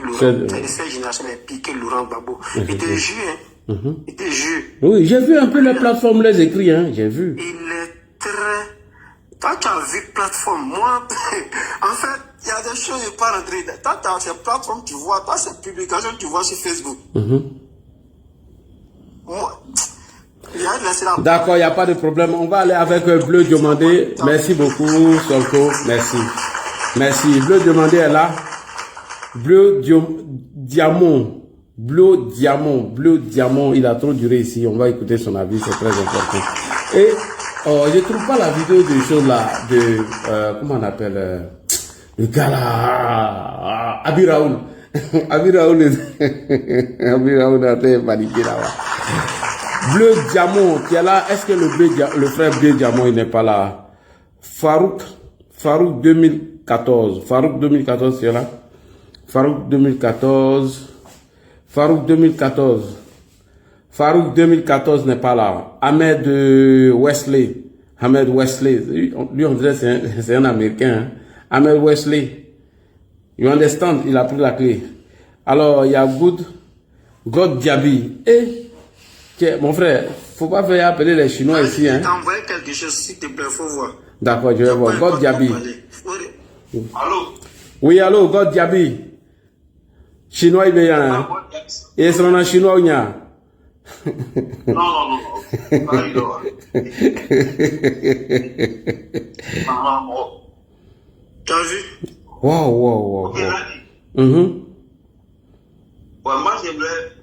Laurent. Cette génération est pire que Laurent Gbagbo. Il te jure, il te jure. Oui, j'ai vu un peu la plateforme, les écrits, hein, j'ai vu. Il est très... Toi, tu as vu plateforme. Moi, en fait, il y a des choses, je ne vais pas rentrer. Toi, tu as ces plateformes, tu vois. Toi, ces publications, tu vois sur Facebook. Moi... D'accord, il n'y a pas de problème. On va aller avec Bleu Diomandé. Merci beaucoup, Solko. Merci. Bleu Diomandé est là. Bleu Diamant. Il a trop duré ici. On va écouter son avis, c'est très important. Et je ne trouve pas la vidéo de choses là, comment on appelle le gars là, Abi Raoul. Abi Raoul a été paniqué là-bas. Bleu Diamant qui est là. Est-ce que le frère Bleu Diamant il n'est pas là? Farouk 2014. Farouk 2014 c'est là. Farouk 2014 n'est pas là. Ahmed Wesley. Lui on dirait c'est un Américain. Hein? Ahmed Wesley. You understand? Il a pris la clé. Alors il y a God Diaby. Mon frère, faut pas faire appeler les Chinois ici, hein. Je t'envoie quelque chose, s'il te plaît, faut voir. D'accord, je vais voir. God Diaby. Allô? Oui, allô, God Diaby. Chinois, il est là. Et c'est un Chinois, il y a. Non. Tu as vu? Wow. Ouais, moi, j'aimerais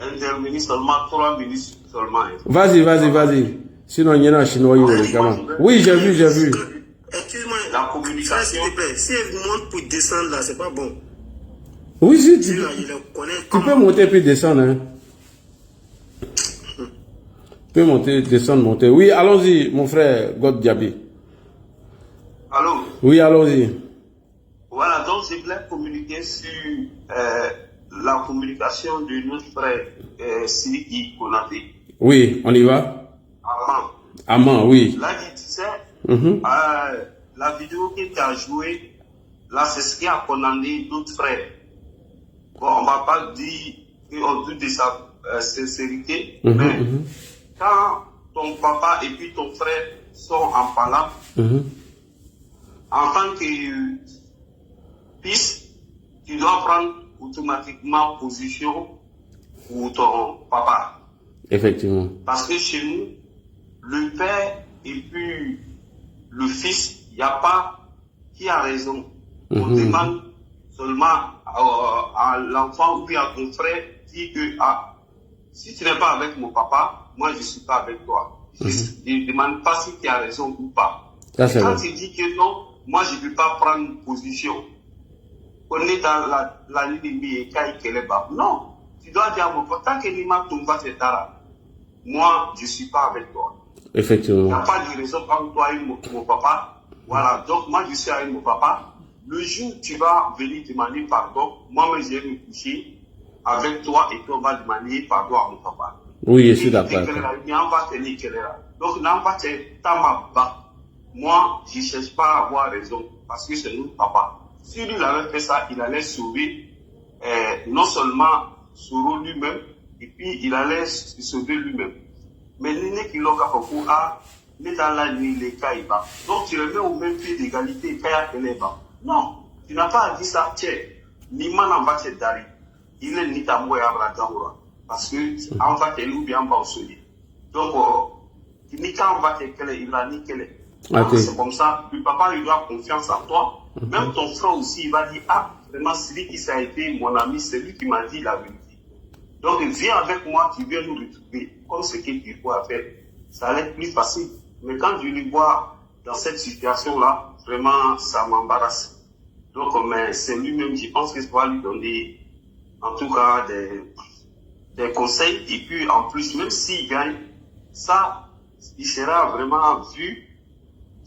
intervenir seulement 3 minutes seulement. Vas-y. Sinon, il y en a un Chinois, oui, j'ai vu. Excuse-moi, la communication. s'il te plaît, si elle monte pour descendre là, c'est pas bon. Oui, si, tu peux monter puis descendre. Hein. Tu peux monter, descendre, monter. Oui, allons-y, mon frère God Diaby. Allô? Oui, allons-y. Voilà, donc je voulais communiquer sur la communication de notre frère Sidiki Konaté. Oui, on y va. Aman, oui. Là, tu sais, la vidéo qu'il a jouée, là, c'est ce qui a condamné d'autres frères. Bon, on ne va pas dire qu'on doute de sa sincérité, mais quand ton papa et puis ton frère sont en palabre, en tant que fils, tu dois prendre automatiquement position pour ton papa. Effectivement. Parce que chez nous, le père et puis le fils, il n'y a pas qui a raison. On demande seulement à l'enfant ou bien à ton frère, dit que si tu n'es pas avec mon papa, moi je ne suis pas avec toi. Je ne demande pas si tu as raison ou pas. Ça, quand tu dis que non, moi je ne peux pas prendre position. On est dans la ligne et non, tu dois dire à mon papa, tant que Nima Tumba Fetara, moi je ne suis pas avec toi. Effectivement. Il n'y a pas de raison comme toi et mon papa. Voilà, donc moi je suis avec mon papa. Le jour où tu vas venir demander pardon, moi-même je vais me coucher avec toi et puis on va demander pardon à mon papa. Oui, je suis d'accord. Donc, moi, je ne cherche pas à avoir raison parce que c'est notre papa. Si lui avait fait ça, il allait sauver non seulement Soro lui-même, et puis il allait se sauver lui-même. Mais l'année qui l'a fait n'est dans la nuit les caïbas. Donc tu le mets au même pied d'égalité Kaya Keleba. Non, tu n'as pas dit ça, tiens, Nima n'en va te dari. Il est ni tamboy à Bradamura. Parce que en va te louper en bas au soleil. Donc, ni quand on va te kele, il va ni kele. C'est comme ça, le papa il doit confiance en toi. Même ton frère aussi, il va dire, ah, vraiment, celui qui ça a été mon ami, c'est lui qui m'a dit la vérité. Donc, viens avec moi, tu viens nous retrouver. Comme ce que tu vois faire, ça allait être plus facile. Mais quand je le vois dans cette situation-là, vraiment, ça m'embarrasse. Donc, mais c'est lui-même, je pense que je dois lui donner, en tout cas, des conseils. Et puis, en plus, même s'il gagne, ça, il sera vraiment vu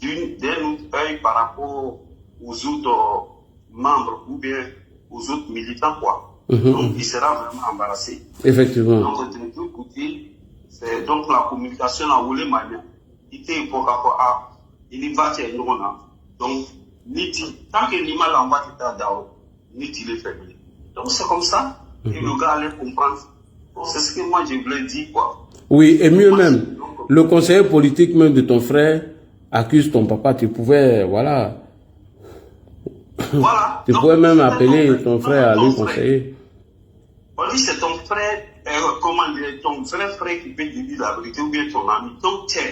d'un autre œil par rapport aux autres membres ou bien aux autres militants, quoi. Donc, il sera vraiment embarrassé. Effectivement. Donc, de deux côtés, c'est donc la communication à Oulé Mania. Il était pour rapport il va faire une ronde. Donc, tant que l'imam l'envoie à Dao, ni il est faible. Donc, c'est comme ça. Et le gars allait comprendre. Donc, c'est ce que moi, je voulais dire, quoi. Oui, et mieux même, le conseiller politique même de ton frère accuse ton papa. Tu pouvais, voilà. Tu pouvais même appeler ton frère à lui conseiller. On dit c'est ton frère, comment dire, ton frère qui peut te dire la vérité ou bien ton ami. Donc, tiens,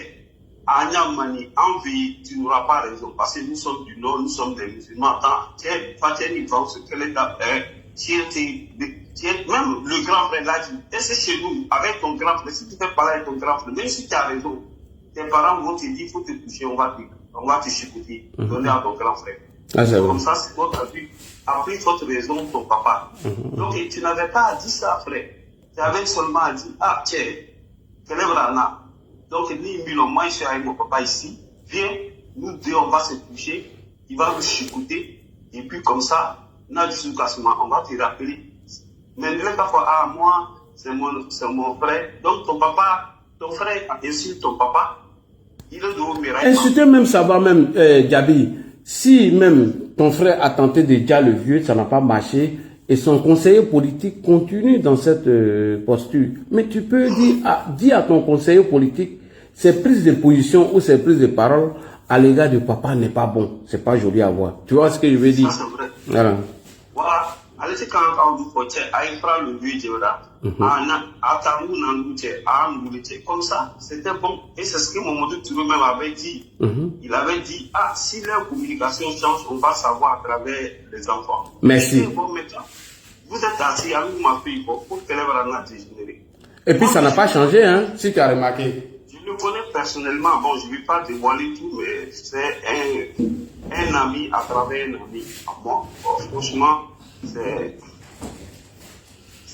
à Nyamani, en vie, tu n'auras pas raison parce que nous sommes du Nord, nous sommes des musulmans. Tiens, Fatih va se quel est même le grand frère l'a dit, et c'est chez nous, avec ton grand frère, si tu fais parler avec ton grand frère, même si tu as raison, tes parents vont te dire, il faut te coucher, on va te chicoter, donner à ton grand frère. Comme ça, c'est toi qui as appris votre raison, ton papa. Donc, tu n'avais pas à dire ça, frère. Tu avais seulement à dire, ah, tiens, quel est Rana? Donc, moi, je suis avec mon papa ici. Viens, nous deux, on va se coucher. Il va nous chicoter. Et puis, comme ça, on va te rappeler. Mais ne pas fois, ah, moi, c'est mon frère. Donc, ton frère insulte ton papa. Il est de miracle. Insulter même, ça va même, Diaby. Si même ton frère a tenté de dire le vieux, ça n'a pas marché, et son conseiller politique continue dans cette posture. Mais tu peux dire à ton conseiller politique, ses prises de position ou ses prises de parole à l'égard du papa n'est pas bon. C'est pas joli à voir. Tu vois ce que je veux dire? Ça, c'est vrai. Voilà. Voilà. Allez, c'est quand on vous faut il prend le vieux là. Comme ça, c'était bon. Et c'est ce que Mamadou Touré même avait dit. Il avait dit, ah, si leur communication change, on va savoir à travers les enfants. Merci. Bon, maintenant, vous êtes assis avec ma fille pour qu'elle ait dégénéré. Et puis ça n'a pas changé, hein, si tu as remarqué. Je le connais personnellement. Bon, je ne vais pas dévoiler tout, mais c'est un ami à travers un ami à moi. Bon, franchement,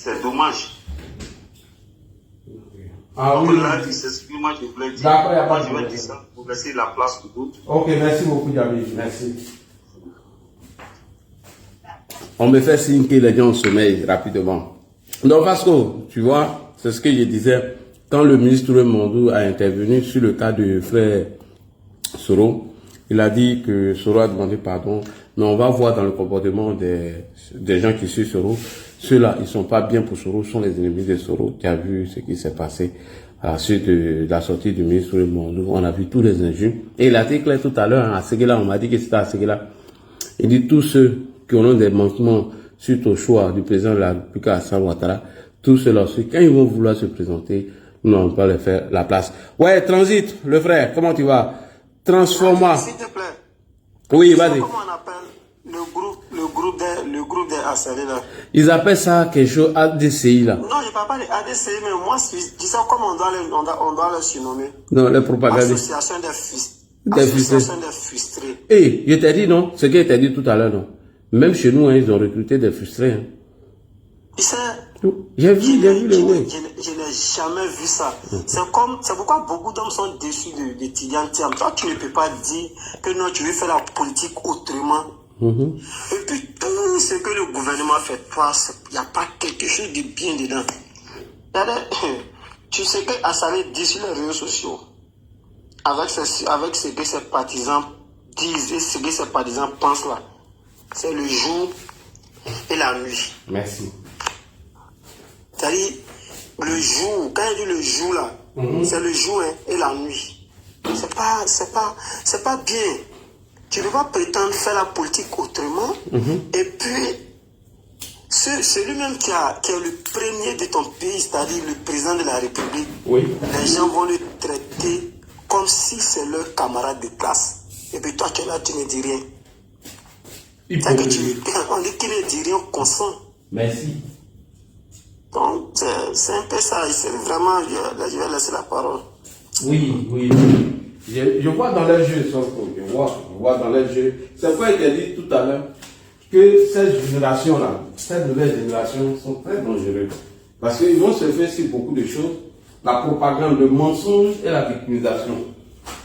c'est dommage. Ah donc oui. là, il s'exprime, moi je voulais dire. D'accord, il n'y a pas de Je vais problème. dire ça pour laisser la place pour d'autres. Ok, merci beaucoup, Jamil. Merci. On me fait signe que les gens sommeillent rapidement. Donc, Vasco, tu vois, c'est ce que je disais. Quand le ministre Mondou a intervenu sur le cas du frère Soro, il a dit que Soro a demandé pardon, mais on va voir dans le comportement des gens qui suivent Soro. Ceux-là, ils sont pas bien pour Soro, sont les ennemis de Soro. Tu as vu ce qui s'est passé à la suite de la sortie du ministre Mondou. On a vu tous les injures. Et il a été clair tout à l'heure, à Séguéla, on m'a dit que c'était à Séguéla. Il dit tous ceux qui ont des manquements suite au choix du président de la République Alassane Ouattara, tous ceux-là aussi, quand ils vont vouloir se présenter, nous n'allons pas leur faire la place. Ouais, Transit, le frère, comment tu vas? Transforma. S'il te plaît. Oui, vas-y. Comment on appelle le groupe des harcelés là? Ils appellent ça quelque chose ADCI là. Non, je ne parle pas de ADCI, mais moi, je dis ça comme on doit le surnommer. Non, les propagandistes. Association des frustrés. Eh, je t'ai dit non, ce que je t'ai dit tout à l'heure non. Même chez nous, hein, ils ont recruté des frustrés. Hein. J'ai vu les ouais. Je n'ai jamais vu ça. C'est pourquoi beaucoup d'hommes sont déçus de Tidiane Thiam. Toi, tu ne peux pas dire que non, tu veux faire la politique autrement. Et puis, tout ce que le gouvernement fait, toi, il n'y a pas quelque chose de bien dedans. Tu sais que Assalé dit sur les réseaux sociaux, avec ce que ses partisans disent et ce que ses partisans pensent là, c'est le jour et la nuit. Merci. C'est-à-dire, le jour, quand il dit le jour là, c'est le jour et la nuit. C'est pas bien. Tu ne peux pas prétendre faire la politique autrement. Et puis, celui-même qui est le premier de ton pays, c'est-à-dire le président de la République, les gens vont le traiter comme si c'est leur camarade de classe. Et puis toi, tu es là, tu ne dis rien. On dit qu'il ne dit rien consent. Merci. Donc, c'est un peu ça. C'est vraiment, je vais laisser la parole. Oui. Je vois dans les jeux, je vois dans les jeux. C'est pourquoi il a dit tout à l'heure que cette génération-là, cette nouvelle génération sont très dangereuses. Parce qu'ils vont se faire sur beaucoup de choses. La propagande, le mensonge et la victimisation.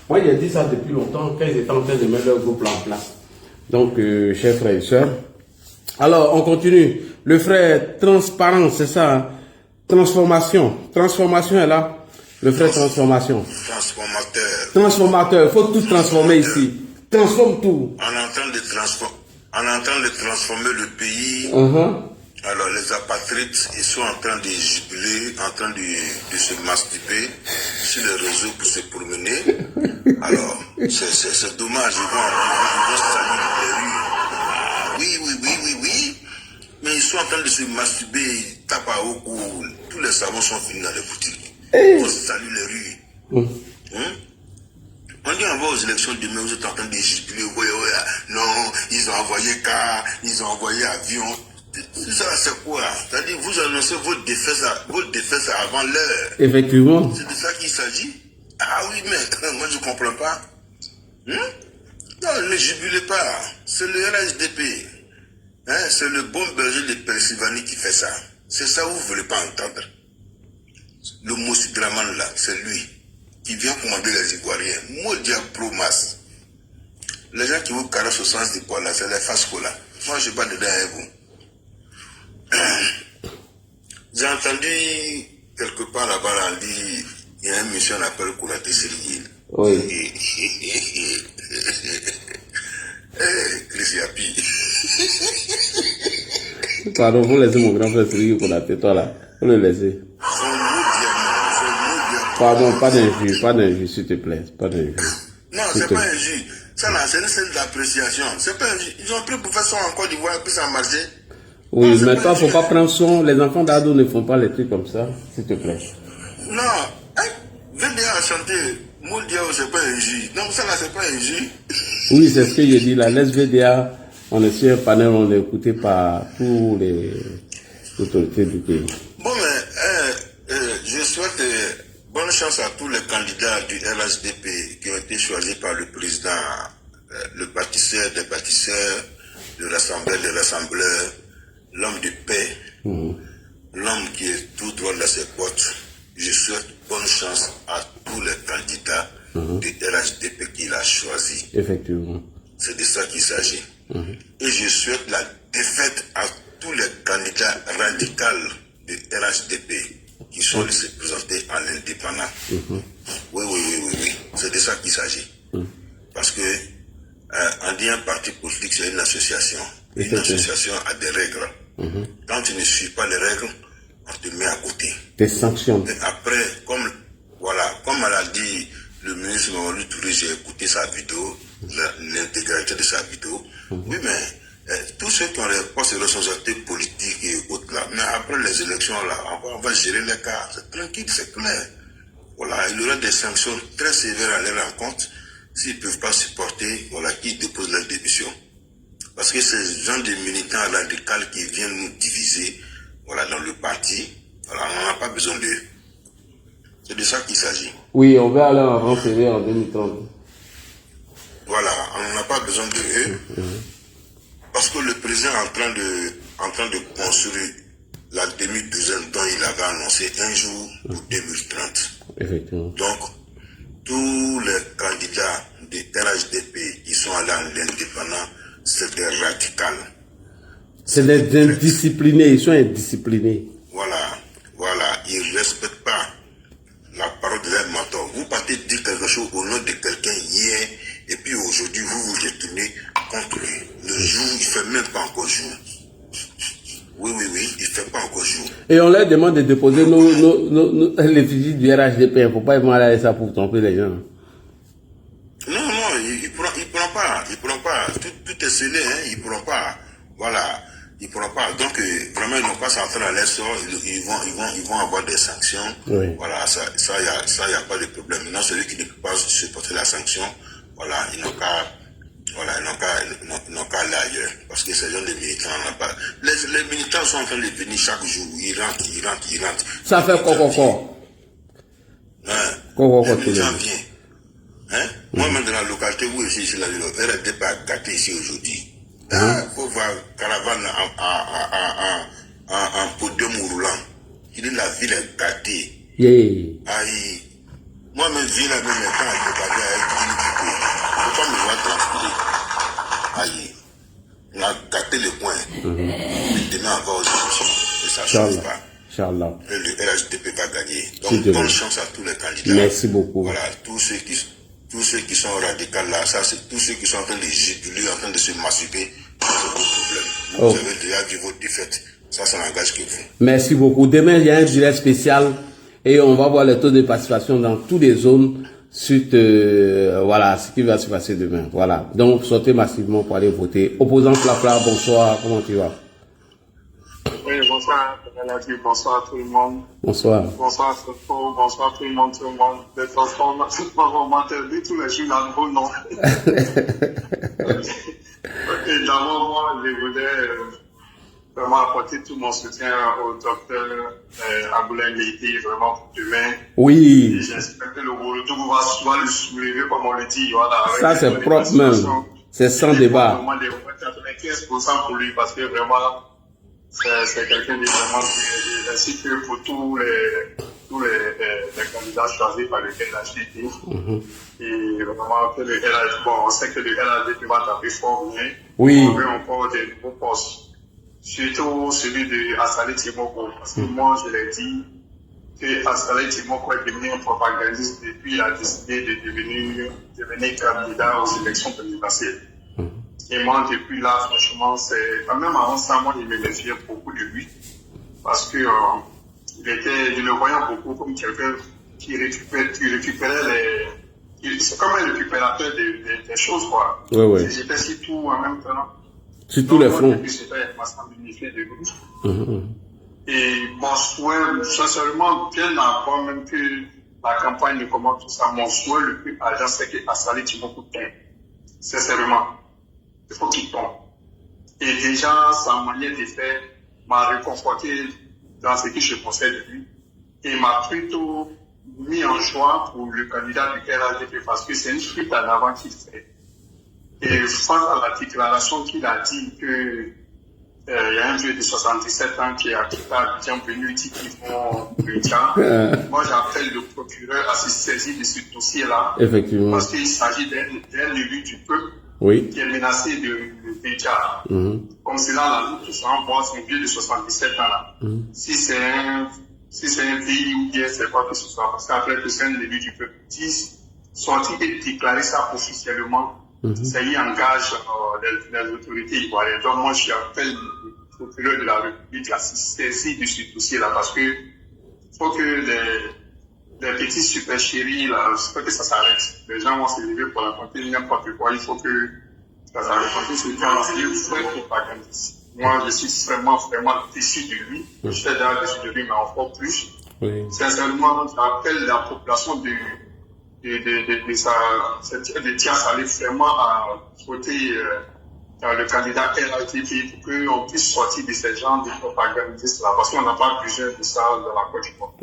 Moi, j'ai dit ça depuis longtemps, quand ils étaient en train de mettre leur groupe en place. Donc, chers frères et sœurs. Alors, on continue. Le frère transparent, c'est ça. Hein? Transformation. Transformation est là. Le frère transformation. Transformateur. Il faut tout transformer ici. Transforme tout. On est en train de transformer le pays. Alors, les apatrides, ils sont en train de jubiler, en train de se masturber sur les réseaux pour se promener. Alors, c'est dommage. Ils vont salir les rues. Oui. Mais ils sont en train de se masturber, ils tapent à haut cou. Tous les savons sont finis dans les boutiques. Ils vont salir les rues. On dit on va aux élections demain, vous êtes en train de jubiler. Non, ils ont envoyé car, ils ont envoyé avion. Ça, c'est quoi? C'est-à-dire, vous annoncez votre défaite avant l'heure. Effectivement. C'est de ça qu'il s'agit? Ah oui, mais moi je ne comprends pas. Non, ne jubilez pas. C'est le LHDP. C'est le bon berger de Pennsylvanie qui fait ça. C'est ça que vous ne voulez pas entendre. Le Moussi Draman là, c'est lui qui vient commander les Ivoiriens. Modia Promas. Les gens qui vous caressent au sens du poil là, c'est les Fasco là. Moi je ne suis pas dedans avec vous. J'ai entendu quelque part là-bas, on dit, il y a un monsieur qu'on appelle Kouraté Sérigil. Oui. Chris Yapi. Pardon, vous laissez mon grand frère Sérigil Kouraté, toi là. Vous le laissez. Pardon, pas d'injure, s'il te plaît. Pas d'injure. Non, c'est pas injure. Ça là, c'est une scène d'appréciation. C'est pas injure. Ils ont pris pour faire ça en Côte d'Ivoire, puis ça a marché. Oui, non, mais toi, il ne faut pas prendre son. Les enfants d'ado ne font pas les trucs comme ça, s'il te plaît. Non, VDA a chanté, Moudia, c'est pas injure. Non, ça là, c'est pas injure. Oui, c'est ce que j'ai dit. La VDA, on est sur un panel, on est écouté par tous les autorités du pays. Bon, mais je souhaite bonne chance à tous les candidats du LHDP qui ont été choisis par le président, le bâtisseur des bâtisseurs, le rassembleur des rassembleurs, l'homme de paix. l'homme qui est tout droit dans ses bottes, je souhaite bonne chance à tous les candidats du RHDP qu'il a choisi. Effectivement. C'est de ça qu'il s'agit. Et je souhaite la défaite à tous les candidats radicaux du RHDP qui sont laissés présenter en indépendant. Oui. C'est de ça qu'il s'agit. Parce que on dit un parti politique, c'est une association. Une association a des règles. Quand tu ne suis pas les règles, on te met à côté. Des sanctions. Et après, comme elle a dit le ministre Mamadou Touré, j'ai écouté sa vidéo, l'intégralité de sa vidéo. Oui, mais tous ceux qui ont les postes de responsabilité politique et autres là, mais après les élections là, on va gérer les cas. C'est tranquille, c'est clair. Voilà, il y aura des sanctions très sévères à leur encontre. S'ils ne peuvent pas supporter, voilà, qu'ils déposent leur démission. Parce que ces gens de militants radicaux qui viennent nous diviser, voilà, dans le parti, voilà, on n'en a pas besoin d'eux. C'est de ça qu'il s'agit. Oui, on va aller en renseigner en 2030. Voilà, on n'a pas besoin d'eux. Parce que le président est en train de construire la demi-douzaine dont il avait annoncé un jour pour 2030. Effectivement. Donc, tous les candidats du RHDP qui sont allés à l'indépendant, c'est des radicaux. C'est des indisciplinés, ils sont indisciplinés. Voilà, ils ne respectent pas la parole de leur mentor. Vous partez dire quelque chose au nom de quelqu'un hier, et puis aujourd'hui, vous vous retournez contre lui. Le jour, il ne fait même pas encore jour. Oui, il ne fait pas encore jour. Et on leur demande de déposer les fusils du RHDP. Il ne faut pas aller ça pour tromper les gens. Non, il ne prend pas. Tout est scellé, hein, il ne prend pas. Voilà, il ne prend pas. Donc, vraiment, ils n'ont pas s'entrer à leur sort. Ils vont avoir des sanctions. Oui. Voilà, ça, il n'y a pas de problème. Maintenant, celui qui ne peut pas supporter la sanction, voilà, ils n'ont qu'à aller ailleurs. Parce que ces gens de militants, les militants sont en train de venir chaque jour. Ils rentrent. Ça fait quoi? Les militants viennent. Hein? Moi-même, dans la localité où je suis, le RHDP a gâté ici aujourd'hui. Il faut voir caravane en podium roulant. Il dit la ville est gâtée. Aïe. Moi-même, ville la même temps, il ne faut pas me voir transpirer. Aïe. On a gâté le coin. Demain, on va aux élections. Et ça ne change pas. Inch'Allah. Et le RHDP va gagner. Donc, bonne chance à tous les candidats. Merci beaucoup. Voilà, tous ceux qui sont radicaux là, ça c'est tous ceux qui sont en train de jubiler, en train de se masturber, c'est vos problèmes. Vous avez déjà vu votre défaite. Ça n'engage que vous. Merci beaucoup. Demain, il y a un direct spécial et on va voir le taux de participation dans toutes les zones suite, voilà, ce qui va se passer demain. Voilà. Donc, sortez massivement pour aller voter. Opposant Flafla, bonsoir. Comment tu vas? Oui, bonsoir, bonsoir tout le monde. Bonsoir. Bonsoir, Sofo, bonsoir tout le monde. Les transformateurs m'interdit tous les jours dans le beau nom. Et d'abord, moi, je voudrais vraiment apporter tout mon soutien au docteur Aboulaye Leïté, vraiment pour demain. Oui. J'espère que le retour va le soulever, comme on le dit. Voilà, ça, c'est propre même. C'est sans débat. Vraiment, 95% pour lui, parce que vraiment, c'est quelqu'un de vraiment ainsi que pour tous les candidats choisis par lequel il a chuté. Et vraiment, que on sait que le RHDP va taper fort, mais on veut encore des nouveaux postes. Surtout celui de Assalé Timoko, parce que moi, je l'ai dit que Assalé Timoko est devenu un propagandiste depuis il a décidé de devenir candidat aux élections présidentielles. Et moi, depuis là, franchement, c'est, même avant ça, moi, je me méfiais beaucoup de lui. Parce que, je le voyais beaucoup comme quelqu'un qui récupérait c'est comme un récupérateur des choses, quoi. J'étais sur tout en même temps. Sur tous les fronts. J'étais massivement de lui. Et mon souhait, sincèrement, bien avant même que la campagne ne commence tout ça, mon souhait le plus urgent, c'est que Assalé Timoko tombe. Sincèrement. Il faut qu'il tombe. Et déjà, sa manière de faire m'a réconforté dans ce que je pensais de lui. Et m'a plutôt mis en joie pour le candidat du RHDP parce que c'est une fuite en avant qu'il fait. Et face à la déclaration qu'il a dit que Il y a un vieux de 77 ans qui est à Abidjan venu dire qu'ils font le dia. Moi, j'appelle le procureur à se saisir de ce dossier-là. Effectivement. Parce qu'il s'agit d'un élu du peuple qui est menacé de dia. Comme cela, là, nous tous en voit son vieux de 77 ans là. Si c'est un pays ou bien c'est quoi que ce soit, parce qu'après que c'est un élu du peuple, sortir et déclarer ça officiellement, ça y engage les autorités ivoiriennes. Donc moi, j'appelle le procureur de la République à se saisir de ce dossier-là parce que faut que les petits super chéris, là, il faut que ça s'arrête. Les gens vont se lever pour raconter n'importe quoi. Il faut que ça s'arrête. Ce temps-là, c'est un vrai propagandiste. Moi, je suis vraiment déçu de lui. Je suis déjà déçu de lui, mais encore plus. Sincèrement, j'appelle la population de Tias aller vraiment à voter le candidat RATP pour qu'on puisse sortir de ces gens de propagandistes là, parce qu'on n'a pas besoin de ça dans la Côte d'Ivoire.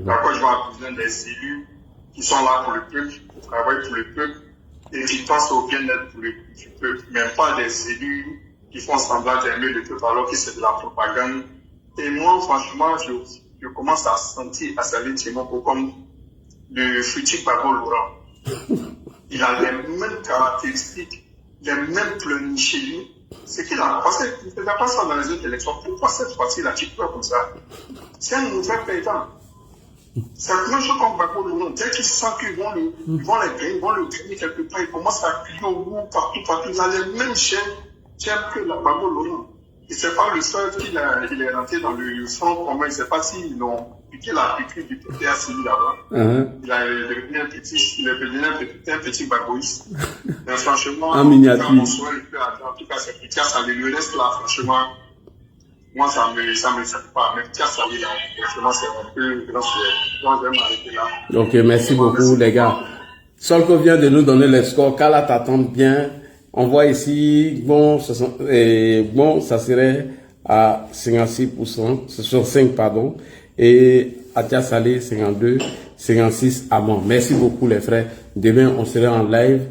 La Côte d'Ivoire a besoin des élus qui sont là pour le peuple, qui travaillent pour le peuple et qui pensent au bien-être du peuple, même pas des élus qui font semblant d'aimer le peuple alors que c'est de la propagande. Et moi, franchement, je commence à sentir à Salim Tchemoko comme le futur Gbagbo Laurent. Il a les mêmes caractéristiques, les mêmes pleurs chez lui. C'est qu'il a passé, il n'a pas ça dans les autres élections. Pourquoi cette fois-ci il a dit comme ça? C'est un mauvais paysan. C'est la même chose comme Gbagbo Laurent. Dès qu'il sent qu'ils vont le gagner quelque part, il commence à crier au bout, partout. Il a les mêmes chaînes que la Gbagbo Laurent. Et c'est pas le seul qu'il est rentré dans le front commun. Je ne sais pas s'ils l'ont piqué la piqûre du PTACI là-bas. Il est devenu un petit bagoïste. Mais franchement, en miniature. En tout cas, c'est Tias Salé. Le reste là, franchement, moi ça me fait pas. Mais Tias Salé là, franchement, c'est un peu grand. Moi, je vais m'arrêter là. Ok, merci beaucoup les gars. Solko vient de nous donner les scores. Kala t'attend bien. On voit ici, bon, ça serait à 56%, 65, pardon, et Atia Salé, 52, 56 à moi. Merci beaucoup, les frères. Demain, on sera en live.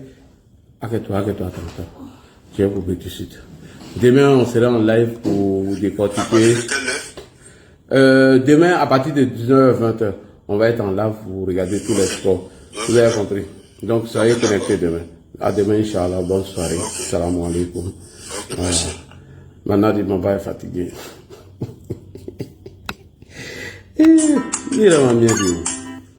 Attends. Je vais vous mettre tout de suite. Demain, on sera en live pour décortiquer. Demain, à partir de 19h-20h, on va être en live pour regarder tous les scores. Vous avez compris. Donc, soyez connectés demain. À demain, Inch'Allah. Bonne soirée. Salam alaikum. Voilà. Maintenant, mon père est fatigué. Il est vraiment bien dit.